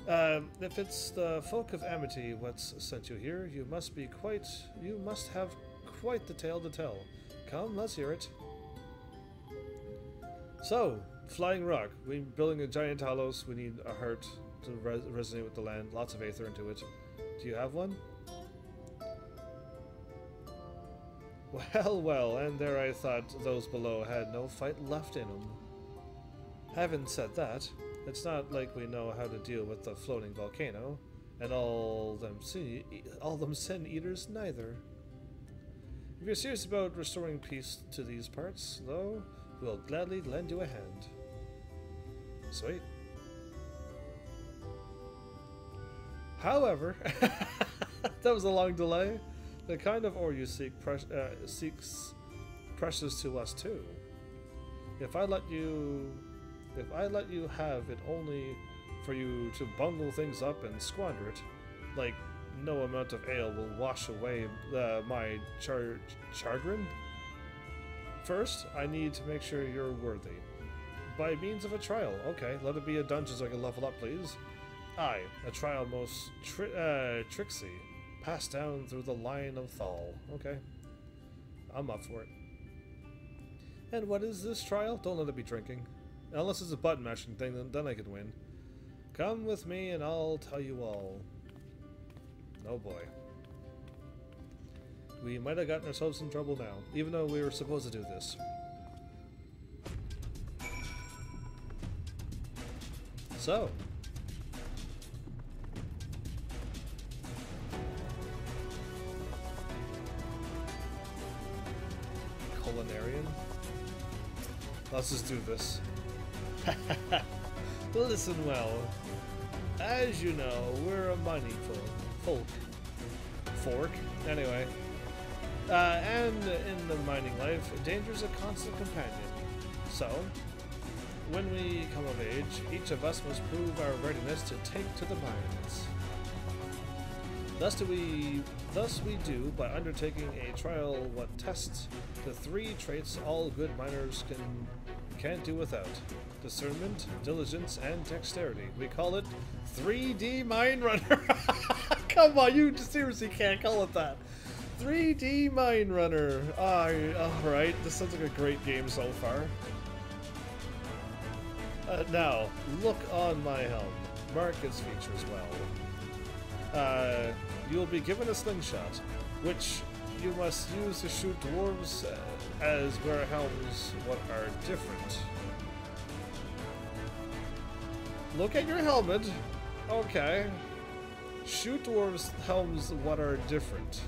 If it's the folk of Amity what's sent you here, you must have quite the tale to tell. Come, let's hear it. So, Flying Rock. We're building a giant talos. We need a heart to resonate with the land. Lots of aether into it. Do you have one? Well, well, and there I thought those below had no fight left in them. Having said that, it's not like we know how to deal with the floating volcano, and all them sin eaters neither. If you're serious about restoring peace to these parts, though, we'll gladly lend you a hand. Sweet. However, that was a long delay. The kind of ore you seek seeks precious to us too. If I let you have it only for you to bungle things up and squander it, like no amount of ale will wash away my chagrin. First, I need to make sure you're worthy. By means of a trial. Okay, let it be a dungeon so I can level up, please. Aye, a trial most tricksy. Passed down through the line of Thal. Okay. I'm up for it. And what is this trial? Don't let it be drinking. Unless it's a button mashing thing, then I could win. Come with me and I'll tell you all. Oh boy. We might have gotten ourselves in trouble now, even though we were supposed to do this. So. Culinarian. Let's just do this. Listen well. As you know, we're a mining folk. Anyway. And in the mining life, danger's a constant companion. So, when we come of age, each of us must prove our readiness to take to the mines. Thus we do by undertaking a trial what tests the 3 traits all good miners can't do without: discernment, diligence, and dexterity. We call it 3D Mine Runner. Come on, you seriously can't call it that. 3D Mine Runner. Alright, this sounds like a great game so far. Now, look on my helm. Mark its features well. You will be given a slingshot, which you must use to shoot dwarves as wear helms what are different. Look at your helmet. Okay. Shoot dwarves' helms what are different.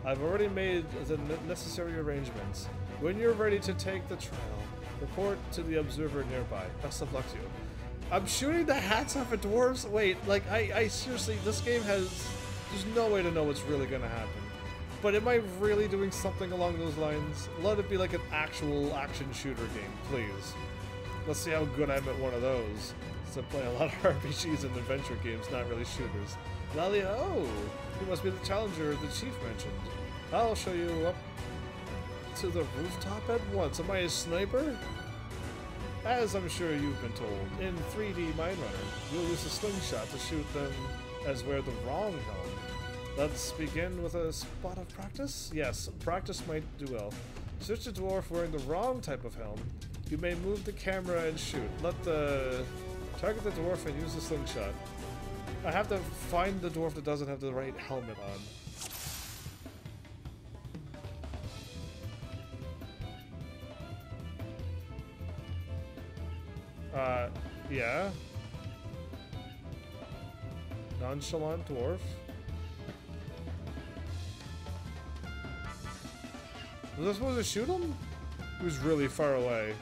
I've already made the necessary arrangements. When you're ready to take the trial, report to the observer nearby. Best of luck to you. I'm shooting the hats off at dwarves? Wait, like, I seriously, this game has... There's no way to know what's really gonna happen. But am I really doing something along those lines? Let it be like an actual action shooter game, please. Let's see how good I'm at one of those. Since I play a lot of RPGs and adventure games, not really shooters. Lalia, oh, you must be the challenger the chief mentioned. I'll show you up to the rooftop at once. Am I a sniper? As I'm sure you've been told, in 3D Mind Runner, you'll use a slingshot to shoot them as wear the wrong helm. Let's begin with a spot of practice? Yes, practice might do well. Search a dwarf wearing the wrong type of helm. You may move the camera and shoot. Target the dwarf and use the slingshot. I have to find the dwarf that doesn't have the right helmet on. Yeah. Nonchalant dwarf. Was I supposed to shoot him? He was really far away.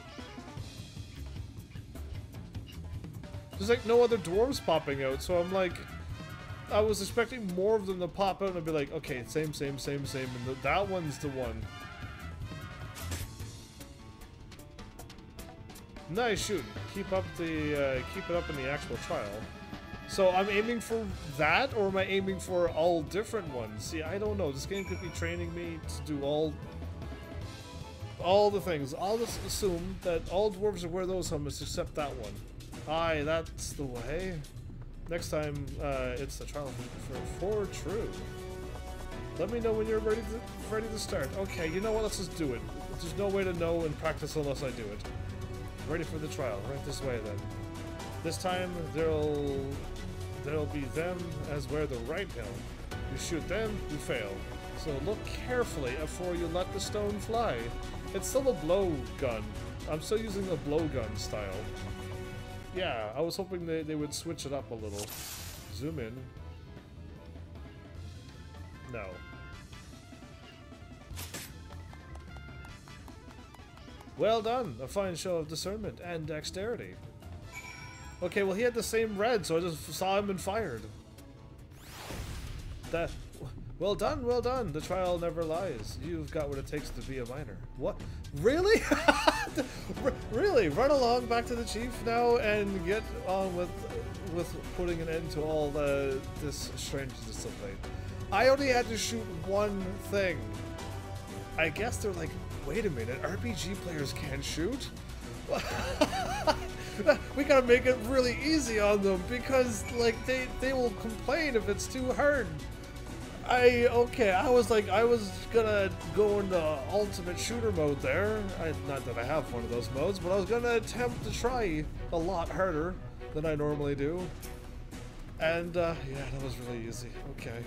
There's like no other dwarves popping out, so I'm like... I was expecting more of them to pop out and I'd be like, okay, same, and that one's the one. Nice shooting. Keep it up in the actual trial. So I'm aiming for that, or am I aiming for all different ones? See, I don't know. This game could be training me to do all the things. I'll just assume that all dwarves will wear those helmets except that one. Aye, that's the way. Next time, it's the trial for true. Let me know when you're ready to start. Okay, you know what? Let's just do it. There's no way to know in practice unless I do it. Ready for the trial. Right this way, then. This time, there'll be them as wear the right helm. You shoot them, you fail. So look carefully before you let the stone fly. It's still a blow gun. I'm still using the blow gun style. Yeah, I was hoping they would switch it up a little. Zoom in. No. Well done! A fine show of discernment and dexterity. Okay, well he had the same red, so I just saw him and fired. Well done, well done. The trial never lies. You've got what it takes to be a miner. What? Really? Really? Run along back to the chief now and get on with putting an end to all this strange discipline. I only had to shoot one thing. I guess they're like, wait a minute, RPG players can't shoot? We gotta make it really easy on them because like they will complain if it's too hard. I was gonna go into ultimate shooter mode there. Not that I have one of those modes, but I was gonna attempt to try a lot harder than I normally do. And yeah, that was really easy. Okay.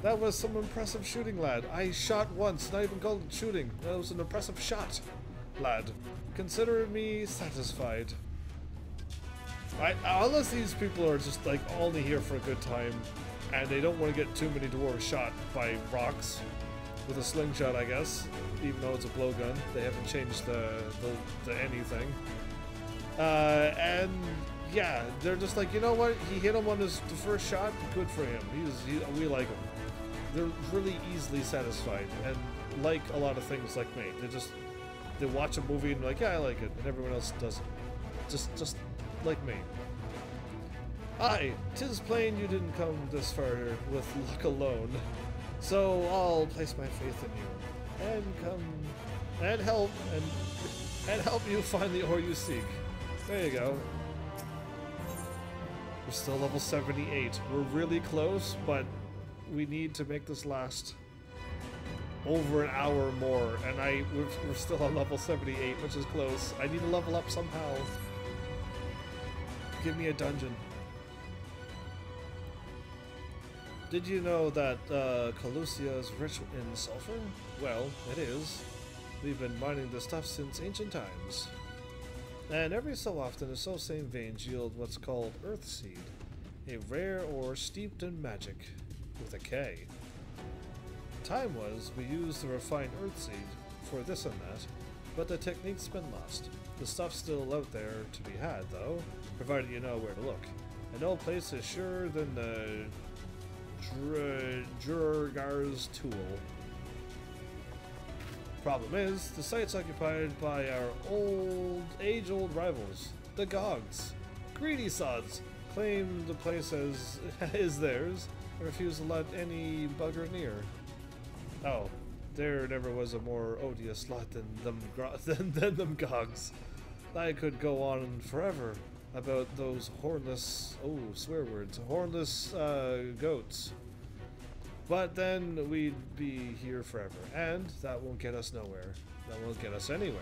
That was some impressive shooting, lad. I shot once, not even called shooting. That was an impressive shot, lad. Consider me satisfied. Unless these people are just like only here for a good time, and they don't want to get too many dwarves shot by rocks with a slingshot, I guess. Even though it's a blowgun, they haven't changed the anything. And yeah, they're just like, you know what? He hit him on the first shot. Good for him. We like him. They're really easily satisfied, and like a lot of things like me. They watch a movie and they're like, yeah, I like it, and everyone else doesn't. Just like me. Aye, 'tis plain you didn't come this far with luck alone. So I'll place my faith in you, and come and help you find the ore you seek. There you go. We're still level 78. We're really close, but we need to make this last over an hour more, and we're still on level 78, which is close. I need to level up somehow. Give me a dungeon. Did you know that Calusia is rich in sulfur? Well, it is. We've been mining this stuff since ancient times. And every so often, the so same veins yield what's called Earthseed, a rare ore steeped in magic, with a K. Time was, we used the refined Earthseed for this and that, but the technique's been lost. The stuff's still out there to be had, though, provided you know where to look. And no place is surer than the Jurgar's tool. Problem is, the site's occupied by our age-old rivals, the Gogs. Greedy sods claim the place as is theirs and refuse to let any bugger near. Oh, there never was a more odious lot than them Gogs. I could go on forever about those hornless, swear words, hornless goats. But then we'd be here forever, and that won't get us nowhere. That won't get us anywhere.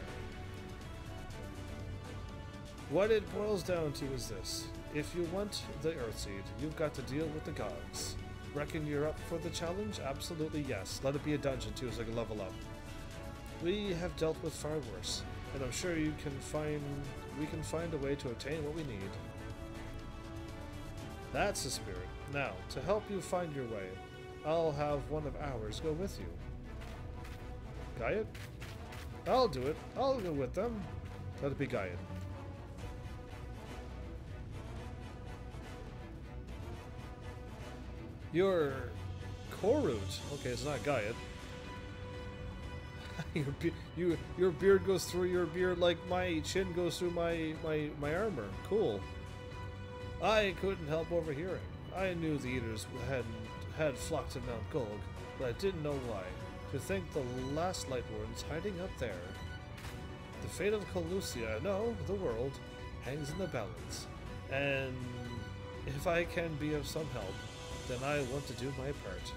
What it boils down to is this. If you want the Earthseed, you've got to deal with the Gogs. Reckon you're up for the challenge? Absolutely yes. Let it be a dungeon too, so I can level up. We have dealt with far worse, and I'm sure we can find a way to obtain what we need. That's the spirit. Now, to help you find your way, I'll have one of ours go with you. Gaiad? I'll do it. I'll go with them. Let it be Gaiad. Your Korut. Okay, it's not Gaiad. Your beard goes through your beard like my chin goes through my armor. Cool. I couldn't help overhearing. I knew the Eaters had flocked to Mount Gulg, but I didn't know why. To think the last Lightwarden's hiding up there. The fate of Colusia, no, the world, hangs in the balance. And if I can be of some help, then I want to do my part.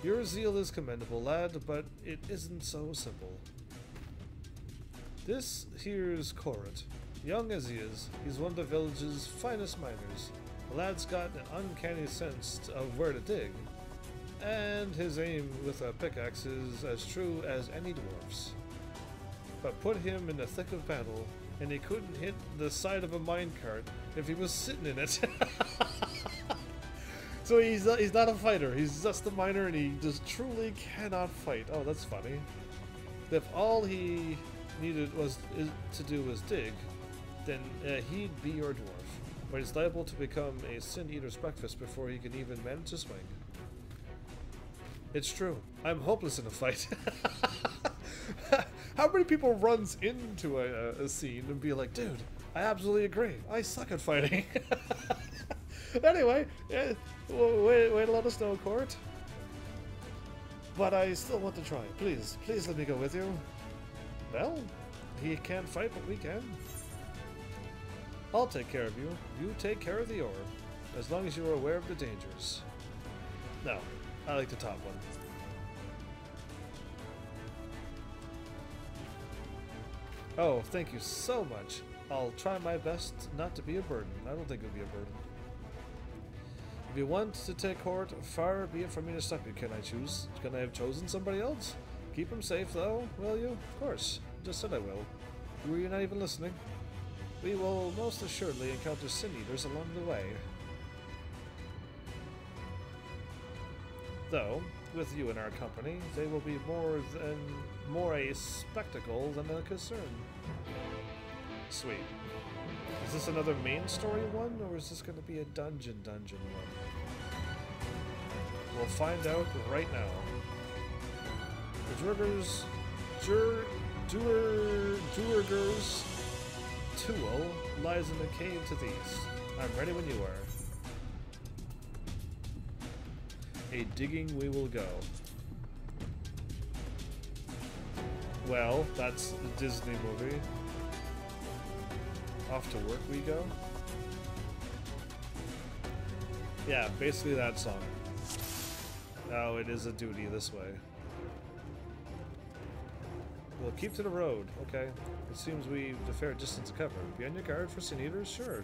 Your zeal is commendable, lad, but it isn't so simple. This here's Korut. Young as he is, he's one of the village's finest miners. The lad's got an uncanny sense of where to dig, and his aim with a pickaxe is as true as any dwarf's. But put him in the thick of battle, and he couldn't hit the side of a minecart if he was sitting in it. So he's not a fighter, he's just a miner, and he just truly cannot fight. Oh, that's funny. If all he needed to do was dig, then he'd be your dwarf. But he's liable to become a Sin Eater's breakfast before he can even manage to swing. It's true. I'm hopeless in a fight. How many people runs into a scene and be like, dude, I absolutely agree. I suck at fighting. Anyway, way to let us know, Court. But I still want to try. Please let me go with you. Well, he can't fight, but we can. I'll take care of you. You take care of the ore, as long as you're aware of the dangers. No, I like the top one. Oh, thank you so much. I'll try my best not to be a burden. I don't think it would be a burden. If you want to take court, far be it from me to stop you. Can I choose? Can I have chosen somebody else? Keep him safe, though, will you? Of course. Just said I will. Were you not even listening? We will most assuredly encounter Sin Eaters along the way. Though, with you in our company, they will be more a spectacle than a concern. Sweet. Is this another main story one, or is this going to be a dungeon one? We'll find out right now. The Duerger's tool lies in the cave to the east. I'm ready when you are. A digging we will go. Well, that's a Disney movie. Off to work we go? Yeah, basically that song. Oh, it is a duty this way. We'll keep to the road, okay. It seems we've a fair distance to cover. Be on your guard for Sin Eaters? Sure.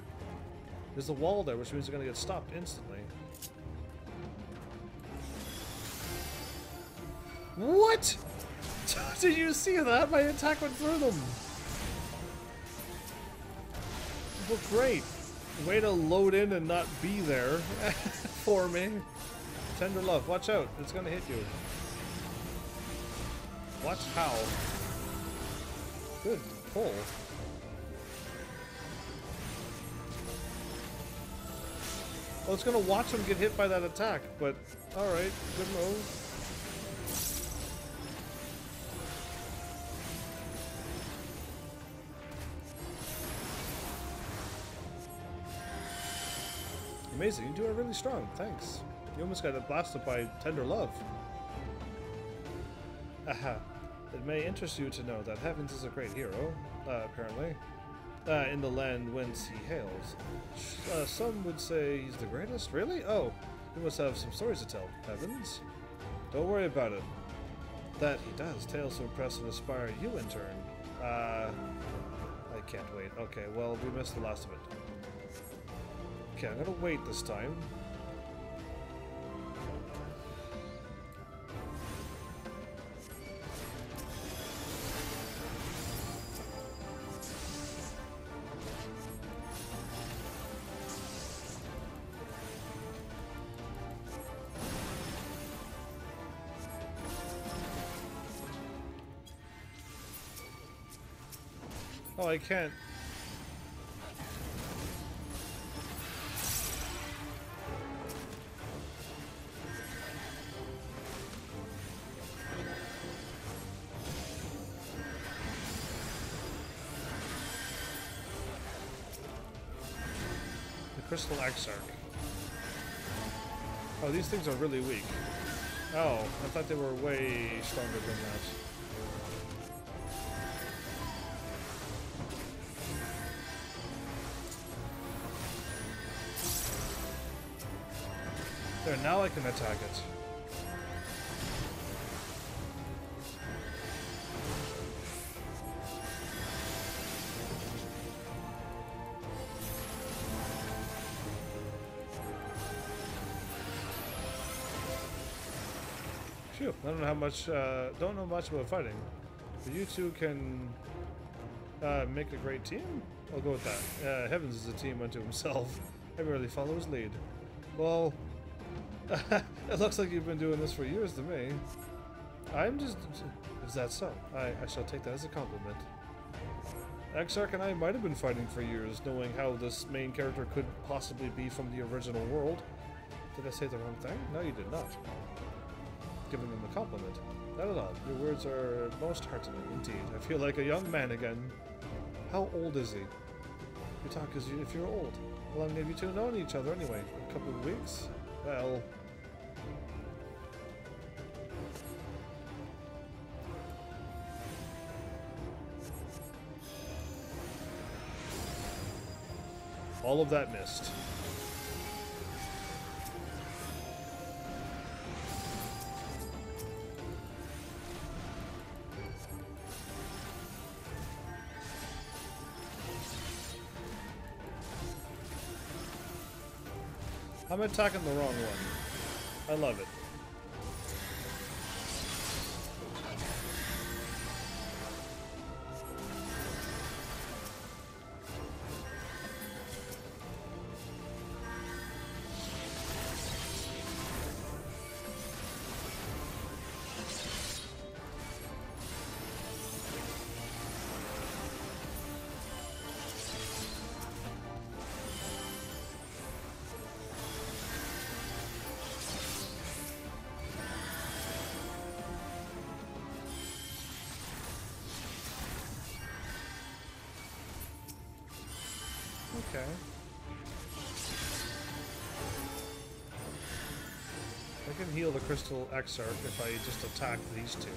There's a wall there, which means they're gonna get stopped instantly. What? Did you see that? My attack went through them! Well, great. Way to load in and not be there for me. Tender love. Watch out. It's gonna hit you. Watch how. Good pull. Well, it's gonna watch him get hit by that attack, but alright, good move. Amazing, you do it really strong, thanks. You almost got blasted by Tender Love. Aha. It may interest you to know that Heavens is a great hero, apparently, in the land whence he hails. Some would say he's the greatest. Really? Oh, you must have some stories to tell, Heavens. Don't worry about it. That he does. Tales to impress and inspire you in turn. I can't wait. Okay, well, we missed the last of it. Okay, I'm gonna wait this time. Oh, I can't. The Crystal Exarch. Oh, these things are really weak. Oh, I thought they were way stronger than that. There, now I can attack it. Phew, I don't know how much, don't know much about fighting. But you two can make a great team? I'll go with that. Heavens is a team unto himself. I barely follow his lead. Well, it looks like you've been doing this for years to me. I'm just... Is that so? I shall take that as a compliment. Exarch and I might have been fighting for years, knowing how this main character could possibly be from the original world. Did I say the wrong thing? No, you did not. Giving him a compliment. Not at all. Your words are most heartening, indeed. I feel like a young man again. How old is he? You talk as if you're old. How long have you two known each other anyway? A couple of weeks? Well... all of that missed. I'm attacking the wrong one. I love it. Okay. I can heal the Crystal Exarch if I just attack these two.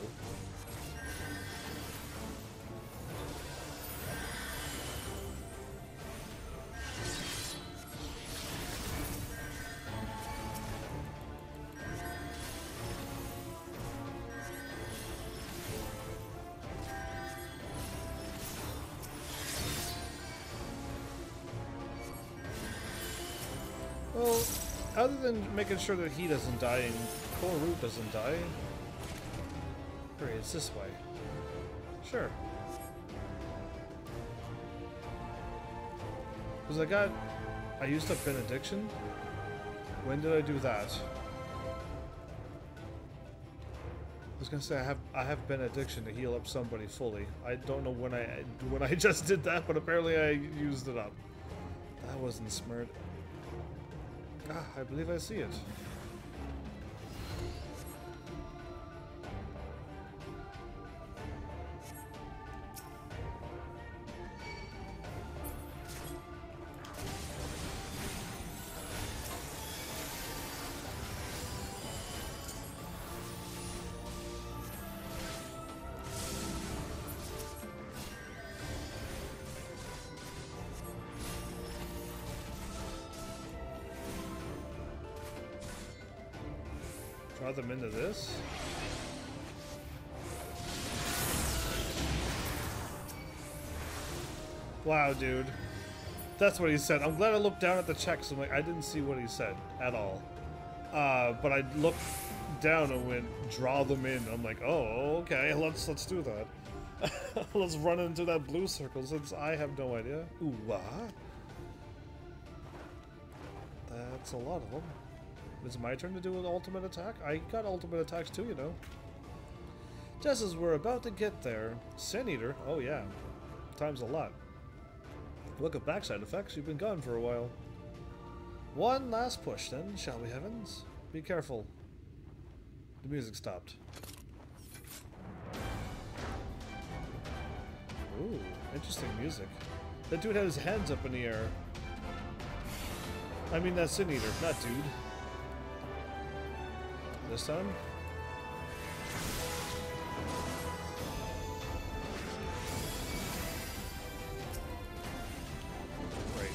Well, other than making sure that he doesn't die and Core Root doesn't die. Hurry, it's this way. Sure. Because I used up Benediction. When did I do that? I was gonna say I have Benediction to heal up somebody fully. I don't know when I just did that, but apparently I used it up. That wasn't smart. Ah, I believe I see it. Draw them into this. Wow, dude. That's what he said. I'm glad I looked down at the checks. I'm like, I didn't see what he said at all. But I looked down and went, draw them in. I'm like, oh, okay, let's do that. Let's run into that blue circle since I have no idea. Ooh, what? That's a lot of them. Is it my turn to do an ultimate attack? I got ultimate attacks too, you know. Just as we're about to get there, Sin Eater, oh yeah, times a lot. Look at backside effects, you've been gone for a while. One last push then, shall we, Heavens? Be careful. The music stopped. Ooh, interesting music. That dude had his hands up in the air. I mean, that's Sin Eater, not dude. This time? Great.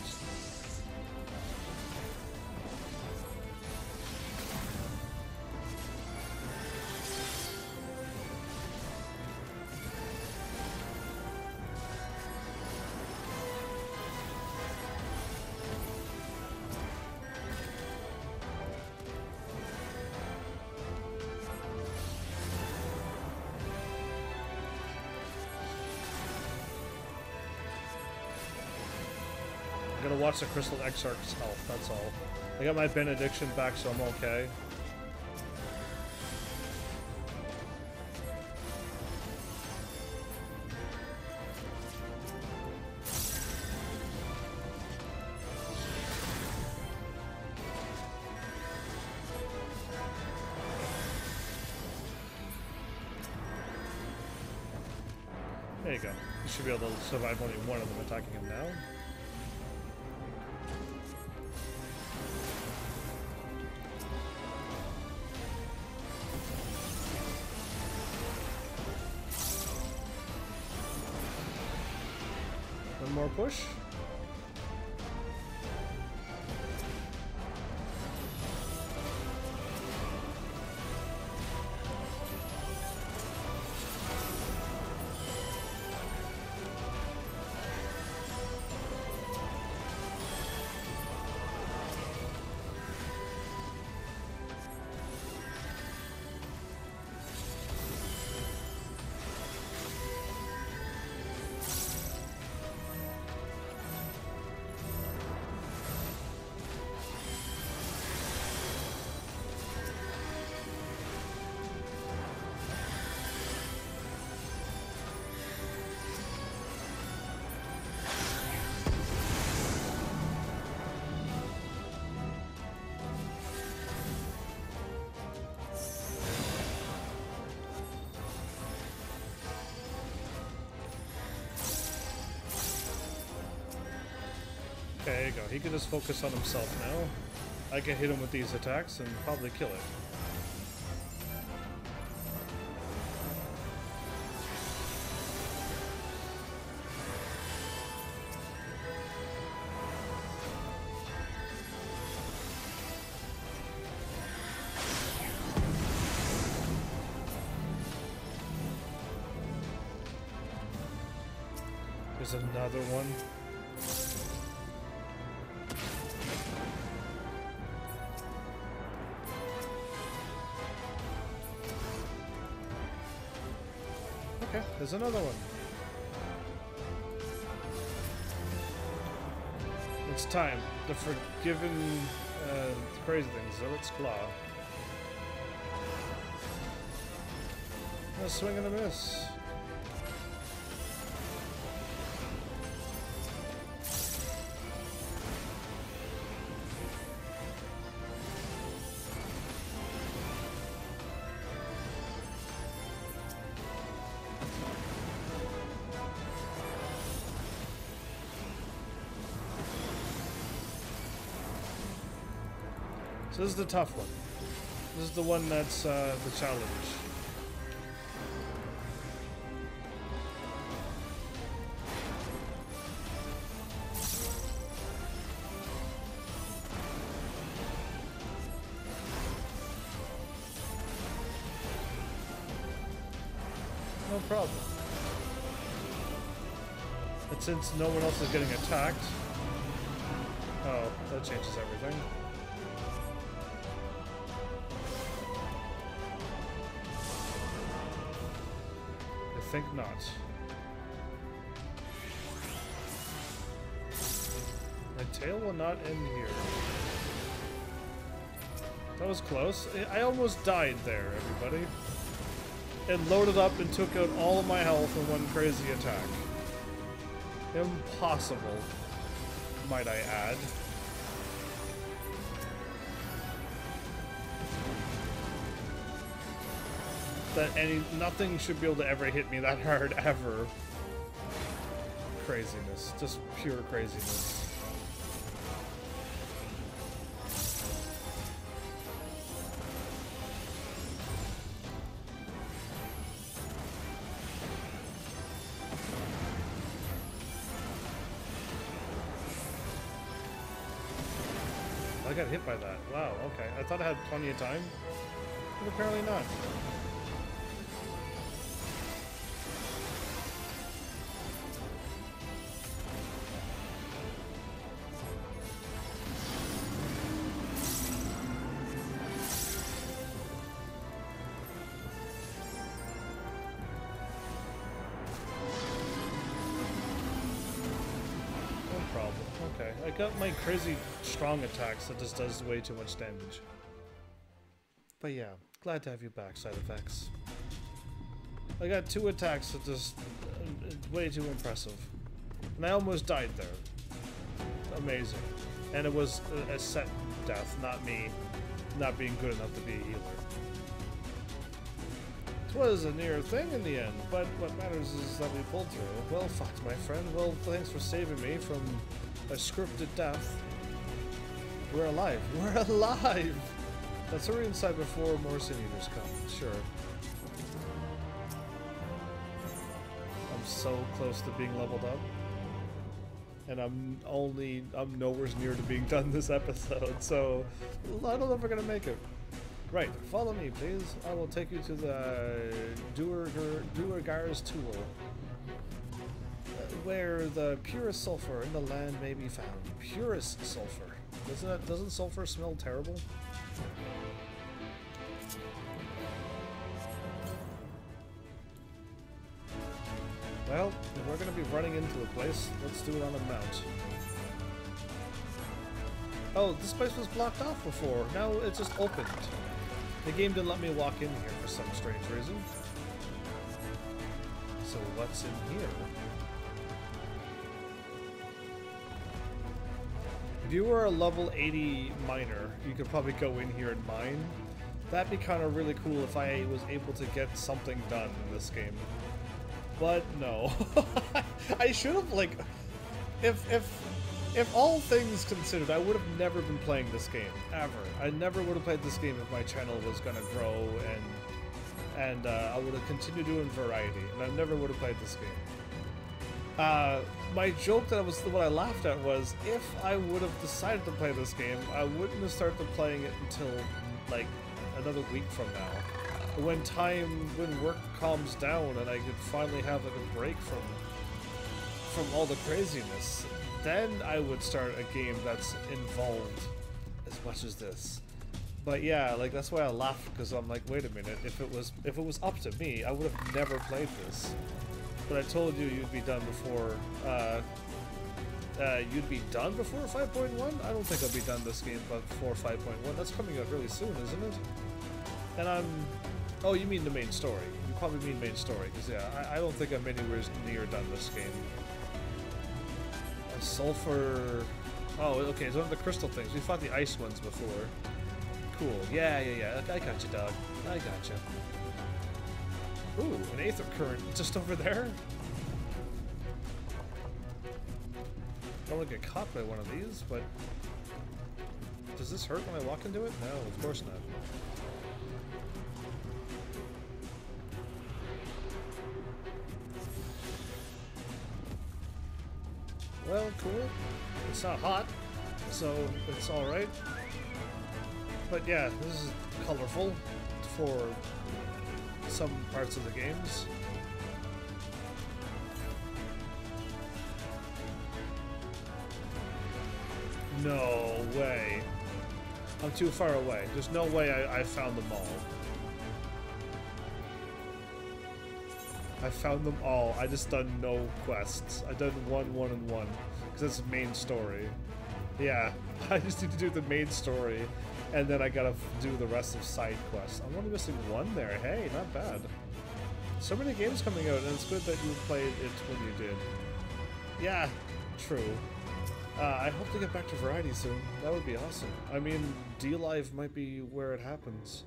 I'm gonna watch the Crystal Exarch's health, that's all. I got my Benediction back, so I'm okay. There you go. You should be able to survive only one of them attacking him now. One more push. Okay, there you go. He can just focus on himself now. I can hit him with these attacks and probably kill it. There's another one. Okay, there's another one. It's time. The forgiven crazy things. Zealot's Claw. A swing and a miss. So this is the tough one. This is the one that's the challenge. No problem. But since no one else is getting attacked... Oh, that changes everything. I think not. My tail will not end here. That was close. I almost died there, everybody. It loaded up and took out all of my health in one crazy attack. Impossible, might I add. That nothing should be able to ever hit me that hard, ever. Craziness. Just pure craziness. I got hit by that. Wow, okay. I thought I had plenty of time, but apparently not. Okay, I got my crazy strong attacks that just does way too much damage. But yeah, glad to have you back, side effects. I got 2 attacks that just way too impressive. And I almost died there. Amazing. And it was a set death, not me not being good enough to be a healer. It was a near thing in the end, but what matters is that we pulled through. Well fought, my friend. Well, thanks for saving me from a scripted death. We're alive. We're alive! Let's hurry inside before more sin eaters come. Sure. I'm so close to being leveled up. And I'm nowhere near to being done this episode, so I don't know if we're gonna make it. Right, follow me, please. I will take you to the Duergar's Tool, where the purest sulfur in the land may be found. Purest sulfur. Doesn't sulfur smell terrible? Well, if we're going to be running into a place, let's do it on a mount. Oh, this place was blocked off before. Now it just opened. The game didn't let me walk in here for some strange reason. So what's in here? If you were a level 80 miner, you could probably go in here and mine. That'd be kind of really cool if I was able to get something done in this game. But no. I should have, like, if all things considered, I would have never been playing this game, ever. I never would have played this game if my channel was gonna grow and I would have continued doing variety, and I never would have played this game. My joke that was what I laughed at was, if I would have decided to play this game, I wouldn't have started playing it until like another week from now. When work calms down and I could finally have like a break from all the craziness, then I would start a game that's involved as much as this. But yeah, like that's why I laugh, because I'm like, wait a minute, if it was up to me, I would have never played this. But I told you you'd be done before you'd be done before 5.1? I don't think I'll be done this game before 5.1. That's coming out really soon, isn't it? And I'm... Oh, you mean the main story. You probably mean main story, because yeah, I don't think I'm anywhere near done this game. Sulfur... Oh, okay, it's one of the crystal things. We fought the ice ones before. Cool. Yeah. I got you, dog. I got you. Ooh, an aether current just over there? I don't want to get caught by one of these, but... Does this hurt when I walk into it? No, of course not. Well, cool. It's not hot, so it's alright. But yeah, this is colorful for some parts of the games. No way. I'm too far away. There's no way I found them all. I found them all. I just done no quests. I done one, and one. Because that's the main story. Yeah, I just need to do the main story. And then I gotta do the rest of side quests. I'm only missing one there. Hey, not bad. So many games coming out, and it's good that you played it when you did. Yeah, true. I hope to get back to variety soon. That would be awesome. I mean, D-Live might be where it happens.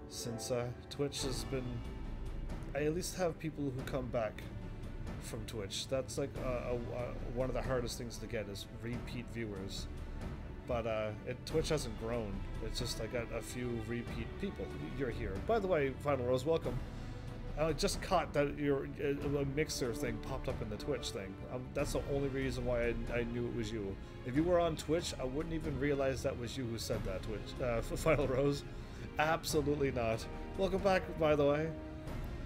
Since Twitch has been... I at least have people who come back from Twitch. That's like one of the hardest things to get is repeat viewers. But Twitch hasn't grown. It's just I got a few repeat people. You're here. By the way, Final Rose, welcome. I just caught that a mixer thing popped up in the Twitch thing. That's the only reason why I knew it was you. If you were on Twitch, I wouldn't even realize that was you who said that, Twitch. Final Rose. Absolutely not. Welcome back, by the way.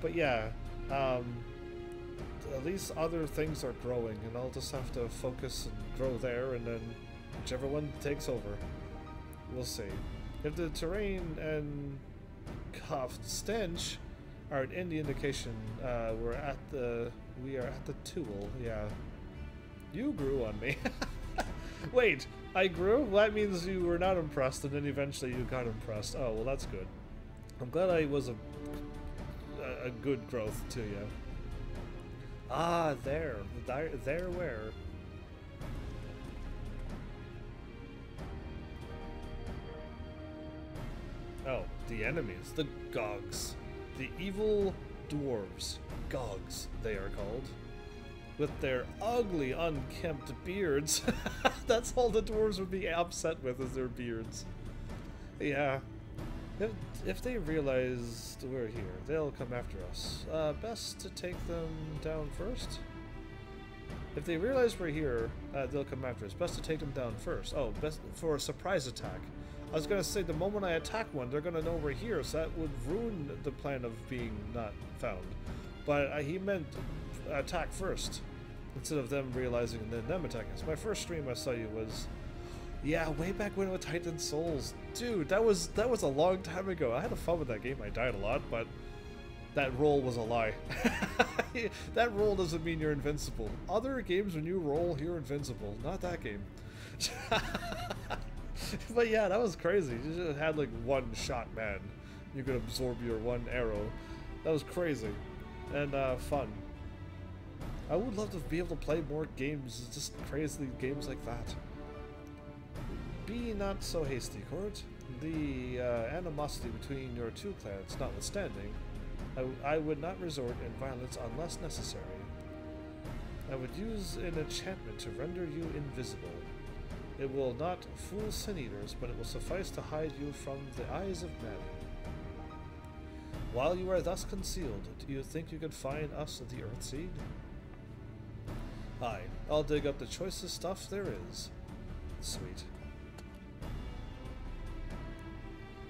But yeah, at least other things are growing, and I'll just have to focus and grow there, and then whichever one takes over. We'll see. If the terrain and coughed stench are any indication, we are at the tool. Yeah, you grew on me. Wait, I grew? Well, that means you were not impressed, and then eventually you got impressed. Oh, well, that's good. I'm glad I was a good growth to you. Ah, there where? Oh, the enemies, the Gogs. The evil dwarves. Gogs, they are called. With their ugly, unkempt beards. That's all the dwarves would be upset with, is their beards. Yeah. If they realize we're here, they'll come after us. Best to take them down first? If they realize we're here, they'll come after us. Best to take them down first. Oh, best for a surprise attack. I was going to say, the moment I attack one, they're going to know we're here, so that would ruin the plan of being not found. But he meant attack first, instead of them realizing and then them attacking us. My first stream I saw you was... Yeah, way back when with Titan Souls. Dude, that was a long time ago. I had fun with that game. I died a lot, but that roll was a lie. That roll doesn't mean you're invincible. Other games, when you roll, you're invincible. Not that game. But yeah, that was crazy. You just had like one shot, man. You could absorb your one arrow. That was crazy. And fun. I would love to be able to play more games, just crazy games like that. Be not so hasty, Court. The animosity between your two clans notwithstanding, I would not resort in violence unless necessary. I would use an enchantment to render you invisible. It will not fool sin-eaters, but it will suffice to hide you from the eyes of men. While you are thus concealed, do you think you could find us at the Earthseed? Aye, I'll dig up the choicest stuff there is. Sweet.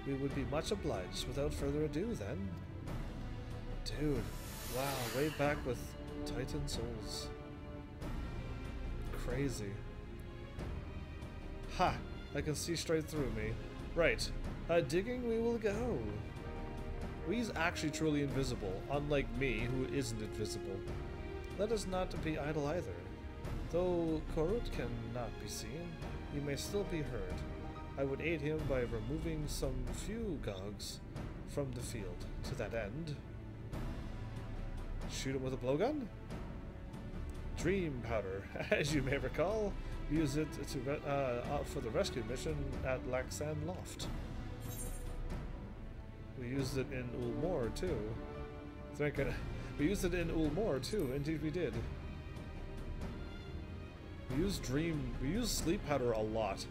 We would be much obliged. Without further ado, then. Dude, wow, way back with Titan Souls. Crazy. Ha! I can see straight through me. Right. Digging we will go. We's actually truly invisible, unlike me, who isn't invisible. Let us not be idle either. Though Korut cannot be seen, he may still be heard. I would aid him by removing some few gogs from the field. To that end, shoot him with a blowgun? Dream powder. As you may recall, use it for the rescue mission at Laxan Loft. We used it in Ulmor too. We used it in Ulmor too. Indeed, we did. We use sleep powder a lot.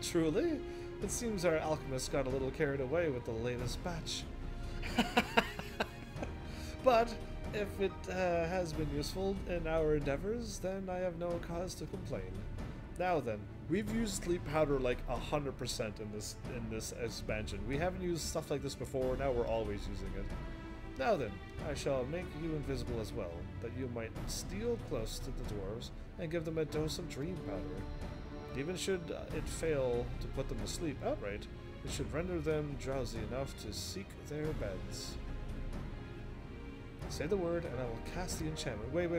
Truly? It seems our alchemist got a little carried away with the latest batch. But if it has been useful in our endeavors, then I have no cause to complain. Now then, we've used sleep powder like 100% in this expansion. We haven't used stuff like this before, now we're always using it. Now then, I shall make you invisible as well, that you might steal close to the dwarves and give them a dose of dream powder. Even should it fail to put them to sleep outright, it should render them drowsy enough to seek their beds. Say the word and I will cast the enchantment. Wait.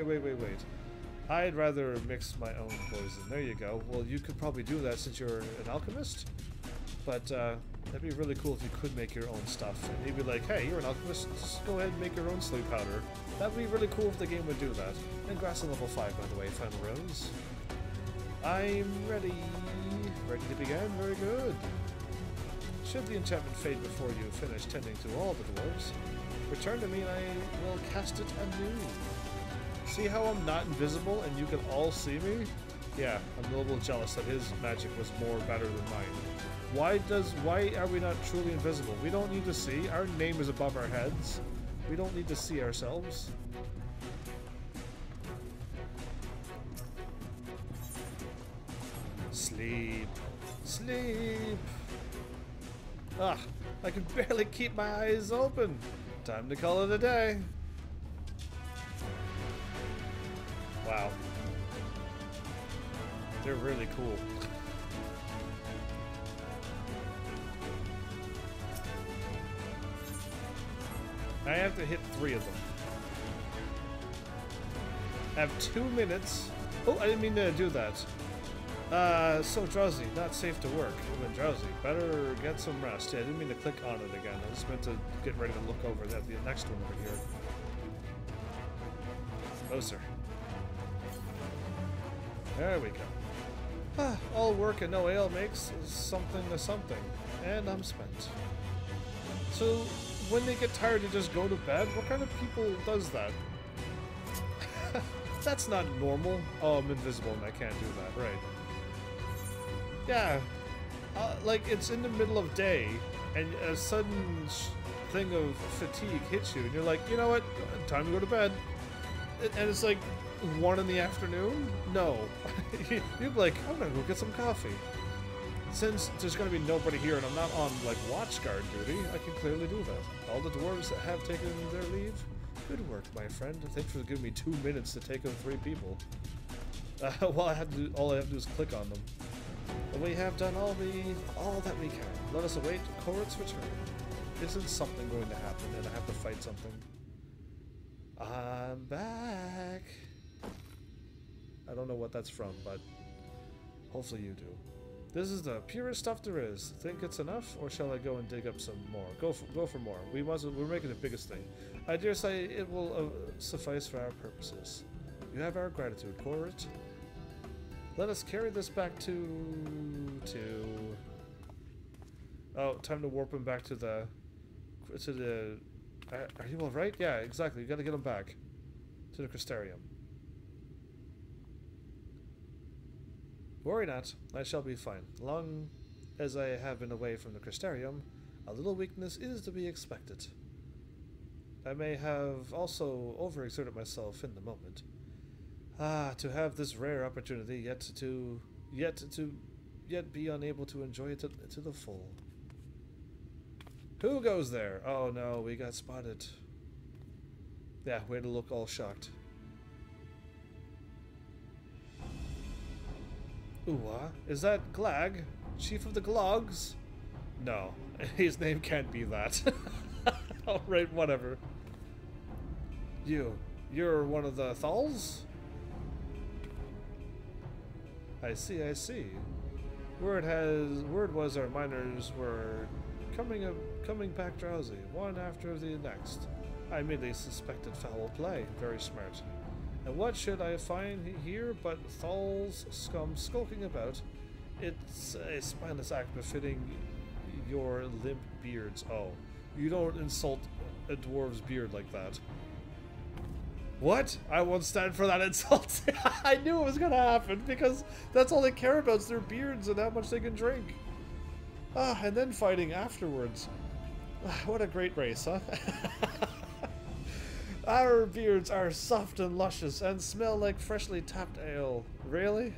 I'd rather mix my own poison. There you go. Well, you could probably do that since you're an alchemist. But that'd be really cool if you could make your own stuff. And he'd be like, hey, you're an alchemist, just go ahead and make your own sleep powder. That'd be really cool if the game would do that. And grass on level 5, by the way, final rose. I'm ready. Ready to begin? Very good. Should the enchantment fade before you finish tending to all the dwarves, return to me and I will cast it anew. See how I'm not invisible and you can all see me? Yeah, I'm a little jealous that his magic was better than mine. Why are we not truly invisible? We don't need to see. Our name is above our heads. We don't need to see ourselves. Sleep. Sleep. Ah, I can barely keep my eyes open. Time to call it a day. Wow. They're really cool. I have to hit 3 of them. I have 2 minutes. Oh, I didn't mean to do that. So drowsy, not safe to work. When drowsy, better get some rest. Yeah, I didn't mean to click on it again. I just meant to get ready to look over that. The next one over here. Closer. There we go. All work and no ale makes something to something. And I'm spent. So, when they get tired, they just go to bed? What kind of people does that? That's not normal. Oh, I'm invisible and I can't do that, right. Yeah, like it's in the middle of day, and a sudden thing of fatigue hits you, and you're like, you know what, time to go to bed. And it's like 1 in the afternoon? No. You'd be like, I'm gonna go get some coffee. Since there's gonna be nobody here and I'm not on like watch guard duty, I can clearly do that. All the dwarves that have taken their leave, good work, my friend. Thanks for giving me 2 minutes to take on 3 people. Well, all I have to do is click on them. And we have done all that we can. Let us await Korut's return. Isn't something going to happen and I have to fight something? I'm back. I don't know what that's from, but hopefully you do. This is the purest stuff there is. Think it's enough, or shall I go and dig up some more? Go for more. We're making the biggest thing. I dare say it will suffice for our purposes. You have our gratitude, Korut. Let us carry this back to... Oh, time to warp him back to the... Are you alright? Yeah, exactly. You gotta get him back. To the Crystarium. Worry not. I shall be fine. Long as I have been away from the Crystarium, a little weakness is to be expected. I may have also overexerted myself in the moment. To have this rare opportunity, yet be unable to enjoy it to the full. Who goes there? Oh no, we got spotted. Yeah, way to look all shocked. Ooh, is that Glag? Chief of the Glogs? No, his name can't be that. Alright, whatever. You're one of the Thals? I see, I see. Word was our miners were coming back drowsy, one after the next. I immediately suspected foul play. Very smart. And what should I find here but Thal's scum skulking about? It's a spineless act befitting your limp beards. Oh, you don't insult a dwarf's beard like that. What? I won't stand for that insult. I knew it was gonna happen because that's all they care about is their beards and how much they can drink. And then fighting afterwards. What a great race, huh? Our beards are soft and luscious and smell like freshly tapped ale. Really?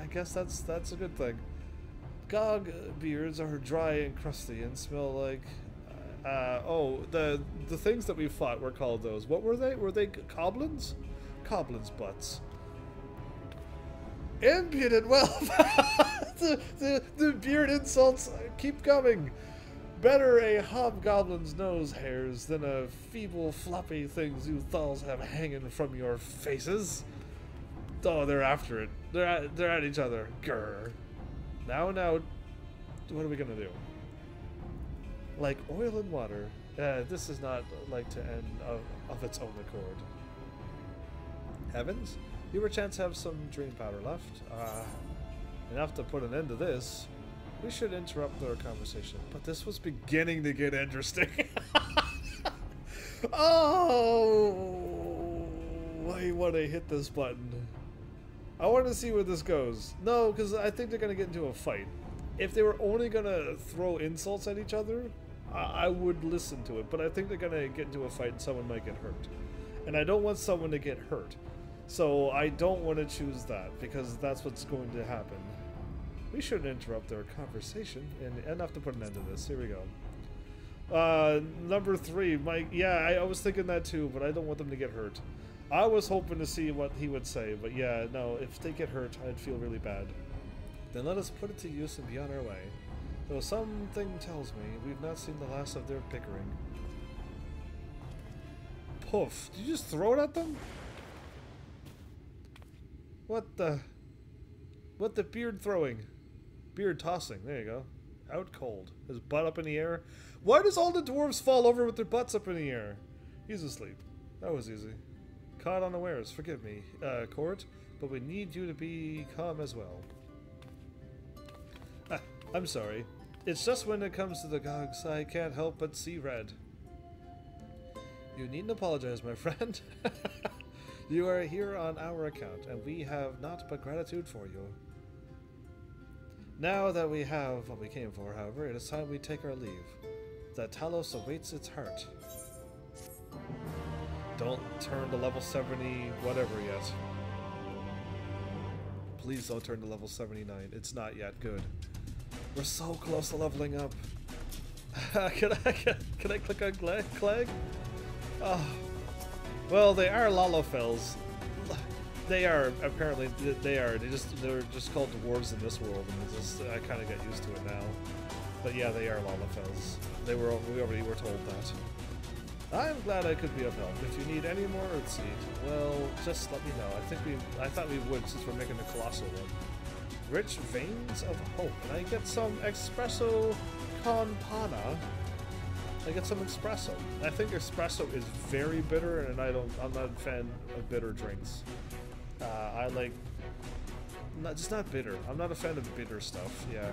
I guess that's a good thing. Gog beards are dry and crusty and smell like... the things that we fought were called those. What were they? Were they goblins? Goblins' butts. Impudent, well, the beard insults keep coming. Better a hobgoblin's nose hairs than a feeble floppy things you Thals have hanging from your faces. Oh, they're after it. They're at each other. Grr. Now, what are we gonna do? Like oil and water, this is not like to end of its own accord. Heavens, you perchance have some dream powder left. Enough to put an end to this. We should interrupt our conversation, but this was beginning to get interesting. Oh, I want to hit this button. I want to see where this goes. No, because I think they're going to get into a fight. If they were only going to throw insults at each other, I would listen to it, but I think they're going to get into a fight and someone might get hurt. And I don't want someone to get hurt. So I don't want to choose that, because that's what's going to happen. We shouldn't interrupt our conversation, and enough to put an end to this. Here we go. Number 3, Mike. Yeah, I was thinking that too, but I don't want them to get hurt. I was hoping to see what he would say, but yeah, no, if they get hurt, I'd feel really bad. Then let us put it to use and be on our way. Though something tells me we've not seen the last of their bickering. Poof. Did you just throw it at them? What the beard throwing? Beard tossing. There you go. Out cold. His butt up in the air. Why does all the dwarves fall over with their butts up in the air? He's asleep. That was easy. Caught unawares. Forgive me, Court, but we need you to be calm as well. I'm sorry. It's just when it comes to the gogs, I can't help but see red. You needn't apologize, my friend. You are here on our account, and we have naught but gratitude for you. Now that we have what we came for, however, it is time we take our leave. The Talos awaits its heart. Don't turn to level 70 whatever yet. Please don't turn to level 79. It's not yet good. We're so close to leveling up. Can I click on Clegg? Oh. Well, they are Lalofels. They are, apparently, they're just called dwarves in this world, and I kind of get used to it now. But yeah, they are Lalofels. We already were told that. I'm glad I could be of help. If you need any more Earthseed, well, just let me know. I thought we would, since we're making a colossal one. Rich veins of hope, and I get some espresso con pana. I get some espresso. I think espresso is very bitter, and I'm not a fan of bitter drinks. I like, just not bitter. I'm not a fan of bitter stuff. Yeah,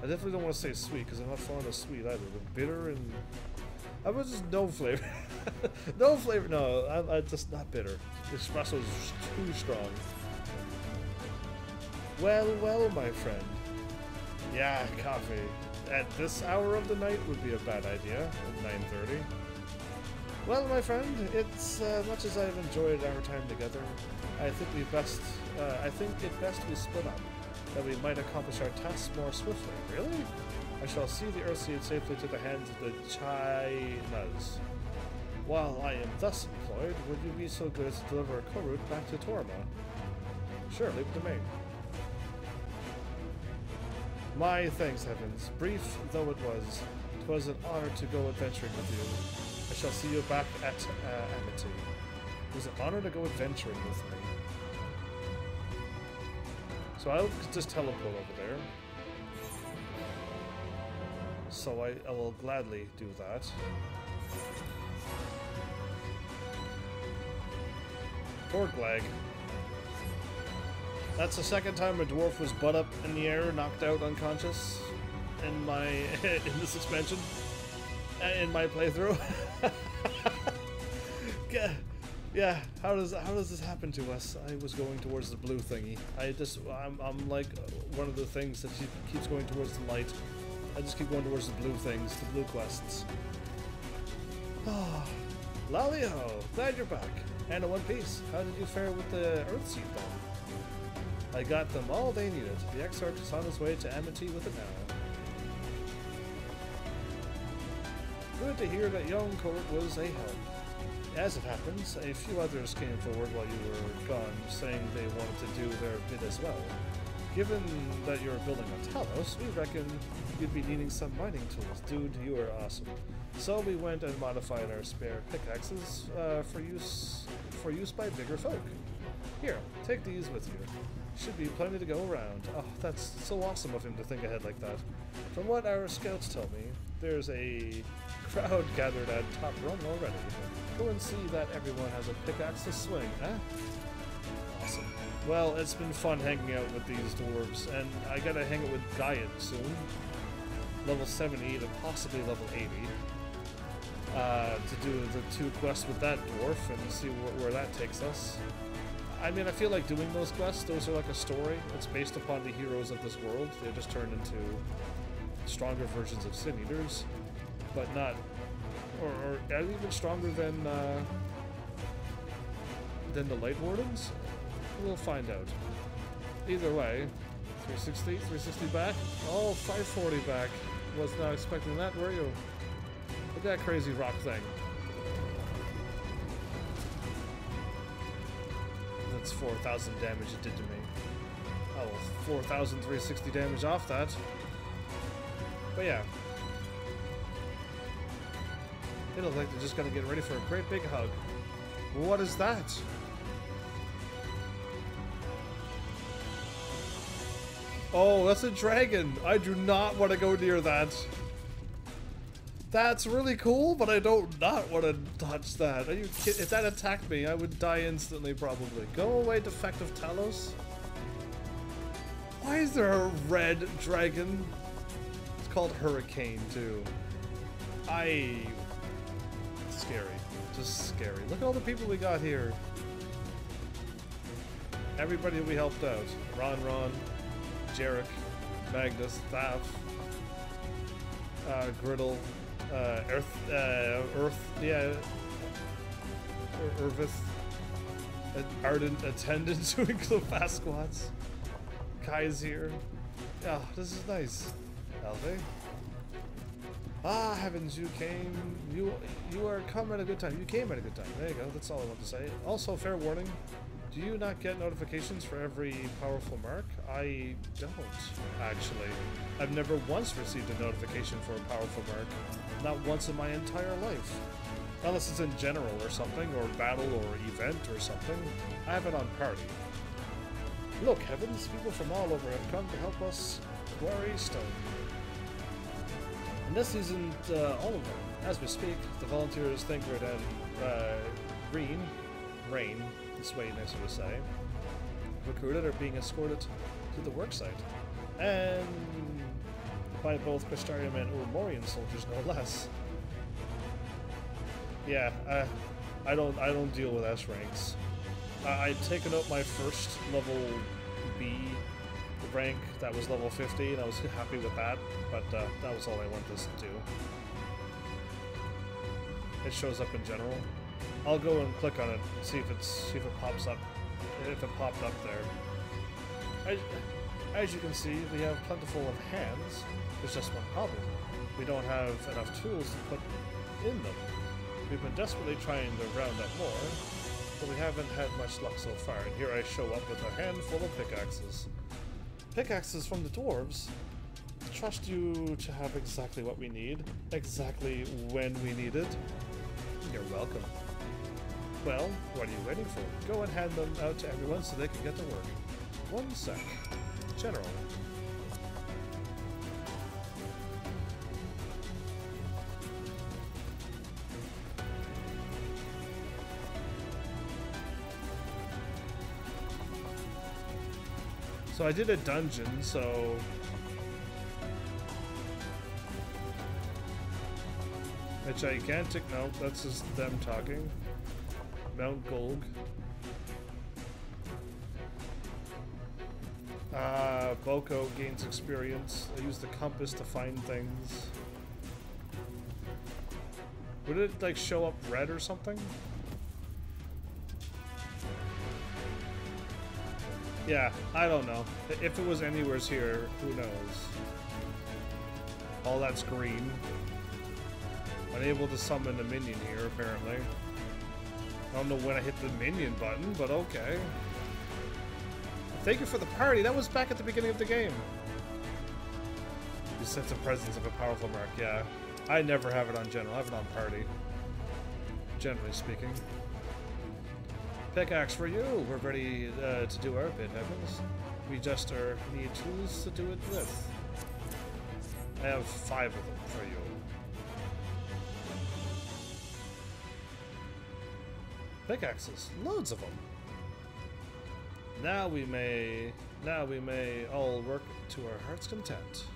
I definitely don't want to say sweet because I'm not fond of sweet either. But bitter and I was just no flavor. No flavor. No, I'm just not bitter. Espresso is too strong. Well, well, my friend. Yeah, coffee. At this hour of the night would be a bad idea. At 9:30. Well, my friend, it's much as I've enjoyed our time together, I think it best we split up, that we might accomplish our tasks more swiftly. Really? I shall see the Earthseed safely to the hands of the Chinas. While I am thus employed, would you be so good as to deliver Korut back to Torma? Sure, leave it to me. My thanks, heavens. Brief though it was an honor to go adventuring with you. shall see you back at Amity. It was an honor to go adventuring with me. So I'll just teleport over there. So I will gladly do that. Poor Glag. That's the second time a dwarf was butt up in the air, knocked out unconscious in my in this expansion, in my playthrough. Yeah, how does this happen to us? I was going towards the blue thingy. I'm like one of the things that keeps going towards the light. I just keep going towards the blue things, the blue quests. Lalio, glad you're back. And in one piece, how did you fare with the Earthseed then? I got them all they needed. The Exarch is on his way to Amity with it now. Good to hear that young Court was a help. As it happens, a few others came forward while you were gone, saying they wanted to do their bit as well. Given that you're building on Talos, we reckon you'd be needing some mining tools. Dude, you are awesome. So we went and modified our spare pickaxes for use by bigger folk. Here, take these with you. Should be plenty to go around. Oh, that's so awesome of him to think ahead like that. From what our scouts tell me, there's a crowd gathered at Top Rung already. Go and see that everyone has a pickaxe to swing, huh? Awesome. Well, it's been fun hanging out with these dwarves, and I gotta hang out with Gaian soon. Level 70 to possibly level 80. To do the 2 quests with that dwarf and see where that takes us. I mean, I feel like doing those quests, those are like a story. It's based upon the heroes of this world. They're just turned into stronger versions of Sin Eaters, but not, or even stronger than the Light Wardens. We'll find out. Either way, 360 back. Oh, 540 back. Was not expecting that, were you? Look at that crazy rock thing. That's 4,000 damage it did to me. Oh, well, 4,360 damage off that. But yeah. It looks like they're just gonna get ready for a great big hug. What is that? Oh, that's a dragon. I do not want to go near that. That's really cool, but I don't not want to touch that. Are you kidding? If that attacked me, I would die instantly, probably. Go away, defective Talos. Why is there a red dragon? It's called Hurricane, too. Scary. Just scary. Look at all the people we got here. Everybody we helped out. Ron, Jarek, Magnus, Thaf, Griddle, Irvith, Ardent Attendant doing the fast squats. Kai's here. Oh, this is nice. Alve. Ah, heavens, you came. You are come at a good time. You came at a good time. There you go. That's all I want to say. Also, fair warning. Do you not get notifications for every powerful mark? I don't, actually. I've never once received a notification for a powerful mark. Not once in my entire life. Unless it's in general or something, or battle or event or something. I have it on party. Look, heavens, people from all over have come to help us quarry stone. And this isn't all of them. As we speak, the volunteers Thinker and Rain, this way nicer to say, recruited are being escorted to the worksite. And by both Crystarium and Ulmorian soldiers, no less. Yeah, I don't deal with S ranks. I'd taken up my first level B rank that was level 50, and I was happy with that, but that was all I wanted this to do. It shows up in general. I'll go and click on it and see if it pops up, if it popped up there. As you can see, we have plentiful of hands. There's just one problem. We don't have enough tools to put in them. We've been desperately trying to round up more, but we haven't had much luck so far, and here I show up with a handful of pickaxes. Pickaxes from the dwarves. Trust you to have exactly what we need, exactly when we need it. You're welcome. Well, what are you waiting for? Go and hand them out to everyone so they can get to work. 1 sec. General. So I did a dungeon, so... A gigantic... No, that's just them talking. Mount Golg. Boko gains experience. I use the compass to find things. Would it, like, show up red or something? Yeah, I don't know. If it was anywheres here, who knows? Oh, that's green. Unable to summon a minion here, apparently. I don't know when I hit the minion button, but okay. Thank you for the party. That was back at the beginning of the game. You sense the presence of a powerful mark. Yeah, I never have it on general. I have it on party. Generally speaking. Pickaxe for you. We're ready to do our bit, Heavens. We just need tools to do it with. I have 5 of them for you. Pickaxes, loads of them. Now we may all work to our heart's content.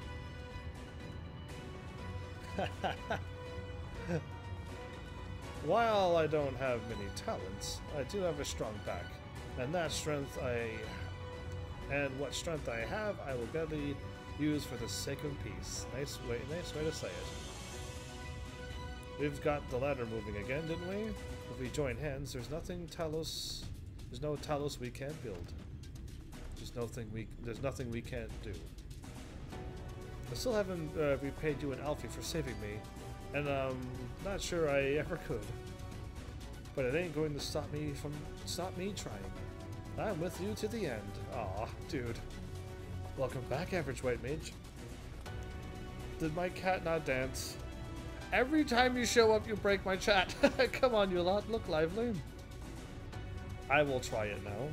While I don't have many talents, I do have a strong back, and what strength I have, I will gladly use for the sake of peace. Nice way to say it. We've got the ladder moving again, didn't we? If we join hands, there's no Talos we can't build. There's nothing we can't do. I still haven't repaid you an Alfie for saving me, and I'm not sure I ever could. But it ain't going to stop me trying. I'm with you to the end. Aw, dude. Welcome back, Average White Mage. Did my cat not dance? Every time you show up, you break my chat. Come on, you lot. Look lively. I will try it now.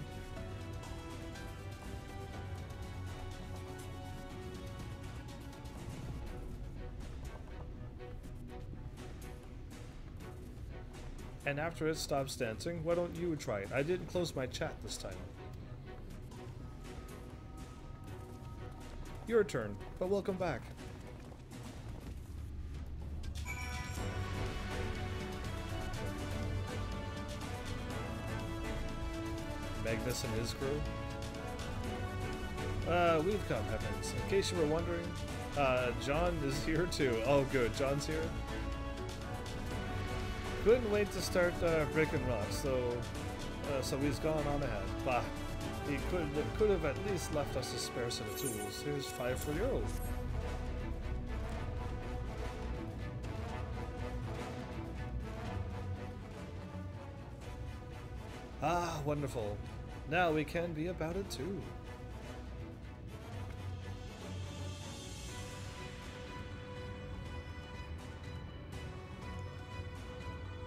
And after it stops dancing, why don't you try it? I didn't close my chat this time. Your turn, but welcome back. Magnus and his crew. We've come, Heavens. In case you were wondering, John is here too. Oh good, John's here. Couldn't wait to start breaking rocks, so he's gone on ahead. Bah, he could have at least left us a spare set of tools. Here's 5 for you. Ah, wonderful. Now we can be about it too.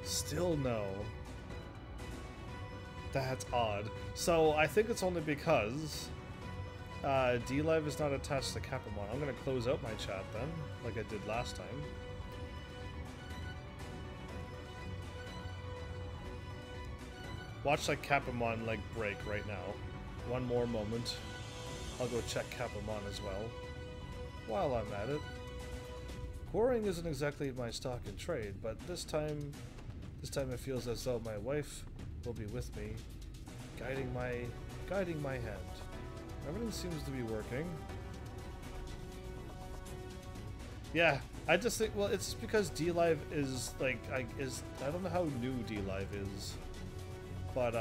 Still no. That's odd. So I think it's only because D-Live is not attached to Capamon. I'm gonna close out my chat then, like I did last time. Watch like Capamon like break right now. One more moment. I'll go check Capamon as well. While I'm at it. Quarrying isn't exactly my stock in trade, but this time it feels as though my wife will be with me, guiding my hand. Everything seems to be working. Yeah, I just think, well, it's because D-Live is like, I don't know how new D-Live is, but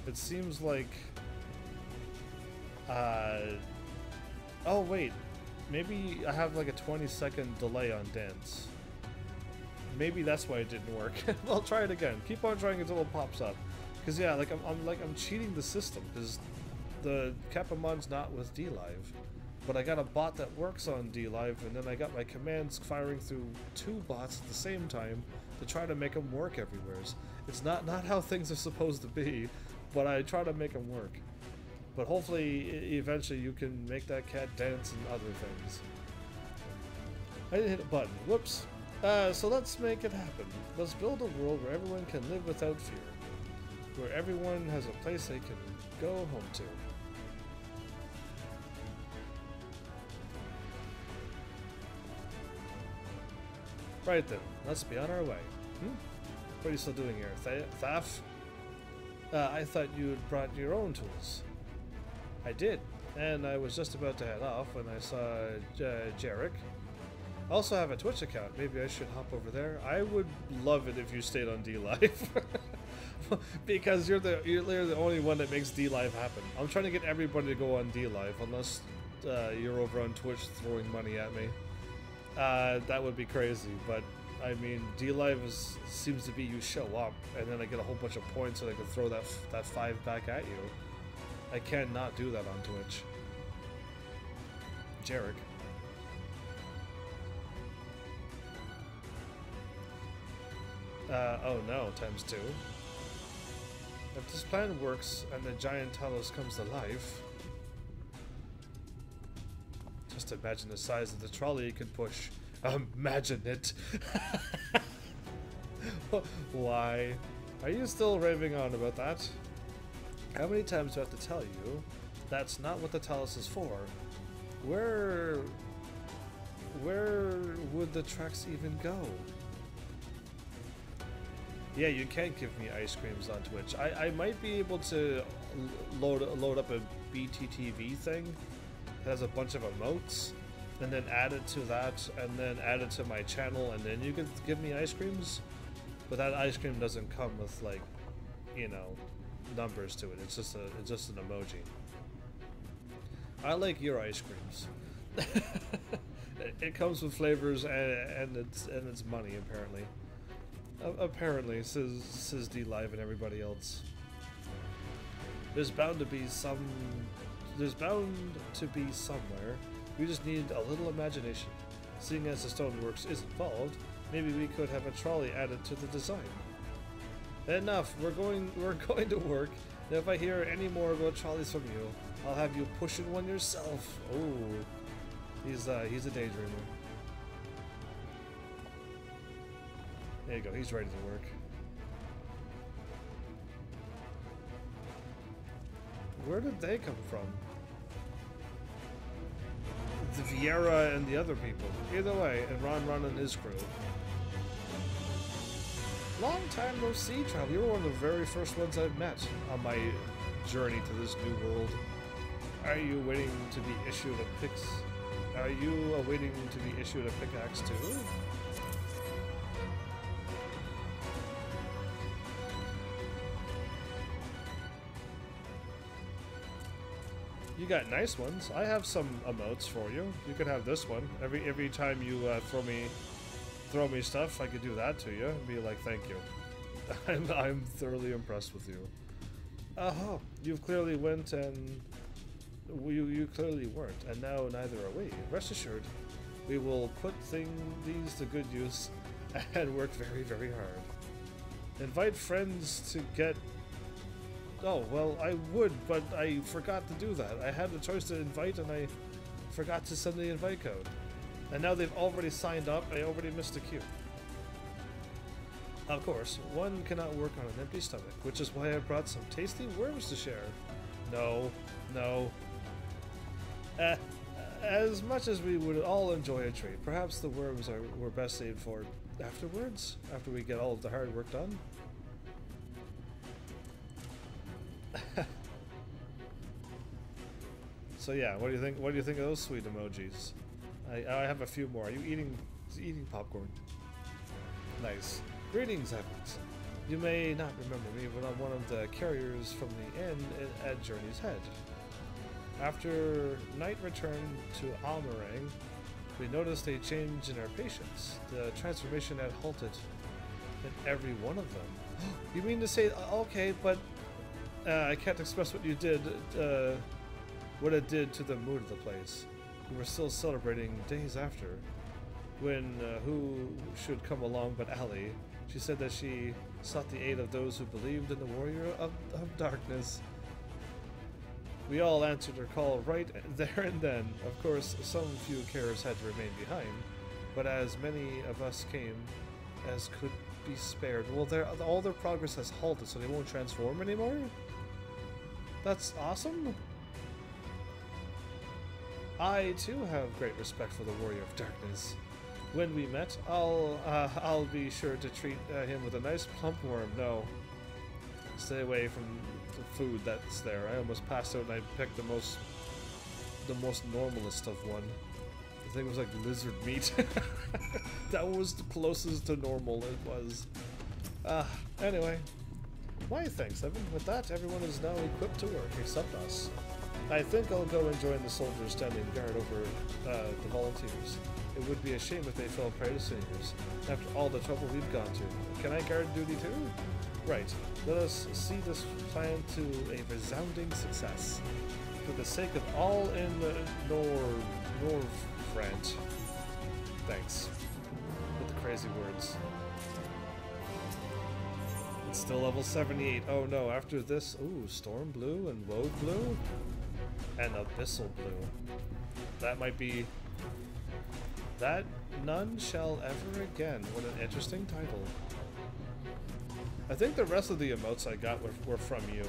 it seems like, oh wait, maybe I have like a 20-second delay on dance. Maybe that's why it didn't work. I'll try it again. Keep on trying until it pops up. Cause yeah, like I'm cheating the system because the Capamon's not with D-Live. but I got a bot that works on DLive, and then I got my commands firing through 2 bots at the same time to try to make them work everywhere. It's not how things are supposed to be, but I try to make them work. But hopefully, eventually you can make that cat dance and other things. I didn't hit a button. Whoops. So let's make it happen. Let's build a world where everyone can live without fear. Where everyone has a place they can go home to. Right then, let's be on our way. What are you still doing here, Thaf? I thought you had brought your own tools. I did, and I was just about to head off when I saw Jarek. I also have a Twitch account. Maybe I should hop over there. I would love it if you stayed on DLive. Because you're literally the only one that makes DLive happen. I'm trying to get everybody to go on DLive, unless you're over on Twitch throwing money at me. That would be crazy, but I mean, DLive seems to be you show up, and then I get a whole bunch of points so I can throw that 5 back at you. I cannot do that on Twitch. Jarek. Oh no, ×2. If this plan works and the giant Talos comes to life, just imagine the size of the trolley it could push. Imagine it. Why? Are you still raving on about that? How many times do I have to tell you that's not what the Talos is for? Where would the tracks even go? Yeah, you can't give me ice creams on Twitch. I might be able to load up a BTTV thing that has a bunch of emotes, and then add it to that, and then add it to my channel, and then you could give me ice creams. But that ice cream doesn't come with, like, you know, numbers to it. It's just an emoji. I like your ice creams. It comes with flavors and it's money, apparently. Apparently, says DLive and everybody else. There's bound to be somewhere. We just need a little imagination. Seeing as the stoneworks is involved, maybe we could have a trolley added to the design. Enough. We're going to work. And if I hear any more about trolleys from you, I'll have you pushing one yourself. Oh, he's a daydreamer. There you go. He's ready to work. Where did they come from? The Vieira and the other people. Either way, and Ron and his crew. Long time no see, Travel. You were one of the very first ones I've met on my journey to this new world. Are you waiting to be issued a pix? Are you awaiting to be issued a pickaxe too? You got nice ones. I have some emotes for you. You could have this one. Every time you throw me stuff, I could do that to you and be like, thank you. I'm thoroughly impressed with you. Oh, you've clearly went and you clearly weren't, and now neither are we. Rest assured, we will put these to good use and work very, very hard. Invite friends to get. Oh, well, I would, but I forgot to do that. I had the choice to invite, and I forgot to send the invite code. And now they've already signed up. I already missed a queue. Of course, one cannot work on an empty stomach, which is why I brought some tasty worms to share. No. As much as we would all enjoy a treat, perhaps the worms were best saved for afterwards, after we get all of the hard work done. So yeah, what do you think? What do you think of those sweet emojis? I have a few more. Are you eating popcorn? Nice. Greetings, Evans. You may not remember me, but I'm one of the carriers from the inn at Journey's Head. After night return to Almerang, we noticed a change in our patients. The transformation had halted in every one of them. You mean to say, okay, but I can't express what you did, what it did to the mood of the place. We were still celebrating days after, when who should come along but Allie. She said that she sought the aid of those who believed in the warrior of darkness. We all answered her call right there and then. Of course, some few carers had to remain behind, but as many of us came as could be spared. Well, all their progress has halted, so they won't transform anymore? That's awesome. I too have great respect for the warrior of darkness. When we met, I'll be sure to treat him with a nice plump worm. No, stay away from the food that's there. I almost passed out and I picked the most normalist of one. The thing was like lizard meat. That was the closest to normal it was. Anyway, why thanks, Evan. With that, everyone is now equipped to work except us. I think I'll go and join the soldiers standing guard over the volunteers. It would be a shame if they fell prey to seniors, after all the trouble we've gone to. Can I guard duty too? Right. Let us see this plan to a resounding success. For the sake of all in the Norvrant. Thanks. With the crazy words. It's still level 78. Oh no, after this, ooh, Storm Blue and Road Blue? And Abyssal Blue. That might be... That None Shall Ever Again. What an interesting title. I think the rest of the emotes I got were from you.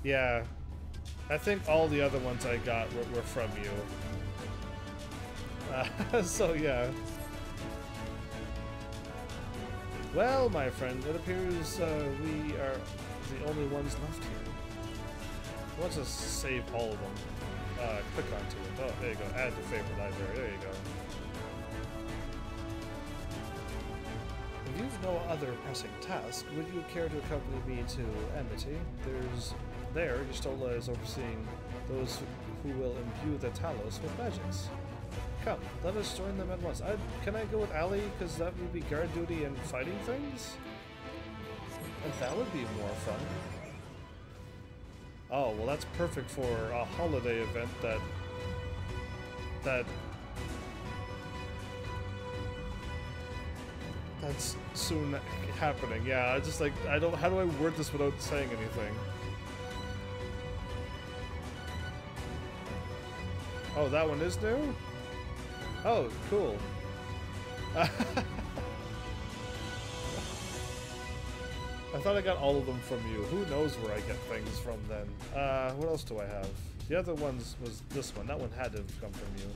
Yeah. I think all the other ones I got were from you. So yeah. Well, my friend, it appears we are the only ones left here. Let's just save all of them. Click onto it. Oh, there you go. Add to favorite library. There you go. If you've no other pressing task, would you care to accompany me to Amity? There, Yustola is overseeing those who will imbue the Talos with magics. Come, let us join them at once. Can I go with Allie? Because that would be guard duty and fighting things? And that would be more fun. Oh, well that's perfect for a holiday event that's soon happening. Yeah, I just like, how do I word this without saying anything? Oh, that one is new? Oh, cool. I thought I got all of them from you. Who knows where I get things from then? What else do I have? The other ones was this one. That one had to have come from you.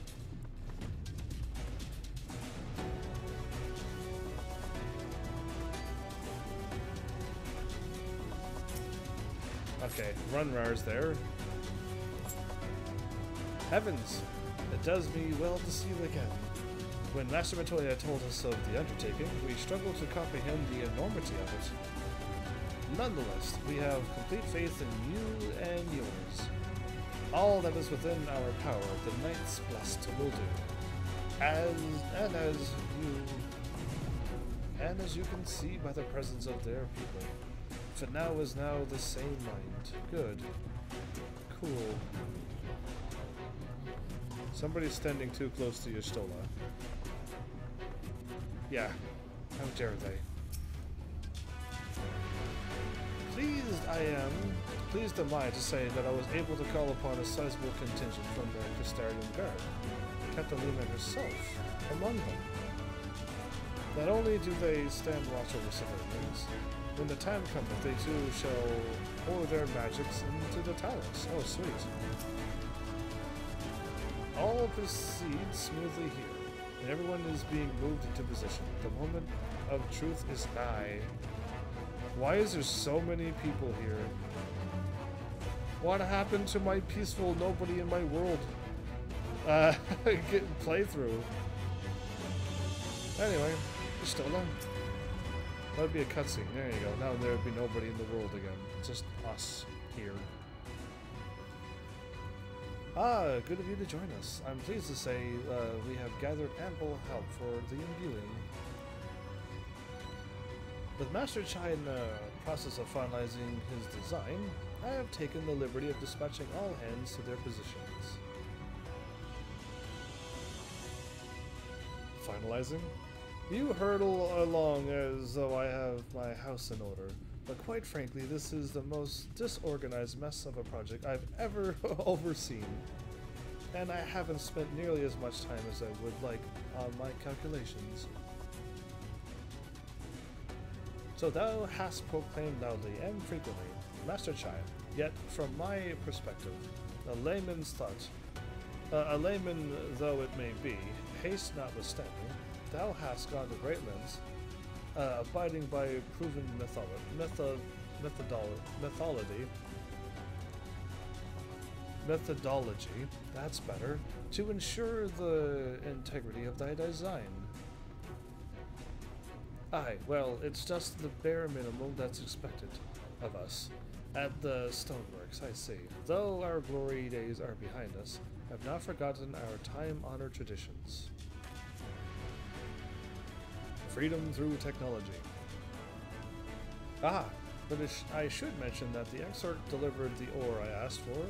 Okay, Runrar's there. Heavens! It does me well to see you again. When Master Matoya told us of the undertaking, we struggled to comprehend the enormity of it. Nonetheless, we have complete faith in you and yours. All that is within our power, the Knights Blessed will do. As you can see by the presence of their people, for now is now the same mind. Good. Cool. Somebody's standing too close to Yustola. Yeah. How dare they? Pleased am I to say that I was able to call upon a sizable contingent from the Crystarian Guard, Catalina herself, among them. Not only do they stand watch over civilians, when the time cometh, they too shall pour their magics into the Talos. Oh, sweet. All proceeds smoothly here, and everyone is being moved into position. The moment of truth is nigh. Why is there so many people here? What happened to my peaceful nobody in my world playthrough? Anyway, Yustola. That would be a cutscene. There you go. Now there would be nobody in the world again. Just us here. Ah, good of you to join us. I'm pleased to say we have gathered ample help for the imbuing. With Master Chai in the process of finalizing his design, I have taken the liberty of dispatching all hands to their positions. Finalizing? You hurtle along as though I have my house in order, but quite frankly, this is the most disorganized mess of a project I've ever overseen. And I haven't spent nearly as much time as I would like on my calculations. So thou hast proclaimed loudly and frequently, Master Chai, yet from my perspective, a layman's thought, a layman though it may be, haste notwithstanding, thou hast gone to great lengths, abiding by proven methodology, that's better, to ensure the integrity of thy design. Aye, well, it's just the bare minimum that's expected of us. At the stoneworks, I see. Though our glory days are behind us, have not forgotten our time-honored traditions. Freedom through technology. Ah, but I should mention that the exarch delivered the ore I asked for.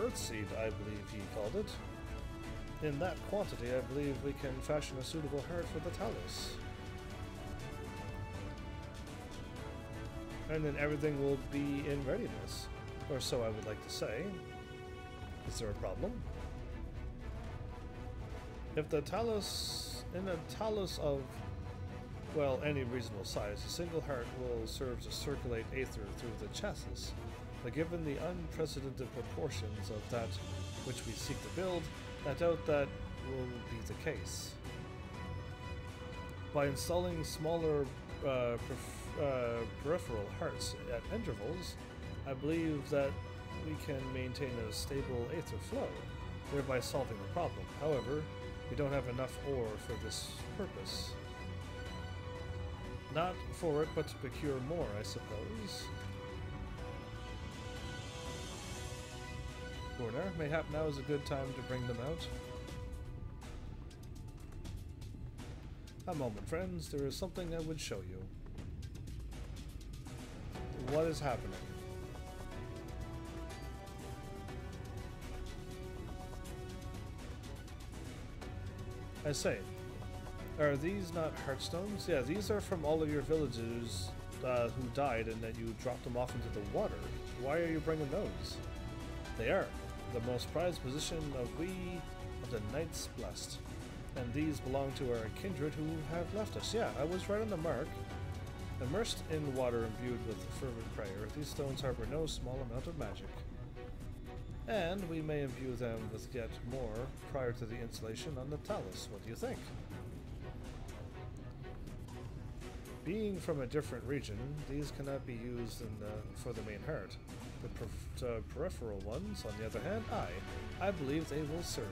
Earthseed, I believe he called it. In that quantity, I believe we can fashion a suitable heart for the Talus. And then everything will be in readiness. Or so I would like to say. Is there a problem? If the Talus, in a Talus of, well, any reasonable size, a single heart will serve to circulate aether through the chassis. But given the unprecedented proportions of that which we seek to build, I doubt that will be the case. By installing smaller peripheral hearts at intervals, I believe that we can maintain a stable aether flow, thereby solving the problem. However, we don't have enough ore for this purpose. Not for it, but to procure more, I suppose. Corner, mayhap now is a good time to bring them out. A moment, friends, there is something I would show you. What is happening? I say, are these not heartstones? Yeah, these are from all of your villagers who died and that you dropped them off into the water. Why are you bringing those? They are the most prized position of the Knights Blessed, and these belong to our kindred who have left us. Yeah, I was right on the mark. Immersed in water imbued with fervent prayer, these stones harbor no small amount of magic. And we may imbue them with yet more prior to the installation on the Talus. What do you think? Being from a different region, these cannot be used for the main heart. The peripheral ones, on the other hand, I believe they will serve.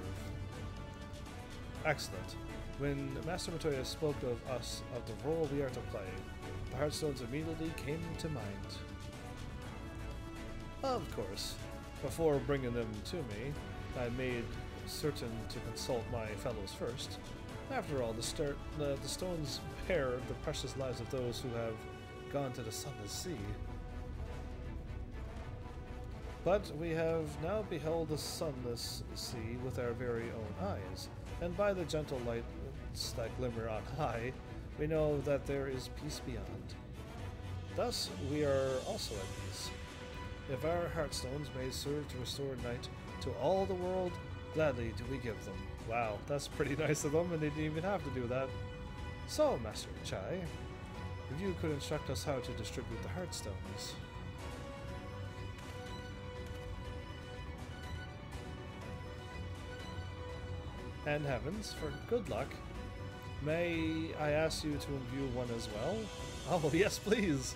Excellent. When Master Matoya spoke of us, of the role we are to play, the Heartstones immediately came to mind. Of course, before bringing them to me, I made certain to consult my fellows first. After all, the stones bear the precious lives of those who have gone to the sunless sea. But we have now beheld the sunless sea with our very own eyes, and by the gentle lights that glimmer on high, we know that there is peace beyond. Thus, we are also at peace. If our heartstones may serve to restore night to all the world, gladly do we give them. Wow, that's pretty nice of them, and they didn't even have to do that. So, Master Chai, if you could instruct us how to distribute the heartstones. And heavens, for good luck, may I ask you to imbue one as well? Oh, yes, please!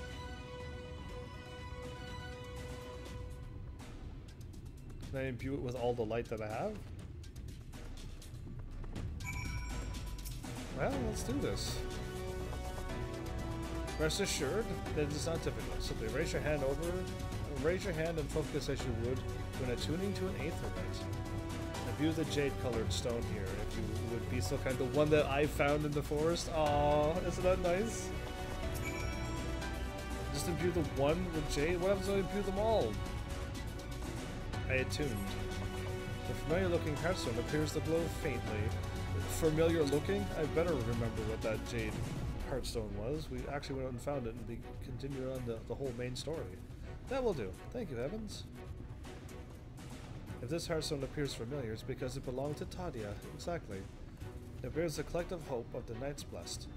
Can I imbue it with all the light that I have? Well, let's do this. Rest assured that it is not difficult. Simply raise your hand and focus as you would when attuning to an aetherite. Imbue the jade-colored stone here, if you would be so kind. The one that I found in the forest. Aww, isn't that nice? Just imbue the one with jade? What happens if I imbue them all? attuned. The familiar-looking heartstone appears to glow faintly. Familiar-looking? I better remember what that jade heartstone was. We actually went out and found it and continued on the whole main story. That will do. Thank you, Heavens. If this heartstone appears familiar, it's because it belonged to Tadia. Exactly. It bears the collective hope of the Knights Blessed.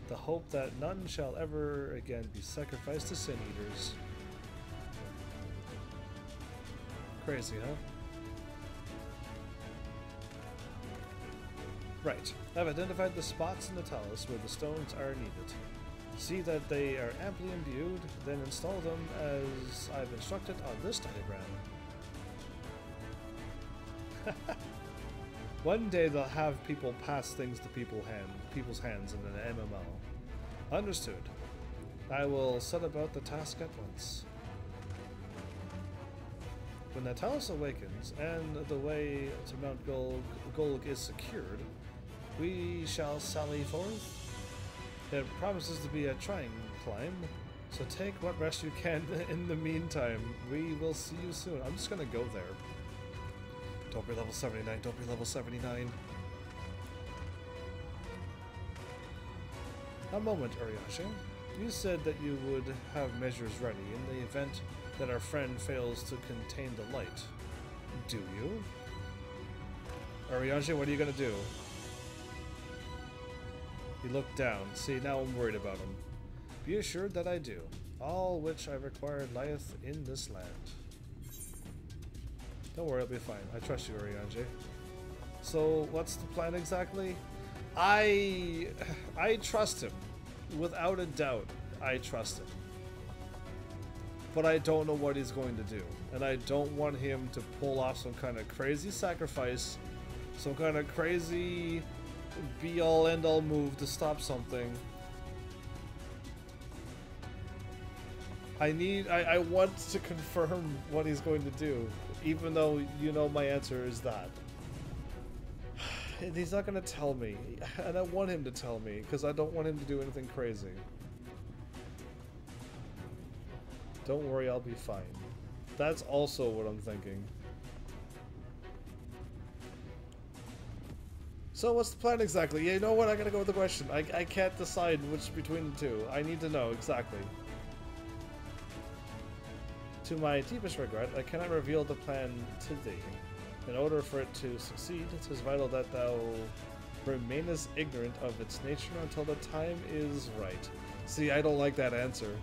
The hope that none shall ever again be sacrificed to sin eaters. Crazy, huh? Right. I've identified the spots in the talus where the stones are needed. See that they are amply imbued, then install them as I've instructed on this diagram. One day they'll have people pass things to people's hands in an MMO. Understood. I will set about the task at once. When the talus awakens and the way to Mount Golg is secured, we shall sally forth. It promises to be a trying climb, so take what rest you can in the meantime. We will see you soon. I'm just gonna go there. Don't be level 79, don't be level 79. A moment, Urianger. You said that you would have measures ready in the event that our friend fails to contain the light. Do you? Urianger, what are you gonna do? He looked down. See, now I'm worried about him. Be assured that I do. All which I require lieth in this land. Don't worry, I'll be fine. I trust you, Urianger. So, what's the plan exactly? I trust him. Without a doubt, I trust him. But I don't know what he's going to do. And I don't want him to pull off some kind of crazy sacrifice, some kind of crazy be-all, end-all move to stop something. I want to confirm what he's going to do, even though you know my answer is that. And he's not going to tell me, and I want him to tell me, because I don't want him to do anything crazy. Don't worry, I'll be fine. That's also what I'm thinking. So what's the plan exactly? Yeah, you know what? I gotta go with the question. I can't decide which between the two. I need to know exactly. To my deepest regret, I cannot reveal the plan to thee. In order for it to succeed, it is vital that thou remainest ignorant of its nature until the time is right. See, I don't like that answer.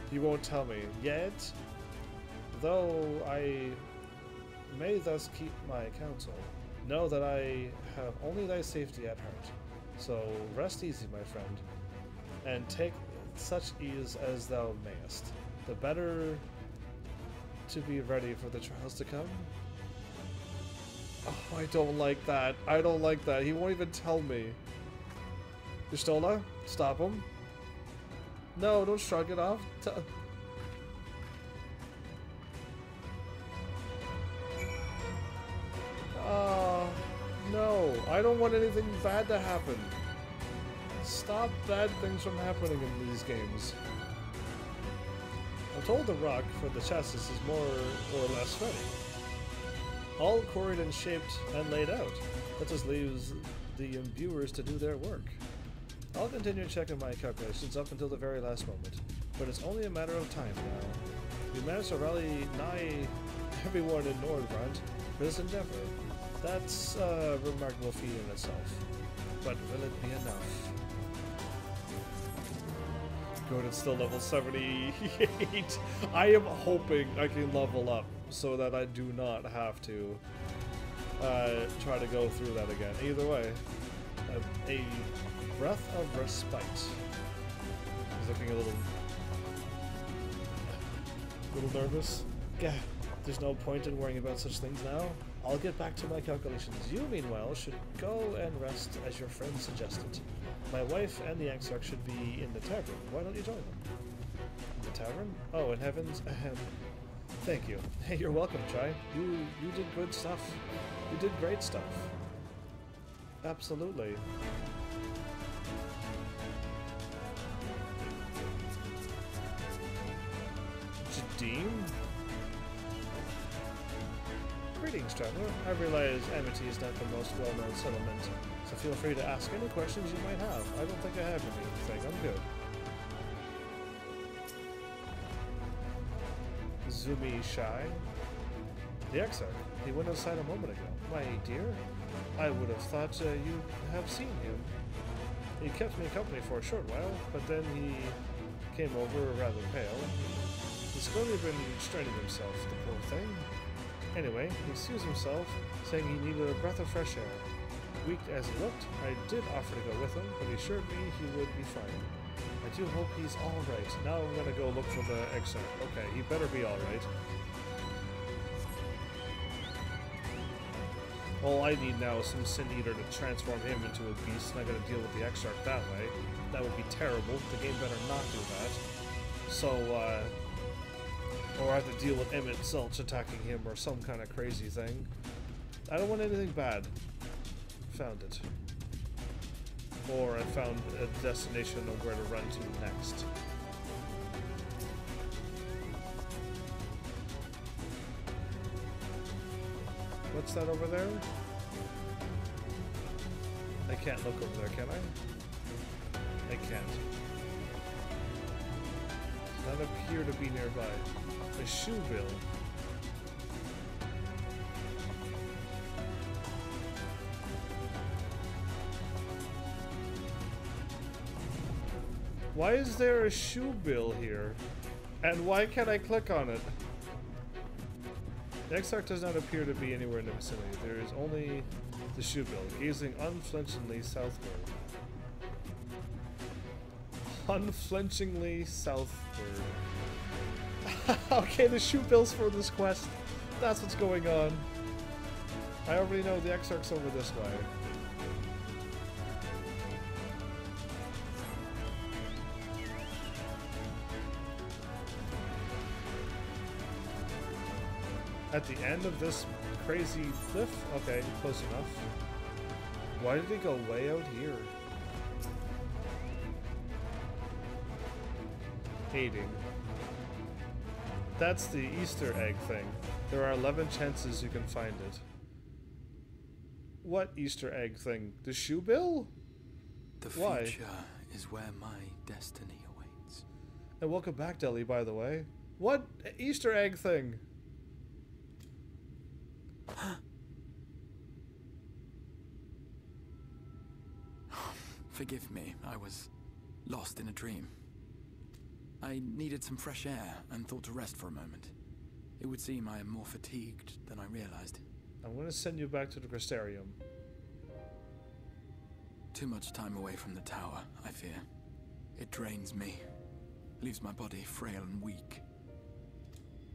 He won't tell me. Yet, though I may thus keep my counsel, know that I have only thy safety at heart. So rest easy, my friend, and take such ease as thou mayest. The better to be ready for the trials to come. Oh, I don't like that. I don't like that. He won't even tell me. Y'shtola, stop him. No, don't shrug it off. No, I don't want anything bad to happen. Stop bad things from happening in these games. I'm told the rock for the chassis is more or less ready. All quarried and shaped and laid out. That just leaves the imbuers to do their work. I'll continue checking my calculations up until the very last moment, but it's only a matter of time now. We managed to rally nigh everyone in Nordbrand for this endeavor. That's a remarkable feat in itself. But will it be enough? Good, it's still level 78. I am hoping I can level up so that I do not have to try to go through that again. Either way, a breath of respite. He's looking a little nervous. Yeah, there's no point in worrying about such things now. I'll get back to my calculations. You, meanwhile, should go and rest as your friend suggested. My wife and the Exarch should be in the tavern. Why don't you join them? In the tavern? Oh, in heavens. Thank you. Hey, you're welcome, Chai. You did good stuff. You did great stuff. Absolutely. Jadeem? Greetings, traveler. I realize Amity is not the most well-known settlement, so feel free to ask any questions you might have. I don't think I have anything. I'm good. Zumi Shai. The Exarch. He went outside a moment ago. My dear? I would have thought you'd have seen him. He kept me company for a short while, but then he came over rather pale. He's clearly been straining himself, the poor thing. Anyway, he excused himself, saying he needed a breath of fresh air. Weak as he looked, I did offer to go with him, but he assured me he would be fine. I do hope he's alright. Now I'm gonna go look for the Exarch. Okay, he better be alright. All I need now is some Sin Eater to transform him into a beast, and I gotta deal with the Exarch that way. That would be terrible. The game better not do that. So, or I have to deal with Emmett Zelch attacking him or some kind of crazy thing. I don't want anything bad. Found it. Or I found a destination of where to run to next. What's that over there? I can't look over there, can I? I can't. Does not appear to be nearby. A shoe bill. Why is there a shoe bill here? And why can't I click on it? The Exarch does not appear to be anywhere in the vicinity. There is only the shoe bill, gazing unflinchingly southward. Unflinchingly southward. Okay, the shoe bill's for this quest. That's what's going on. I already know the Exarch's over this way. At the end of this crazy cliff? Okay, close enough. Why did he go way out here? Hating. That's the Easter egg thing. There are 11 chances you can find it. What Easter egg thing? The shoe bill? The Why? future is where my destiny awaits. And welcome back, Deli, by the way. What Easter egg thing? Forgive me, I was lost in a dream. I needed some fresh air and thought to rest for a moment. It would seem I am more fatigued than I realized. I'm going to send you back to the Crystarium. Too much time away from the tower, I fear. It drains me, leaves my body frail and weak.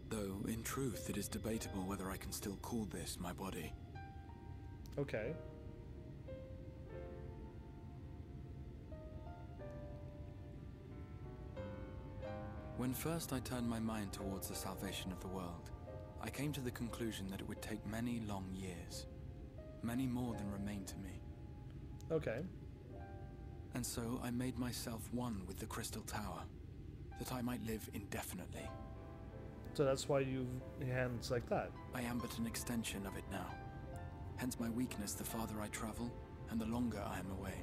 Though, in truth, it is debatable whether I can still call this my body. Okay. When first I turned my mind towards the salvation of the world, I came to the conclusion that it would take many long years. Many more than remain to me. Okay. And so I made myself one with the Crystal Tower, that I might live indefinitely. So that's why you've hands like that. I am but an extension of it now. Hence my weakness the farther I travel, and the longer I am away.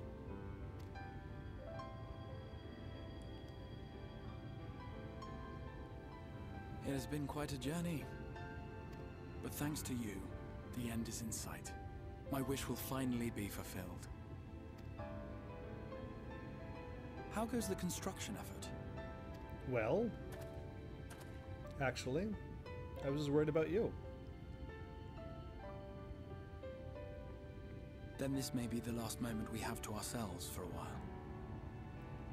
It has been quite a journey. But thanks to you, the end is in sight. My wish will finally be fulfilled. How goes the construction effort? Well, actually, I was just worried about you. Then this may be the last moment we have to ourselves for a while.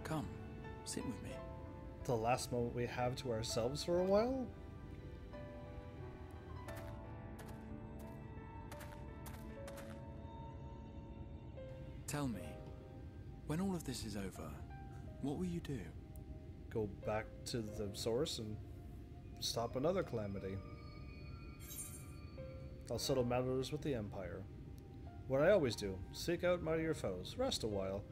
Come, sit with me. The last moment we have to ourselves for a while? Tell me, when all of this is over, what will you do? Go back to the source and stop another calamity. I'll settle matters with the Empire. What I always do, seek out mightier foes, rest a while.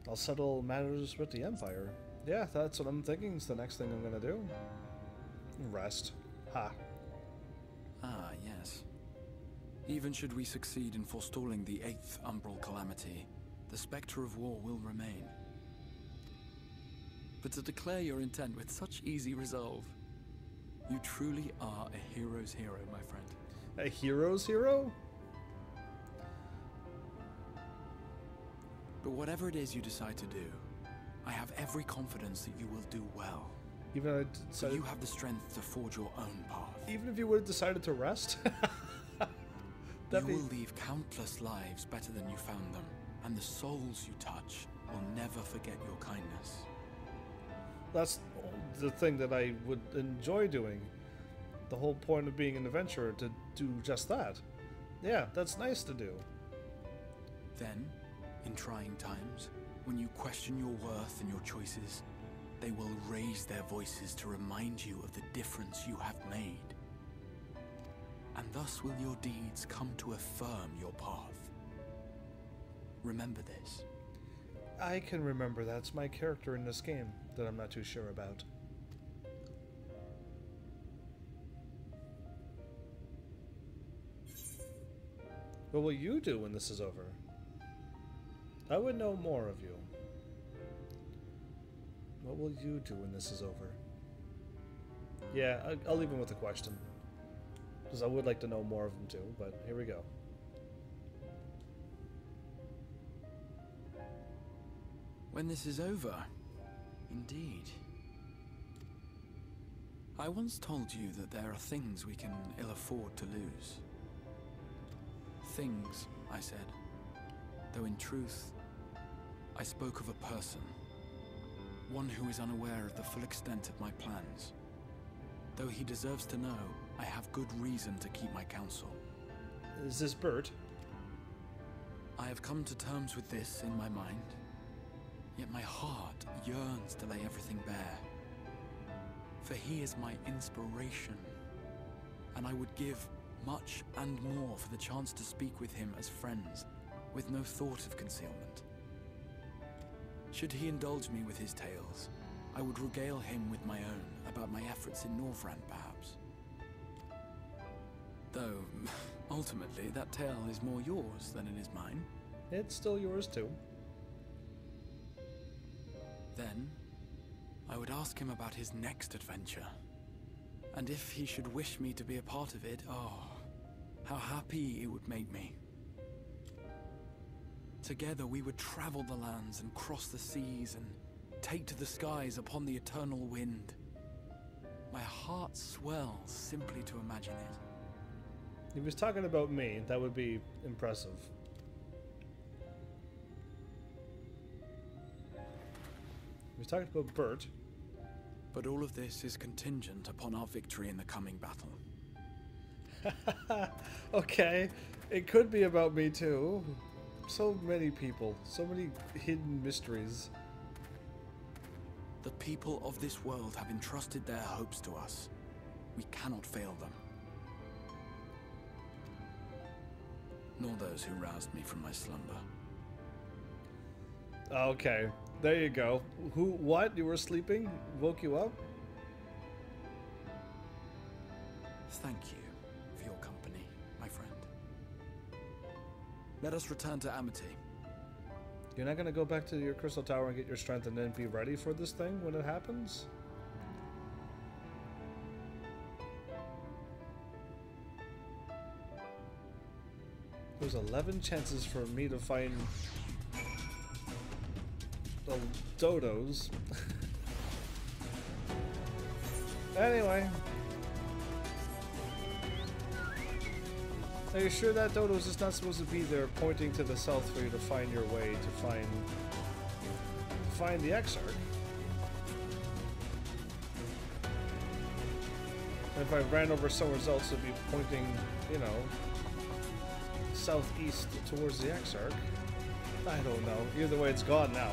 I'll settle matters with the Empire. Yeah, that's what I'm thinking is the next thing I'm gonna do. Rest. Ha. Ah, yes. Even should we succeed in forestalling the 8th umbral calamity, the specter of war will remain. But to declare your intent with such easy resolve, you truly are a hero's hero, my friend. A hero's hero? But whatever it is you decide to do, I have every confidence that you will do well. Even if so you have the strength to forge your own path. Even if you would have decided to rest? You will leave countless lives better than you found them, and the souls you touch will never forget your kindness. That's the thing that I would enjoy doing. The whole point of being an adventurer, to do just that. Yeah, that's nice to do. Then, in trying times, when you question your worth and your choices, they will raise their voices to remind you of the difference you have made. And thus will your deeds come to affirm your path. Remember this. I can remember that's my character in this game that I'm not too sure about. What will you do when this is over? I would know more of you. What will you do when this is over? Yeah, I'll leave him with a question. Because I would like to know more of him too, but here we go. When this is over, indeed. I once told you that there are things we can ill afford to lose. Things, I said, though in truth, I spoke of a person. One who is unaware of the full extent of my plans. Though he deserves to know, I have good reason to keep my counsel. Is this Bert? I have come to terms with this in my mind, yet my heart yearns to lay everything bare. For he is my inspiration, and I would give much and more for the chance to speak with him as friends, with no thought of concealment. Should he indulge me with his tales, I would regale him with my own about my efforts in Northrend, perhaps. Though, ultimately, that tale is more yours than it is mine. It's still yours too. Then, I would ask him about his next adventure. And if he should wish me to be a part of it, oh, how happy it would make me. Together we would travel the lands and cross the seas and take to the skies upon the eternal wind. My heart swells simply to imagine it. If he was talking about me, that would be impressive. He was talking about Bert. But all of this is contingent upon our victory in the coming battle. Okay, it could be about me too. So many people, so many hidden mysteries. The people of this world have entrusted their hopes to us. We cannot fail them. Nor those who roused me from my slumber. Okay, there you go. Who, what? You were sleeping? Woke you up? Thank you for your company, my friend. Let us return to Amity. You're not gonna go back to your crystal tower and get your strength and then be ready for this thing when it happens? There's 11 chances for me to find the dodos. Anyway. Are you sure that dodo's just not supposed to be there pointing to the south for you to find your way to find the Exarch? If I ran over somewhere else, it'd be pointing, you know, southeast towards the Exarch. I don't know. Either way, it's gone now.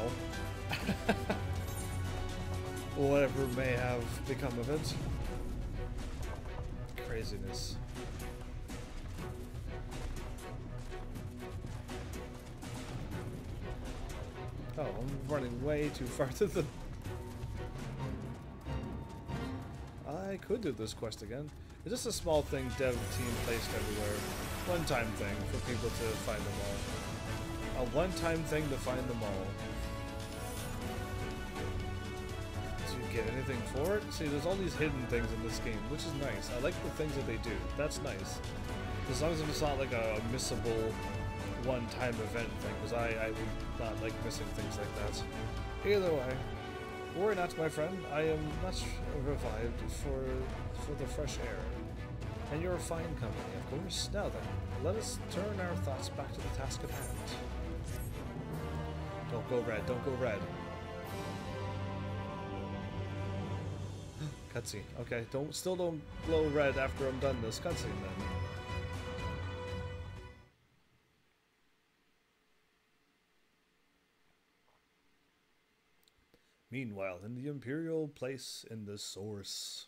Whatever may have become of it. Craziness. Oh, I'm running way too far to the... I could do this quest again. It's just a small thing dev team placed everywhere. one-time thing for people to find them all. A one-time thing to find them all. Do you get anything for it? See, there's all these hidden things in this game, which is nice. I like the things that they do. That's nice. As long as it's not like a missable one-time event thing, because I would not like missing things like that. Either way, worry not, my friend. I am much revived for the fresh air. And you're a fine company, of course. Now then, let us turn our thoughts back to the task at hand. Don't go red, don't go red. Cutscene. Okay, still don't glow red after I'm done this cutscene then. Meanwhile, in the Imperial place in the source.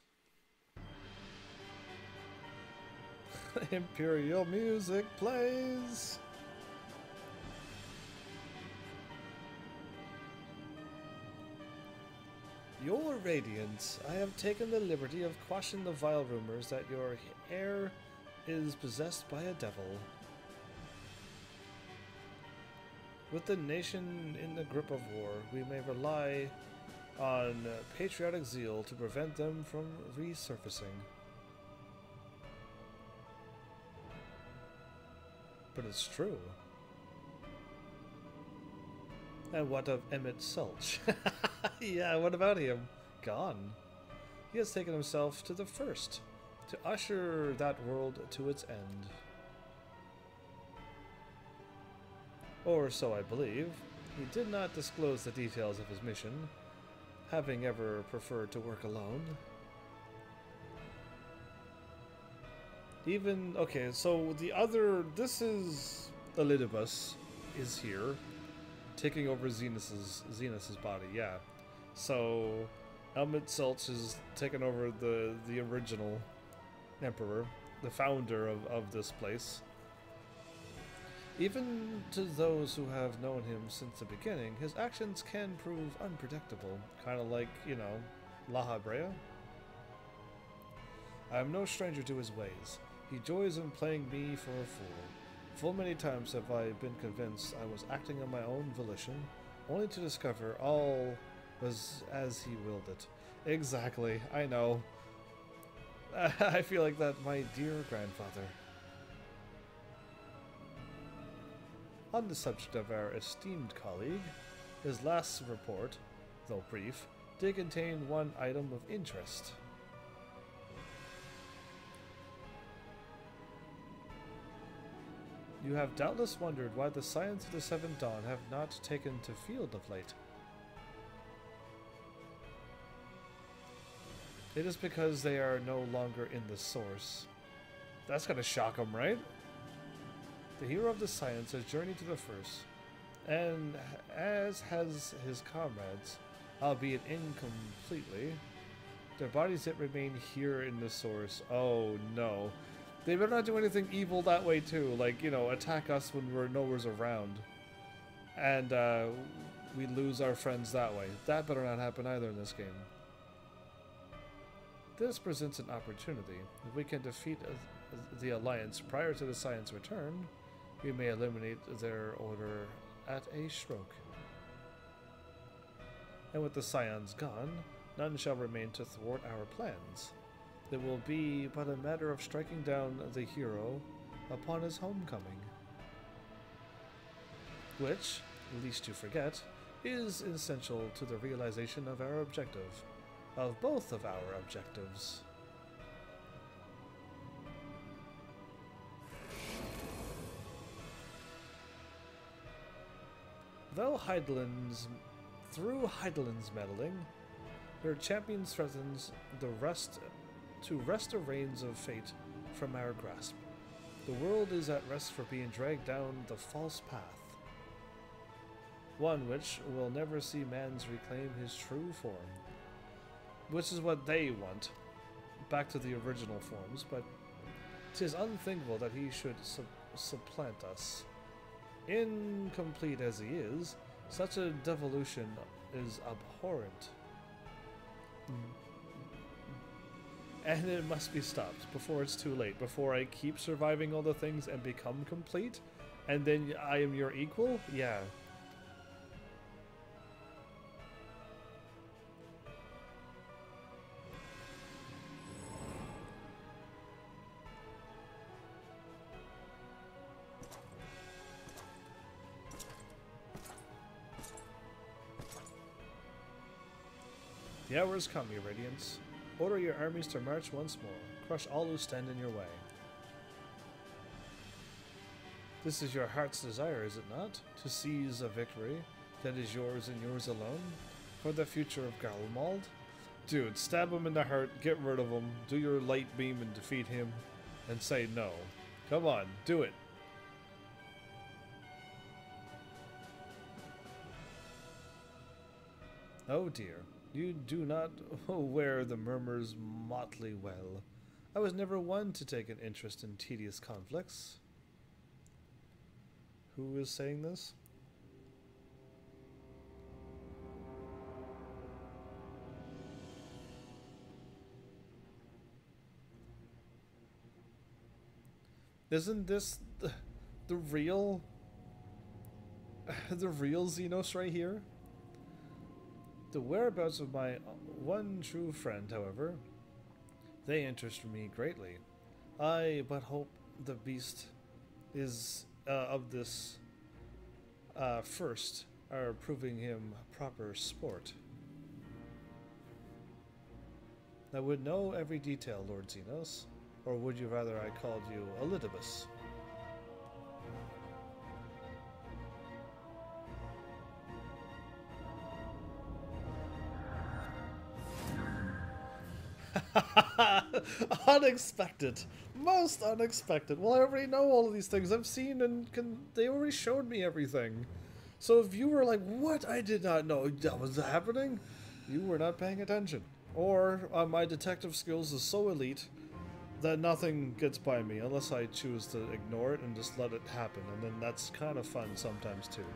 Imperial music plays! Your Radiance, I have taken the liberty of quashing the vile rumors that your heir is possessed by a devil. With the nation in the grip of war, we may rely on patriotic zeal to prevent them from resurfacing. But it's true. And what of Emmett Sulch? Yeah, what about him? Gone. He has taken himself to the first, to usher that world to its end. Or so I believe. He did not disclose the details of his mission, having ever preferred to work alone. Even, okay, so the other, this is, Elidibus is here, taking over Zenus's body, yeah. So, Emmett Sulch is taking over the original emperor, the founder of this place. Even to those who have known him since the beginning, his actions can prove unpredictable, kind of like, you know, La Habrea. I am no stranger to his ways. He joys in playing me for a fool. Full many times have I been convinced I was acting on my own volition, only to discover all was as he willed it. Exactly, I know. I feel like that, my dear grandfather. On the subject of our esteemed colleague, his last report, though brief, did contain one item of interest. You have doubtless wondered why the Scions of the Seventh Dawn have not taken to field of late. It is because they are no longer in the source. That's gonna shock them, right? The hero of the Science has journeyed to the first, and as has his comrades, albeit incompletely, their bodies yet remain here in the source. Oh no. They better not do anything evil that way too, like, you know, attack us when we're nowhere's around. And we lose our friends that way. That better not happen either in this game. This presents an opportunity. If we can defeat the Alliance prior to the Science return, we may eliminate their order at a stroke. And with the Scions gone, none shall remain to thwart our plans. It will be but a matter of striking down the hero upon his homecoming. Which, lest you forget, is essential to the realization of our objective. Of both of our objectives. Through Heidelin's meddling, their champion threatens to wrest the reins of fate from our grasp. The world is at rest for being dragged down the false path. One which will never see man's reclaim his true form. Which is what they want. Back to the original forms, but 'tis unthinkable that he should supplant us. Incomplete as he is, such a devolution is abhorrent. And it must be stopped before it's too late, before I keep surviving all the things and become complete, and then I am your equal? Yeah. The hour has come, your Radiance. Order your armies to march once more. Crush all who stand in your way. This is your heart's desire, is it not? To seize a victory that is yours and yours alone? For the future of Garlemald? Dude, stab him in the heart, get rid of him, do your light beam and defeat him, and say no. Come on, do it. Oh dear. You do not wear the murmurs motley well. I was never one to take an interest in tedious conflicts. Who is saying this? Isn't this the real Xenos right here? The whereabouts of my one true friend, however, they interest me greatly. I but hope the beast is of this first are proving him proper sport. I would know every detail, Lord Xenos, or would you rather I called you Elidibus? Unexpected. Most unexpected. Well, I already know all of these things. I've seen and they already showed me everything. So if you were like, what? I did not know that was happening, you were not paying attention. Or my detective skills is so elite that nothing gets by me unless I choose to ignore it and just let it happen. And then that's kind of fun sometimes too.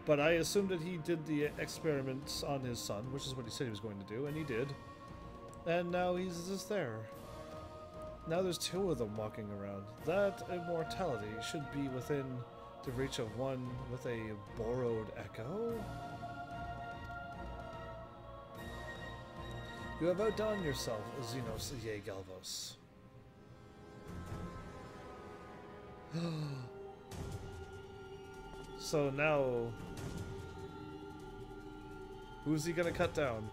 But I assumed that he did the experiments on his son, which is what he said he was going to do, and he did. And now he's just there. Now there's two of them walking around. That immortality should be within the reach of one with a borrowed echo? You have outdone yourself, Xenos Ye Galvos. So now, who's he gonna cut down?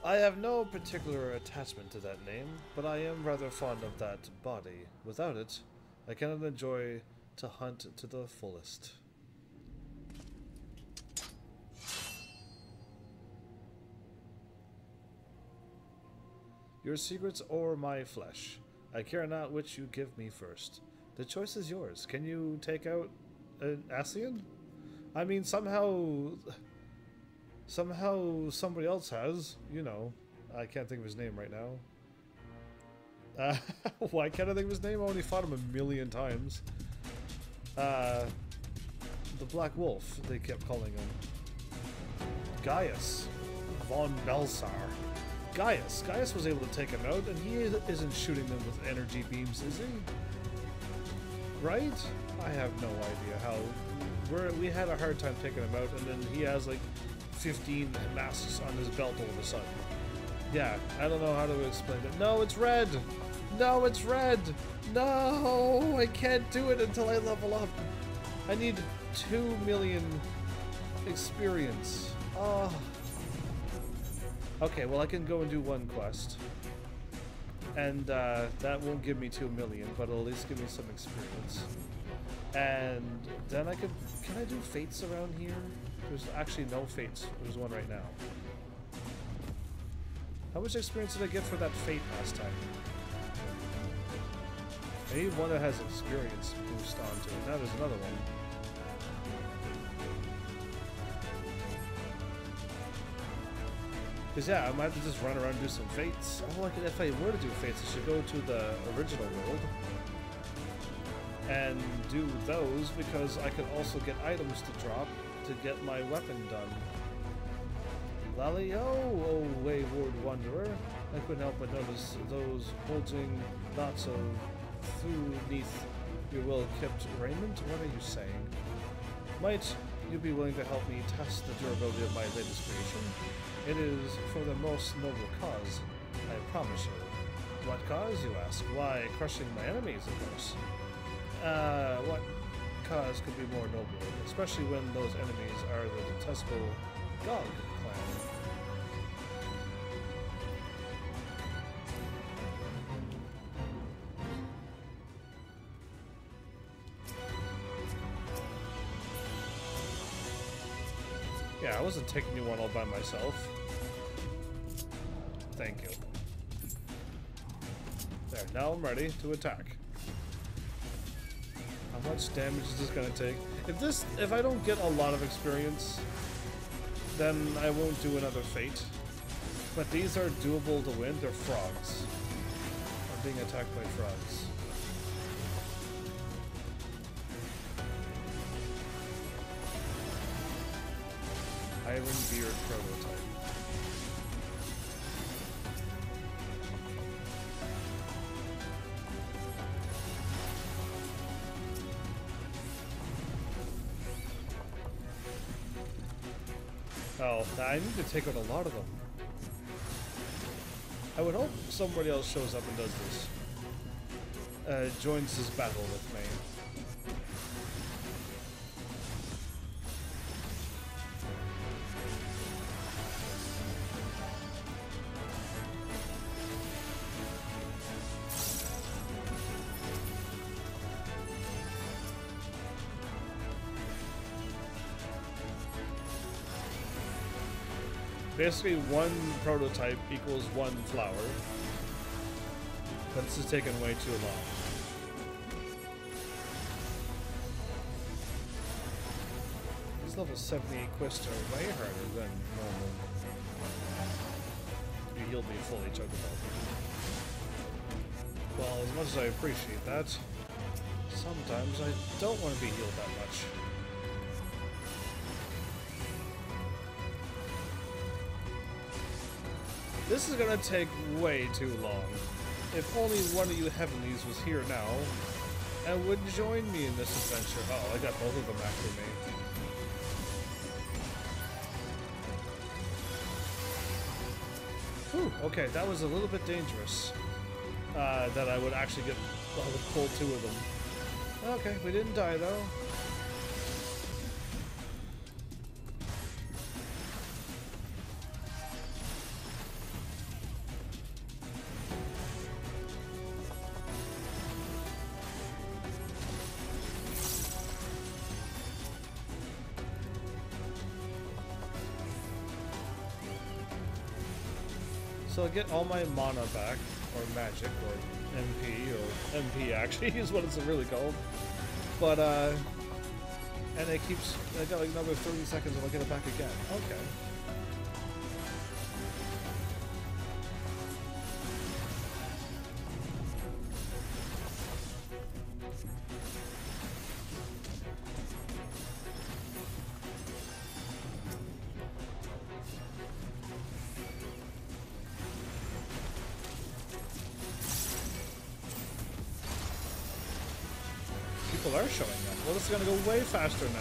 I have no particular attachment to that name, but I am rather fond of that body. Without it, I cannot enjoy to hunt to the fullest. Your secrets or my flesh. I care not which you give me first. The choice is yours. Can you take out an Ascian? I mean, somehow somebody else has, you know. I can't think of his name right now. Why can't I think of his name? I only fought him a million times. The Black Wolf, they kept calling him. Gaius von Belsar. Gaius was able to take him out, and he isn't shooting them with energy beams, is he? Right? I have no idea how. We had a hard time taking him out, and then he has like 15 masks on his belt all of a sudden. Yeah, I don't know how to explain it. No, it's red! No, it's red! No! I can't do it until I level up. I need 2 million experience. Oh. Okay, well I can go and do one quest. And that won't give me 2 million, but it'll at least give me some experience. And then I can I do fates around here? There's actually no fates. There's one right now. How much experience did I get for that fate last time? I need one that has experience boost onto it. Now there's another one. Because yeah, I might have to just run around and do some fates. Oh, if I were to do fates, I should go to the original world and do those, because I could also get items to drop to get my weapon done. Lally, oh, wayward wanderer. I couldn't help but notice those bulging knots of beneath your well-kept raiment. What are you saying? Might you be willing to help me test the durability of my latest creation? It is for the most noble cause, I promise you. What cause, you ask? Why, crushing my enemies, of course. What cause could be more noble, especially when those enemies are the detestable Gog clan? Yeah, I wasn't taking you on all by myself. Thank you. There, now I'm ready to attack. How much damage is this gonna take? If I don't get a lot of experience, then I won't do another fate. But these are doable to win. They're frogs. I'm being attacked by frogs. Iron Beard prototype. Oh, I need to take out a lot of them. I would hope somebody else shows up and does this. Joins this battle with me. Basically, one prototype equals one flower, but this is taking way too long. These level 78 quests are way harder than normal. You healed me fully, Chocobo. Well, as much as I appreciate that, sometimes I don't want to be healed that much. This is gonna take way too long. If only one of you heavenlies was here now and would join me in this adventure. Oh, I got both of them after me. Whew, okay, that was a little bit dangerous. That I would actually I would pull two of them. Okay, we didn't die though. So I get all my mana back, or magic, or MP, or MP actually is what it's really called. But, and it keeps, I got like another 30 seconds and I'll get it back again. Okay. People are showing up. Well, this is gonna go way faster now.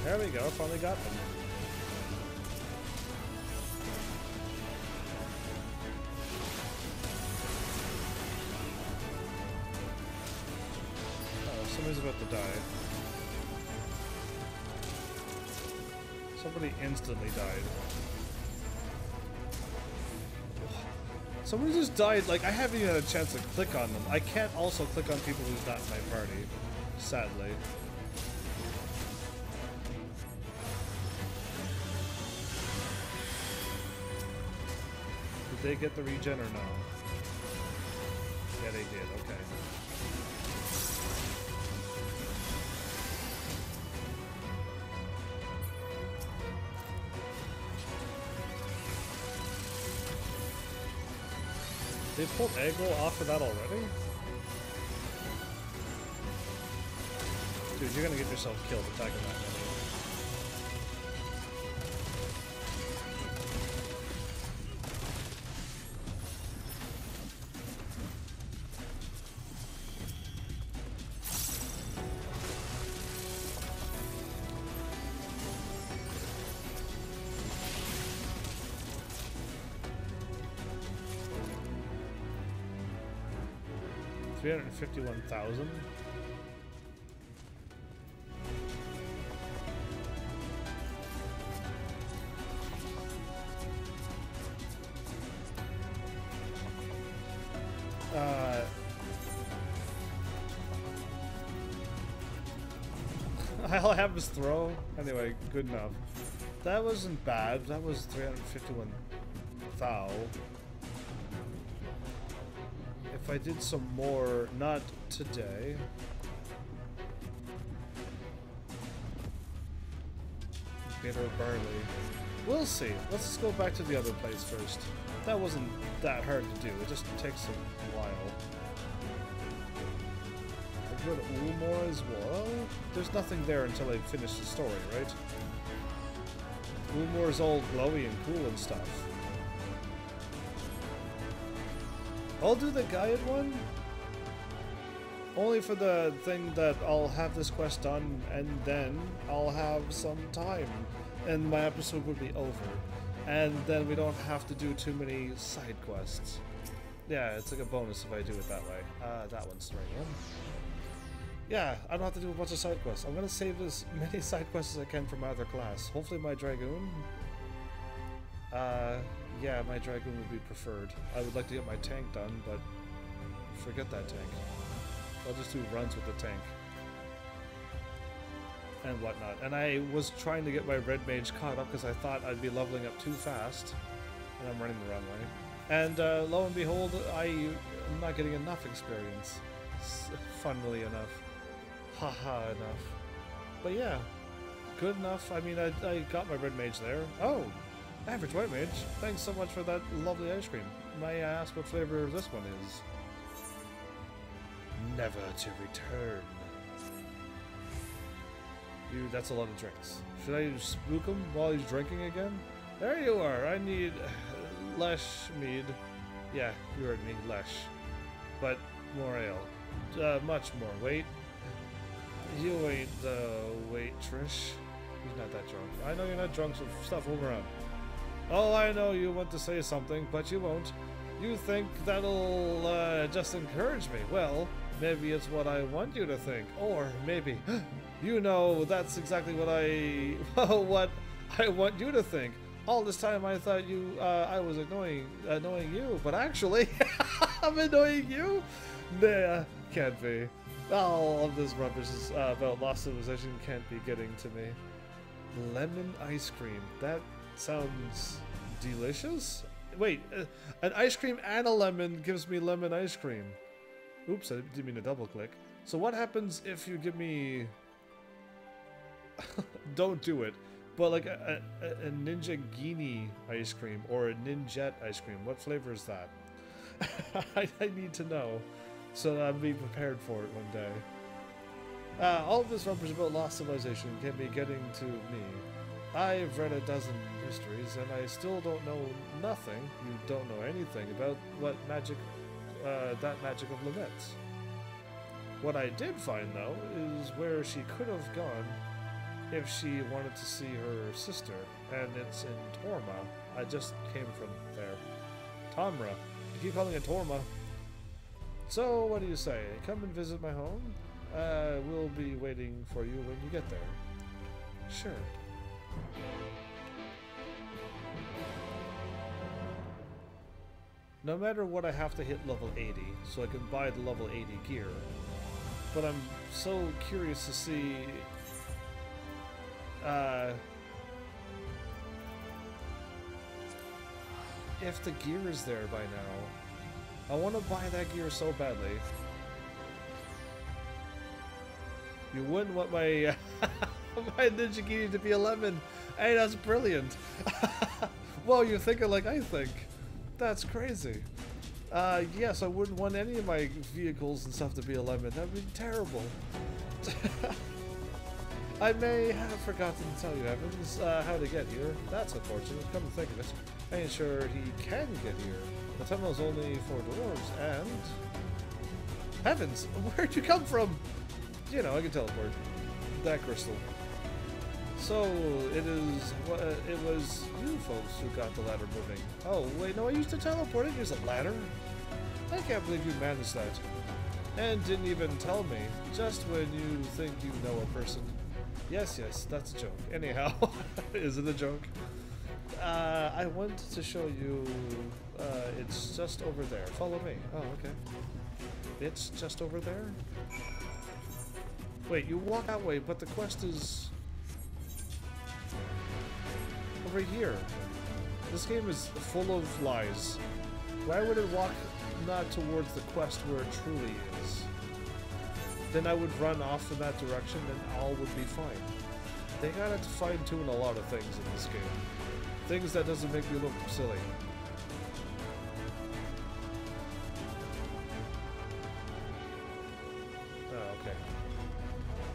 There we go, finally got them. Oh, somebody's about to die. Somebody instantly died. Somebody just died, like, I haven't even had a chance to click on them. I can't also click on people who's not in my party, sadly. Did they get the regen or no? Yeah, they did, okay. They pulled aggro off of that already? Dude, you're gonna get yourself killed attacking that many. 351,000? All I have is throw. Anyway, good enough. That wasn't bad. That was 351 thou. If I did some more, not today. Bitter barley. We'll see. Let's just go back to the other place first. That wasn't that hard to do. It just takes a while. I go to Ulmore as well? There's nothing there until I finish the story, right? Ulmore's all glowy and cool and stuff. I'll do the Gaia one. Only for the thing that I'll have this quest done and then I'll have some time. And my episode would be over. And then we don't have to do too many side quests. Yeah, it's like a bonus if I do it that way. That one's right in. Yeah, I don't have to do a bunch of side quests. I'm gonna save as many side quests as I can for my other class. Hopefully my Dragoon. Yeah, my Dragoon would be preferred. I would like to get my tank done, but forget that tank. I'll just do runs with the tank. And whatnot. And I was trying to get my Red Mage caught up because I thought I'd be leveling up too fast. And I'm running the wrong way. And lo and behold, I'm not getting enough experience. Funnily enough. Haha enough. But yeah, good enough. I mean, I got my Red Mage there. Oh! Average White Mage, thanks so much for that lovely ice cream. May I ask what flavor this one is? Never to return. That's a lot of drinks. Should I spook him while he's drinking again? There you are. I need Lesh mead. Yeah, you heard me, Lesh. But more ale. Much more. Wait. You ain't the waitress. He's not that drunk. I know you're not drunk, so stop moving around. Oh, I know you want to say something, but you won't. You think that'll just encourage me. Well, maybe it's what I want you to think. Or maybe, you know, that's exactly what what I want you to think. All this time I thought I was annoying you, but actually, I'm annoying you? Nah, can't be. All of this rubbish is about lost civilization can't be getting to me. Lemon ice cream. That sounds delicious? Wait, an ice cream and a lemon gives me lemon ice cream. Oops, I didn't mean to double click. So what happens if you give me... Don't do it. But like a Ninja Genie ice cream or a Ninjet ice cream. What flavor is that? I need to know so that I'm being prepared for it one day. All of this rubbish about lost civilization can be getting to me. I've read a dozen histories, and I still don't know nothing. You don't know anything about what magic, that magic of Lynette's. What I did find, though, is where she could have gone if she wanted to see her sister, and it's in Torma. I just came from there. Tomra. You keep calling it Torma. So, what do you say? Come and visit my home? We'll be waiting for you when you get there. Sure. No matter what, I have to hit level 80 so I can buy the level 80 gear. But I'm so curious to see if the gear is there by now. I want to buy that gear so badly. You wouldn't want my my Ninja Genie to be a lemon. Hey, that's brilliant. Whoa, you're thinking like I think. That's crazy. Yes, I wouldn't want any of my vehicles and stuff to be a lemon. That would be terrible. I may have forgotten to tell you, Evans, how to get here. That's unfortunate. Come to think of it, I ain't sure he can get here. The tunnel's only for dwarves, and... Heavens! Where'd you come from? You know, I can teleport. That crystal. So, it was you folks who got the ladder moving. Oh, wait, no, I used to teleport. I use a ladder. I can't believe you managed that. And didn't even tell me. Just when you think you know a person. Yes, that's a joke. Anyhow, is it a joke? I want to show you, it's just over there. Follow me. Oh, okay. It's just over there? Wait, you walk that way, but the quest is over here. This game is full of lies. Why would it walk not towards the quest where it truly is? Then I would run off in that direction and all would be fine. They gotta fine-tune a lot of things in this game. Things that doesn't make me look silly. Oh, okay.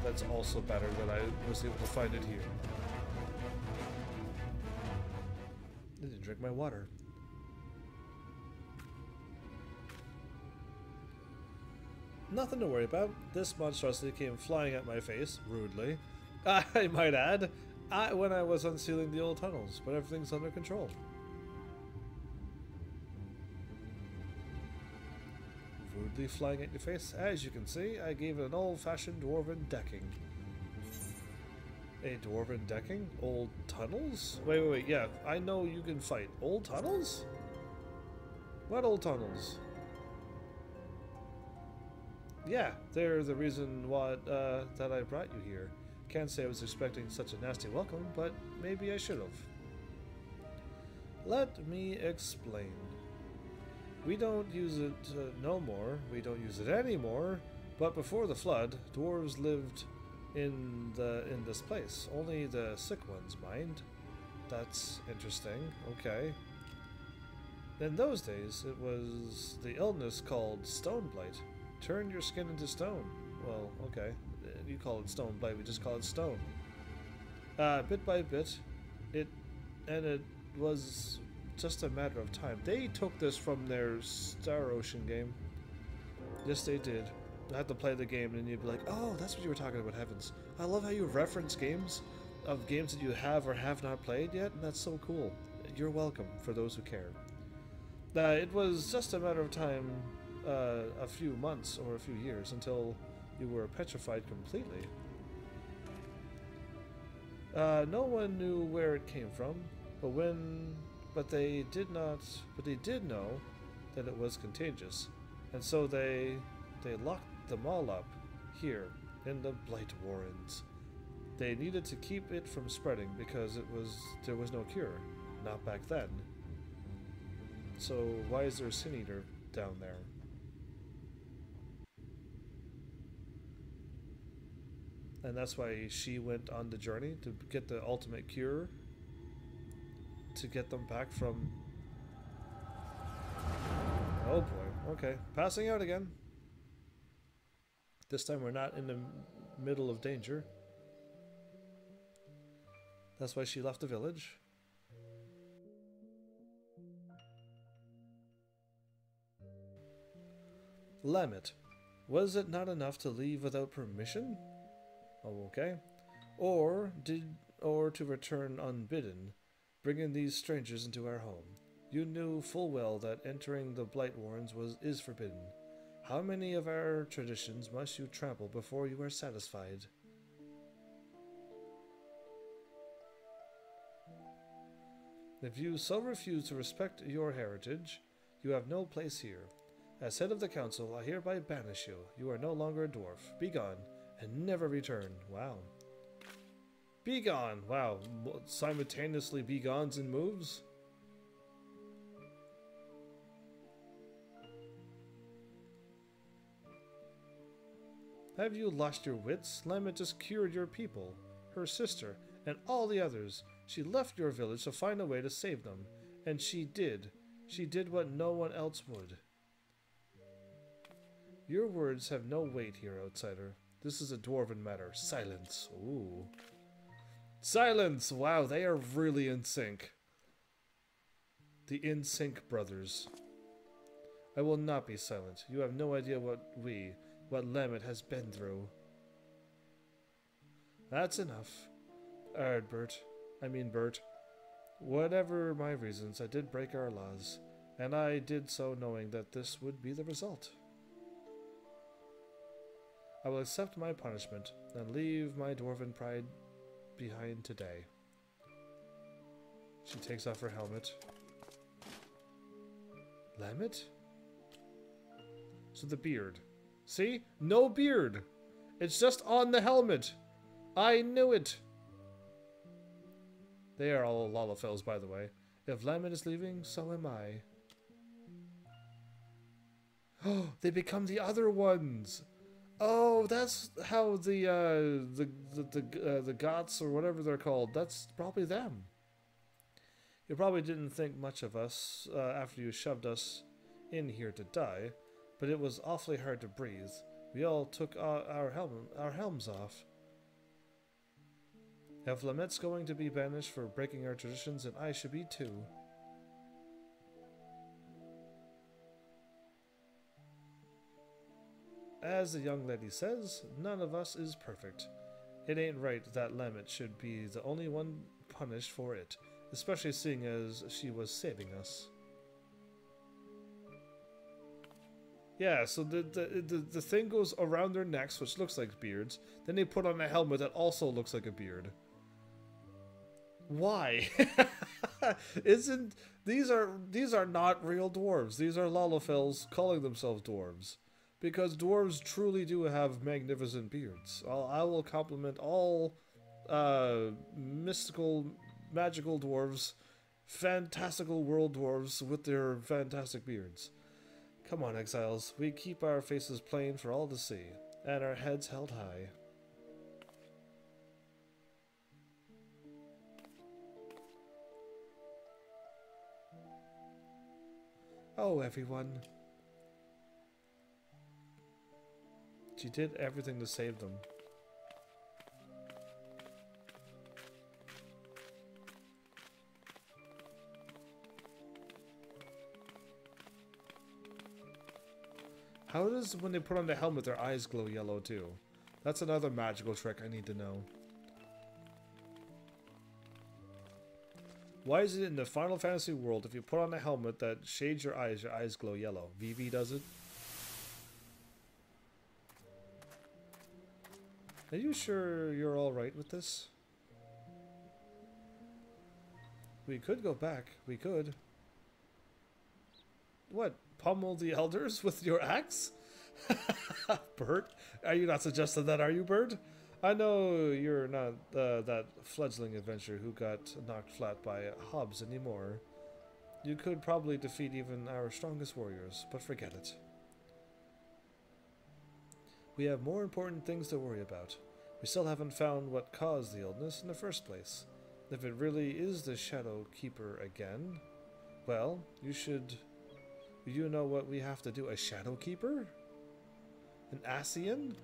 That's also better that I was able to find it here. I didn't drink my water. Nothing to worry about. This monstrosity came flying at my face, rudely. I might add, when I was unsealing the old tunnels, but everything's under control. Rudely flying at your face. As you can see, I gave it an old-fashioned dwarven decking. A dwarven decking? Old tunnels? Wait, yeah, I know you can fight. Old tunnels? What old tunnels? Yeah, they're the reason why that I brought you here. Can't say I was expecting such a nasty welcome, but maybe I should have. Let me explain. We don't use it no more. We don't use it anymore. But before the flood, dwarves lived in this place. Only the sick ones mind. That's interesting. Okay. In those days, it was the illness called stone blight. Turn your skin into stone. Well, okay. You call it stone blight, we just call it stone. Bit by bit, it was just a matter of time. They took this from their Star Ocean game. Yes, they did. I had to play the game and you'd be like, oh, that's what you were talking about, Heavens. I love how you reference games of games that you have or have not played yet, and that's so cool. You're welcome, for those who care. It was just a matter of time, a few months or a few years until you were petrified completely. No one knew where it came from, but they did know that it was contagious, and so they locked them all up here in the Blight Warrens. They needed to keep it from spreading because there was no cure, not back then. So why is there a Sin Eater down there? And that's why she went on the journey to get the ultimate cure, to get them back from... Oh boy, okay. Passing out again. This time we're not in the middle of danger. That's why she left the village. Lamet, was it not enough to leave without permission? Oh, okay. Or to return unbidden, bringing these strangers into our home. You knew full well that entering the Blight Warrens is forbidden. How many of our traditions must you trample before you are satisfied? If you so refuse to respect your heritage, you have no place here. As head of the council, I hereby banish you. You are no longer a dwarf. Be gone, and never return. Wow. Be gone! Wow. Simultaneously be gones and moves? Have you lost your wits? Lamet just cured your people, her sister, and all the others. She left your village to find a way to save them. And she did. She did what no one else would. Your words have no weight here, outsider. This is a dwarven matter. Silence. Ooh. Silence! Wow, they are really in sync. The In Sync brothers. I will not be silent. You have no idea what Lemmet has been through. That's enough. Alright, Bert. Whatever my reasons, I did break our laws, and I did so knowing that this would be the result. I will accept my punishment and leave my dwarven pride behind today. She takes off her helmet. Lemmet? So the beard. See? No beard! It's just on the helmet! I knew it! They are all Lalafels, by the way. If Lemmet is leaving, so am I. Oh, they become the other ones! Oh, that's how the Gots, or whatever they're called, that's probably them. You probably didn't think much of us after you shoved us in here to die, but it was awfully hard to breathe. We all took our helms off. If Lemmet's going to be banished for breaking our traditions, then I should be too. As the young lady says, none of us is perfect. It ain't right that Lemmet should be the only one punished for it, especially seeing as she was saving us. Yeah, so the thing goes around their necks, which looks like beards. Then they put on a helmet that also looks like a beard. Why? These are not real dwarves. These are Lalafels calling themselves dwarves. Because dwarves truly do have magnificent beards. I will compliment all mystical, magical dwarves, fantastical world dwarves with their fantastic beards. Come on, exiles. We keep our faces plain for all to see, and our heads held high. Oh, everyone. She did everything to save them. How does, when they put on the helmet, their eyes glow yellow too? That's another magical trick I need to know. Why is it in the Final Fantasy world, if you put on a helmet that shades your eyes glow yellow? VV does it? Are you sure you're alright with this? We could go back. We could. What? Pummel the elders with your axe? Bert? Are you not suggesting that, are you, Bert? I know you're not that fledgling adventurer who got knocked flat by hobs anymore. You could probably defeat even our strongest warriors, but forget it. We have more important things to worry about. We still haven't found what caused the illness in the first place. If it really is the Shadow Keeper again, well, you know what we have to do? A Shadow Keeper? An Ascian?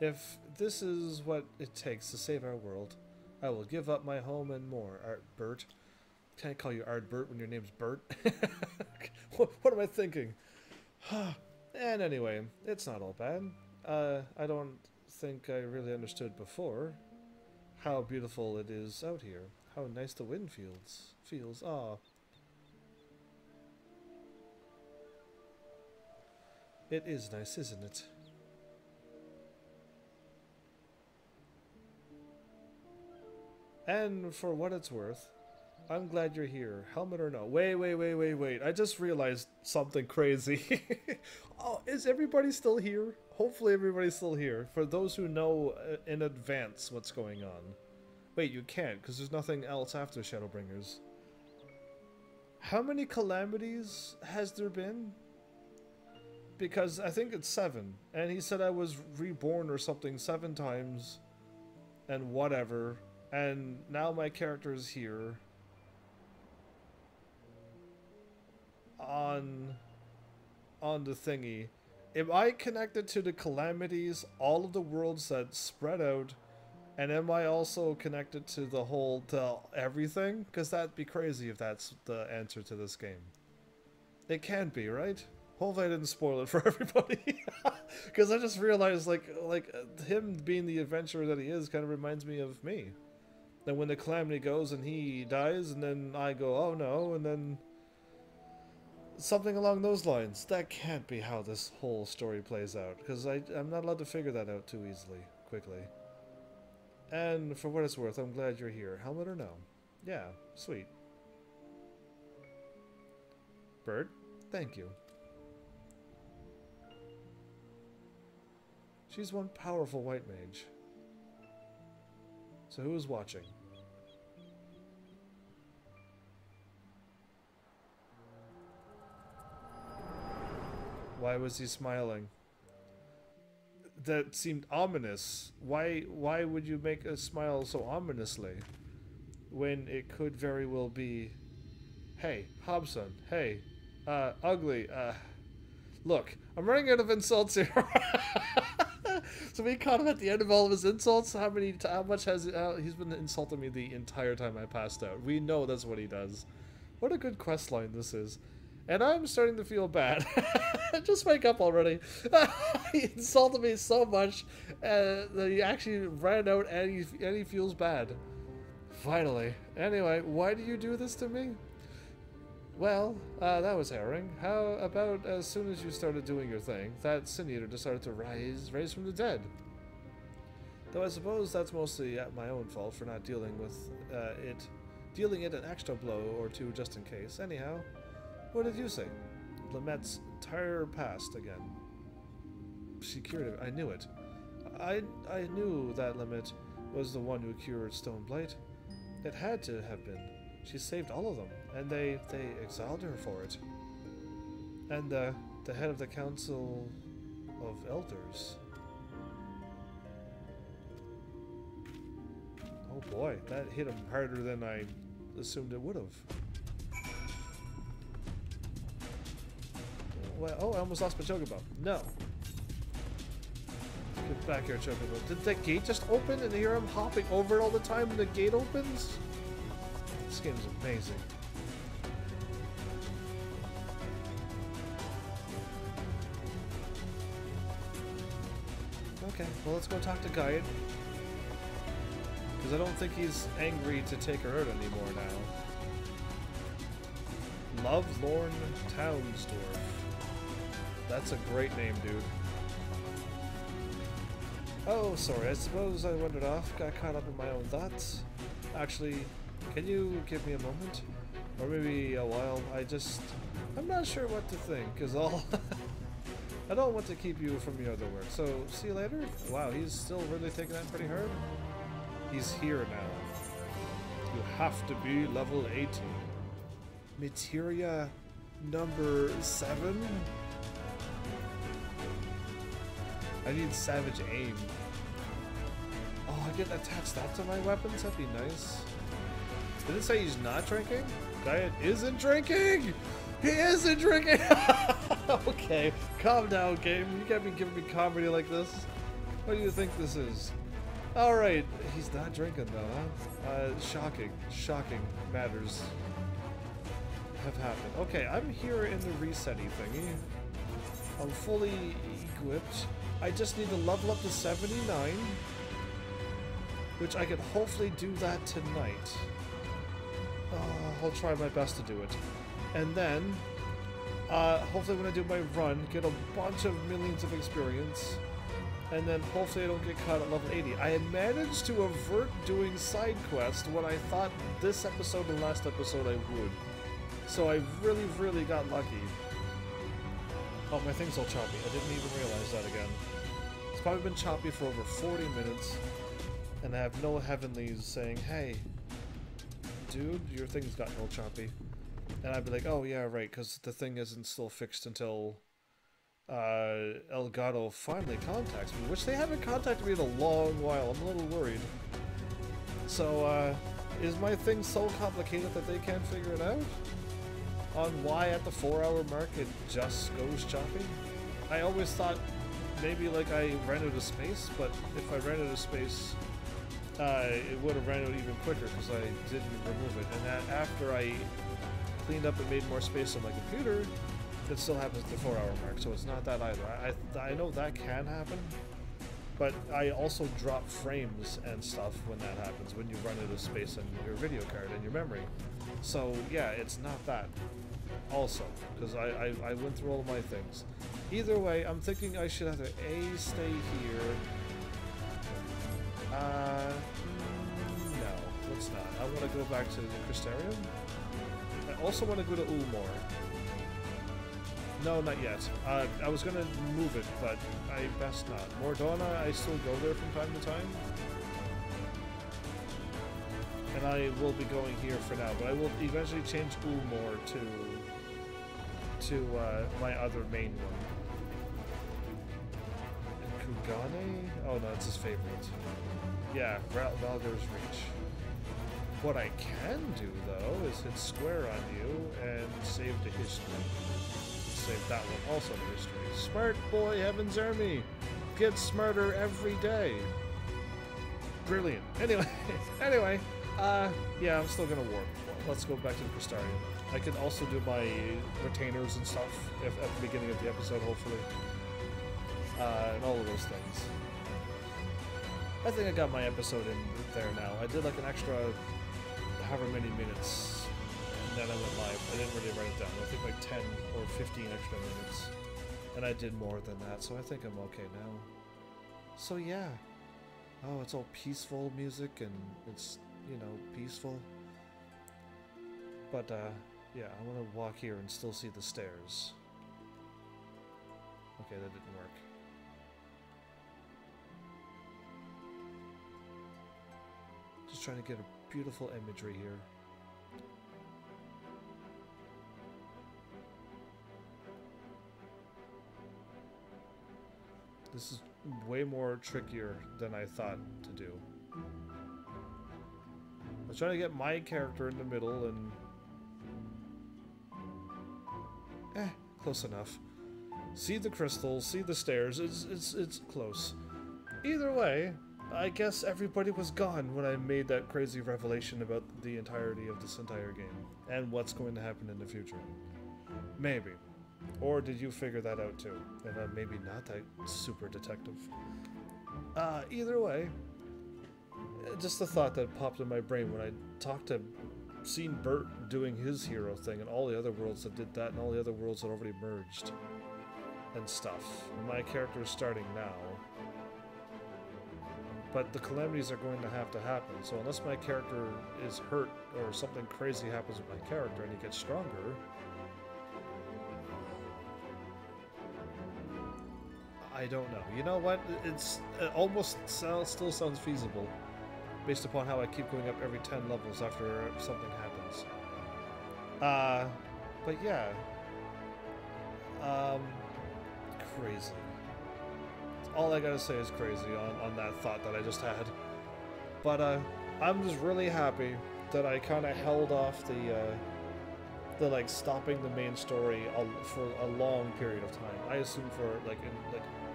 If this is what it takes to save our world, I will give up my home and more. Art Bert. Can't call you Art Bert when your name's Bert. What am I thinking? And anyway, it's not all bad. I don't think I really understood before how beautiful it is out here. How nice the wind feels. Ah. It is nice, isn't it? And for what it's worth, I'm glad you're here, helmet or no. Wait. I just realized something crazy. Oh, is everybody still here? Hopefully everybody's still here. For those who know in advance what's going on. Wait, you can't, because there's nothing else after Shadowbringers. How many calamities has there been? Because I think it's 7. And he said I was reborn or something 7 times. And whatever. And now my character is here. On on the thingy, am I connected to the calamities, all of the worlds that spread out, and am I also connected to the whole, to everything? Because that'd be crazy if that's the answer to this game. It can't be, right? Hopefully I didn't spoil it for everybody. Because I just realized, like him being the adventurer that he is kind of reminds me of me. Then when the calamity goes and he dies, and then I go, oh no, and then something along those lines. That can't be how this whole story plays out, because I'm not allowed to figure that out too quickly. And for what it's worth, I'm glad you're here. Helmet or no? Yeah, sweet. Bird, thank you. She's one powerful white mage. So who is watching? Why was he smiling? That seemed ominous. Why would you make a smile so ominously when it could very well be, hey, Hobson, hey, ugly, look, I'm running out of insults here. So we caught him at the end of all of his insults. How much has he's been insulting me the entire time I passed out? We know that's what he does. What a good quest line this is. And I'm starting to feel bad. Just wake up already. He insulted me so much that he actually ran out and he feels bad. Finally. Anyway, why do you do this to me? Well, that was harrowing. How about as soon as you started doing your thing, that Sin Eater decided to rise from the dead? Though I suppose that's mostly my own fault for not dealing with dealing it an extra blow or two just in case. Anyhow, what did you say? Lamette's entire past again. She cured it. I knew it. I knew that Lamette was the one who cured Stoneblight. It had to have been. She saved all of them, and they exiled her for it. And the head of the Council of Elders. Oh boy, that hit him harder than I assumed it would have. Well, oh, I almost lost my Chocobo. No. Get back here, Chocobo. Did the gate just open and here I'm hopping over it all the time and the gate opens? This game is amazing. Okay, well let's go talk to Guide. Because I don't think he's angry to take her out anymore now. Lovelorn Townsdorf. That's a great name, dude. Oh, sorry, I suppose I wandered off, got caught up in my own thoughts. Actually, can you give me a moment? Or maybe a while? I'm not sure what to think, is all. I don't want to keep you from your other work, so see you later? Wow, he's still really taking that pretty hard. He's here now. You have to be level 80. Materia number 7? I need Savage Aim. Oh, I get attach that to my weapons? That'd be nice. Did it say he's not drinking? Diet isn't drinking! He isn't drinking! Okay, calm down, game. You can't be giving me comedy like this. What do you think this is? Alright, he's not drinking though, huh? Shocking matters have happened. Okay, I'm here in the resetty thingy. I'm fully equipped. I just need to level up to 79, which I can hopefully do that tonight. I'll try my best to do it. And then, hopefully when I do my run, get a bunch of millions of experience. And then hopefully I don't get caught at level 80. I had managed to avert doing side quests when I thought this episode and last episode I would. So I really got lucky. Oh, my thing's all choppy. I didn't even realize that again. It's probably been choppy for over 40 minutes. And I have no heavenlies saying, hey, dude, your thing's gotten all choppy. And I'd be like, oh yeah, right, because the thing isn't still fixed until Elgato finally contacts me, which they haven't contacted me in a long while. I'm a little worried. So, is my thing so complicated that they can't figure it out? on why at the 4-hour mark it just goes choppy. I always thought maybe like I ran out of space, but if I ran out of space, it would have ran out even quicker because I didn't remove it. And that after I cleaned up and made more space on my computer, it still happens at the 4-hour mark, so it's not that either. I know that can happen, but I also drop frames and stuff when that happens, when you run out of space on your video card and your memory. So yeah, it's not that also, because I went through all of my things. Either way, I'm thinking I should either A, stay here. No, let's not. I want to go back to the Crystarium. I also want to go to Ulmor. No, not yet. I was going to move it, but I best not. Mordona, I still go there from time to time. And I will be going here for now, but I will eventually change Ulmor to my other main one. And Kugane? Oh no, it's his favorite. Yeah, Valgar's Reach. What I can do, though, is hit square on you and save the history. Save that one also to history. Smart boy, Heaven's Army! Gets smarter every day. Brilliant. Anyway, yeah, I'm still gonna warp. Let's go back to the Crystarium. I can also do my retainers and stuff at the beginning of the episode, hopefully. And all of those things. I think I got my episode in there now. I did like an extra however many minutes, and then I went live. I didn't really write it down. I think like 10 or 15 extra minutes. And I did more than that, so I think I'm okay now. So yeah. Oh, it's all peaceful music, and it's, you know, peaceful. But, yeah, I want to walk here and still see the stairs. Okay, that didn't work. Just trying to get a beautiful imagery here. This is way more trickier than I thought to do. I was trying to get my character in the middle and... close enough. See the crystals, see the stairs, it's close. Either way, I guess everybody was gone when I made that crazy revelation about the entirety of this entire game, and what's going to happen in the future. Maybe. Or did you figure that out too? And I'm maybe not that super detective. Either way, just the thought that popped in my brain when I seen Bert doing his hero thing, and all the other worlds that did that, and all the other worlds that already merged and stuff. And my character is starting now. But the calamities are going to happen, so unless my character is hurt or something crazy happens with my character and he gets stronger, I don't know. You know what? It almost still sounds feasible, based upon how I keep going up every 10 levels after something happens. But yeah. Crazy. All I gotta say is crazy on that thought that I just had. But I'm just really happy that I kind of held off the like stopping the main story for a long period of time. I assume for like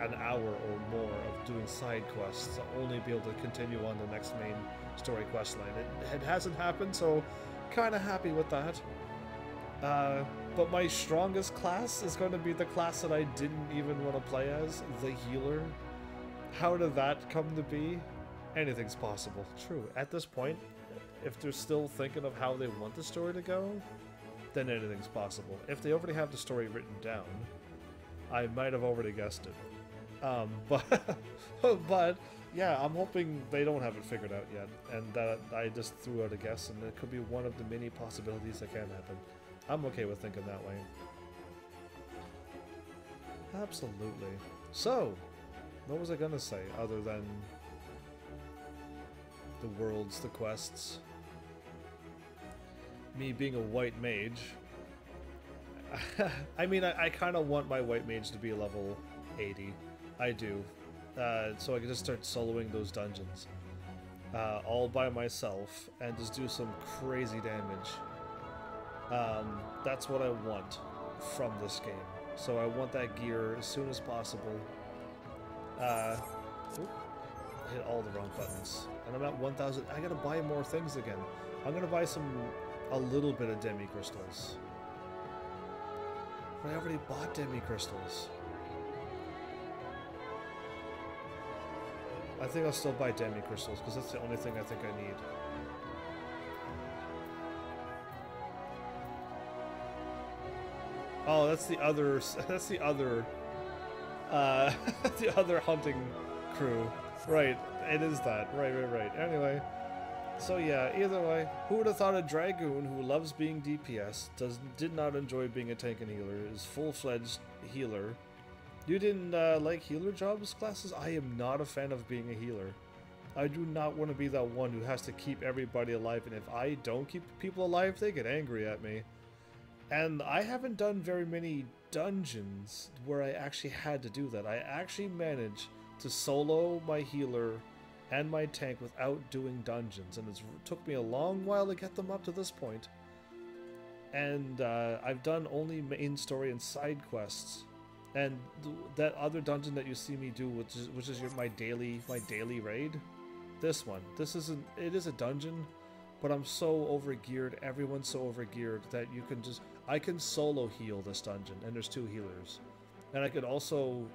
an hour or more of doing side quests to only be able to continue on the next main story quest line. It hasn't happened, so kind of happy with that. But my strongest class is going to be the class that I didn't even want to play as, the healer. How did that come to be? Anything's possible. True. At this point, if they're still thinking of how they want the story to go, then anything's possible. If they already have the story written down, I might have already guessed it. But yeah, I'm hoping they don't have it figured out yet, and that I just threw out a guess, and it could be one of the many possibilities that can happen. I'm okay with thinking that way. Absolutely. So, what was I gonna say other than the worlds, the quests? Me being a white mage. I mean, I kind of want my white mage to be level 80. I do. So I can just start soloing those dungeons. All by myself and just do some crazy damage. That's what I want from this game. So I want that gear as soon as possible. Oop, I hit all the wrong buttons. And I'm at 1,000. I gotta buy more things again. I'm gonna buy a little bit of demi crystals. But I already bought demi crystals. I think I'll still buy demi crystals because that's the only thing I think I need. Oh, that's the other. That's the other. The other hunting crew. Right, it is that. Right. Anyway, so yeah. Either way, who would have thought a dragoon who loves being DPS did not enjoy being a tank and healer is full-fledged healer. You didn't like healer jobs classes? I am not a fan of being a healer. I do not want to be that one who has to keep everybody alive, and if I don't keep people alive, they get angry at me. And I haven't done very many dungeons where I actually had to do that. I actually managed to solo my healer and my tank without doing dungeons, and it took me a long while to get them up to this point. And I've done only main story and side quests. And that other dungeon that you see me do, which is my daily raid, this one. It is a dungeon, but I'm so overgeared. Everyone's so overgeared that I can solo heal this dungeon, and there's 2 healers, and I could also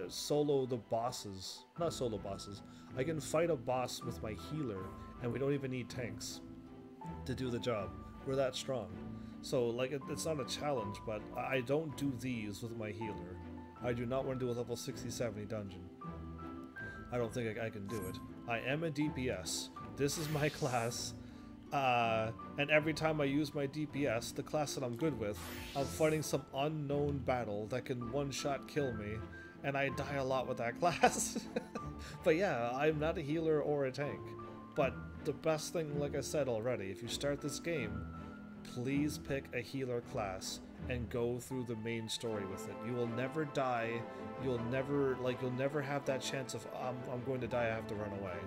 solo the bosses. Not solo bosses. I can fight a boss with my healer, and we don't even need tanks to do the job. We're that strong. So, like, it's not a challenge, but I don't do these with my healer. I do not want to do a level 60-70 dungeon. I don't think I can do it. I am a DPS. This is my class. And every time I use my DPS, the class that I'm good with, I'm fighting some unknown battle that can one-shot kill me, and I die a lot with that class. But yeah, I'm not a healer or a tank. But the best thing, like I said already, if you start this game, please pick a healer class and go through the main story with it. You will never die. You'll never have that chance of I'm going to die, I have to run away.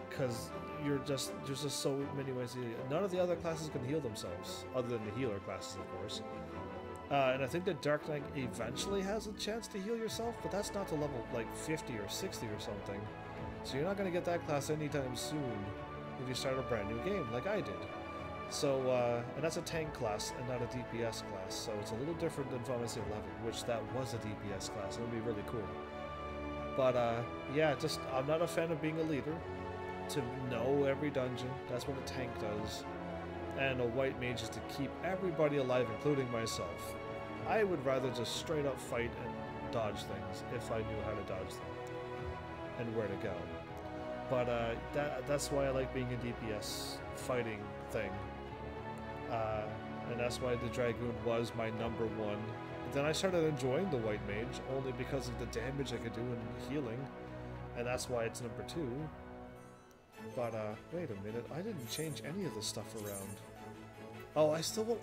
Because there's just so many ways. None of the other classes can heal themselves, other than the healer classes, of course. And I think that Dark Knight eventually has a chance to heal yourself, but that's not to level like 50 or 60 or something. So you're not going to get that class anytime soon if you start a brand new game like I did. So, and that's a tank class and not a DPS class, so it's a little different than Final Fantasy XI, which that was a DPS class. It would be really cool. But, yeah, I'm not a fan of being a leader. To know every dungeon, that's what a tank does. And a white mage is to keep everybody alive, including myself. I would rather just straight up fight and dodge things if I knew how to dodge them and where to go. But that's why I like being a DPS fighting thing. And that's why the Dragoon was my number 1. Then I started enjoying the White Mage only because of the damage I could do in healing, and that's why it's number 2. But wait a minute, I didn't change any of this stuff around. Oh,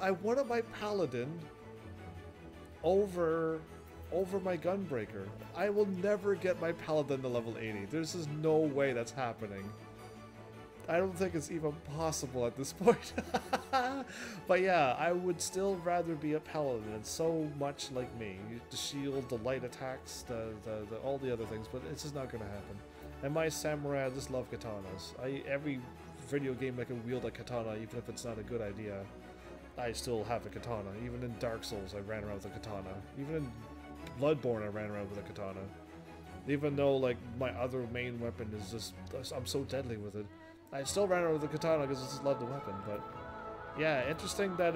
I wanted my Paladin over my Gunbreaker. I will never get my Paladin to level 80. There's just no way that's happening. I don't think it's even possible at this point. But yeah, I would still rather be a Paladin. It's so much like me. The shield, the light attacks, the all the other things, but it's just not gonna happen. And my samurai, I just love katanas. Every video game I can wield a katana, even if it's not a good idea, I still have a katana. Even in Dark Souls, I ran around with a katana. Even in Bloodborne, I ran around with a katana. Even though, like, my other main weapon is just, I'm so deadly with it. I still ran around with a katana because I just love the weapon, but yeah, interesting that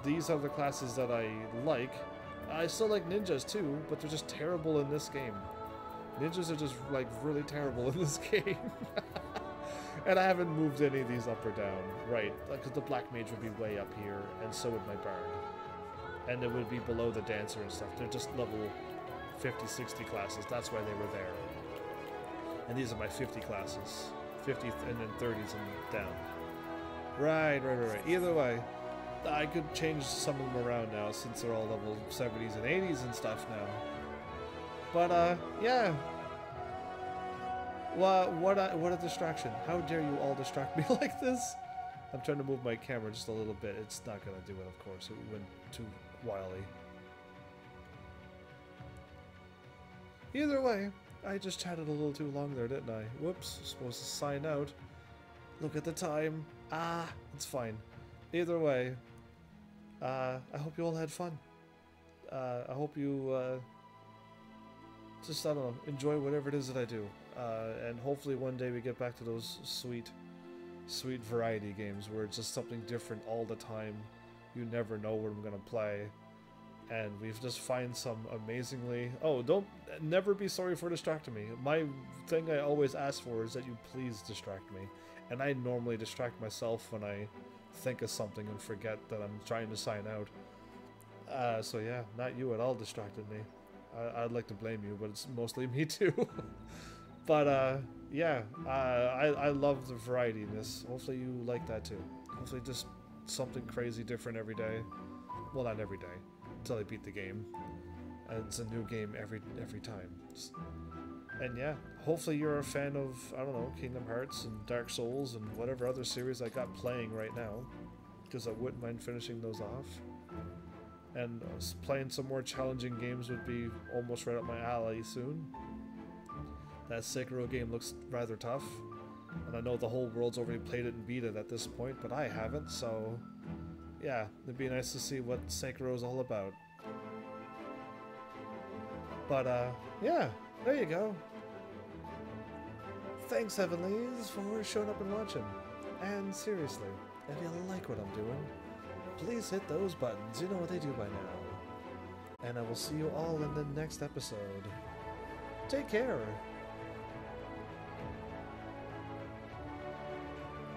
these are the classes that I like. I still like ninjas too, but they're just terrible in this game. Ninjas are just, like, really terrible in this game. And I haven't moved any of these up or down, right, because the Black Mage would be way up here, and so would my Bard. And it would be below the Dancer and stuff. They're just level 50, 60 classes, that's why they were there. And these are my 50 classes. 50 and then 30s and down. Right. Either way, I could change some of them around now since they're all level 70s and 80s and stuff now. But, yeah. What a distraction. How dare you all distract me like this? I'm trying to move my camera just a little bit. It's not going to do it, of course. It went too wily. Either way, I just chatted a little too long there, didn't I? Whoops, supposed to sign out. Look at the time. Ah, it's fine. Either way, I hope you all had fun. I hope you just, I don't know, enjoy whatever it is that I do. And hopefully one day we get back to those sweet variety games where it's just something different all the time. You never know what I'm gonna play. And we've just find some amazingly... Oh, never be sorry for distracting me. My thing I always ask for is that you please distract me. And I normally distract myself when I think of something and forget that I'm trying to sign out. So yeah, not you at all distracted me. I'd like to blame you, but it's mostly me too. But yeah, I love the variety in this. Hopefully you like that too. Hopefully just something crazy different every day. Well, not every day. Until I beat the game, and it's a new game every time. And yeah, hopefully you're a fan of, I don't know, Kingdom Hearts and Dark Souls and whatever other series I got playing right now, because I wouldn't mind finishing those off. And playing some more challenging games would be almost right up my alley soon. That Sekiro game looks rather tough, and I know the whole world's already played it and beat it at this point, but I haven't, so yeah, it'd be nice to see what Sekiro is all about. But yeah, there you go. Thanks, Heavenlies, for showing up and watching. And seriously, if you like what I'm doing, please hit those buttons. You know what they do by now. And I will see you all in the next episode. Take care.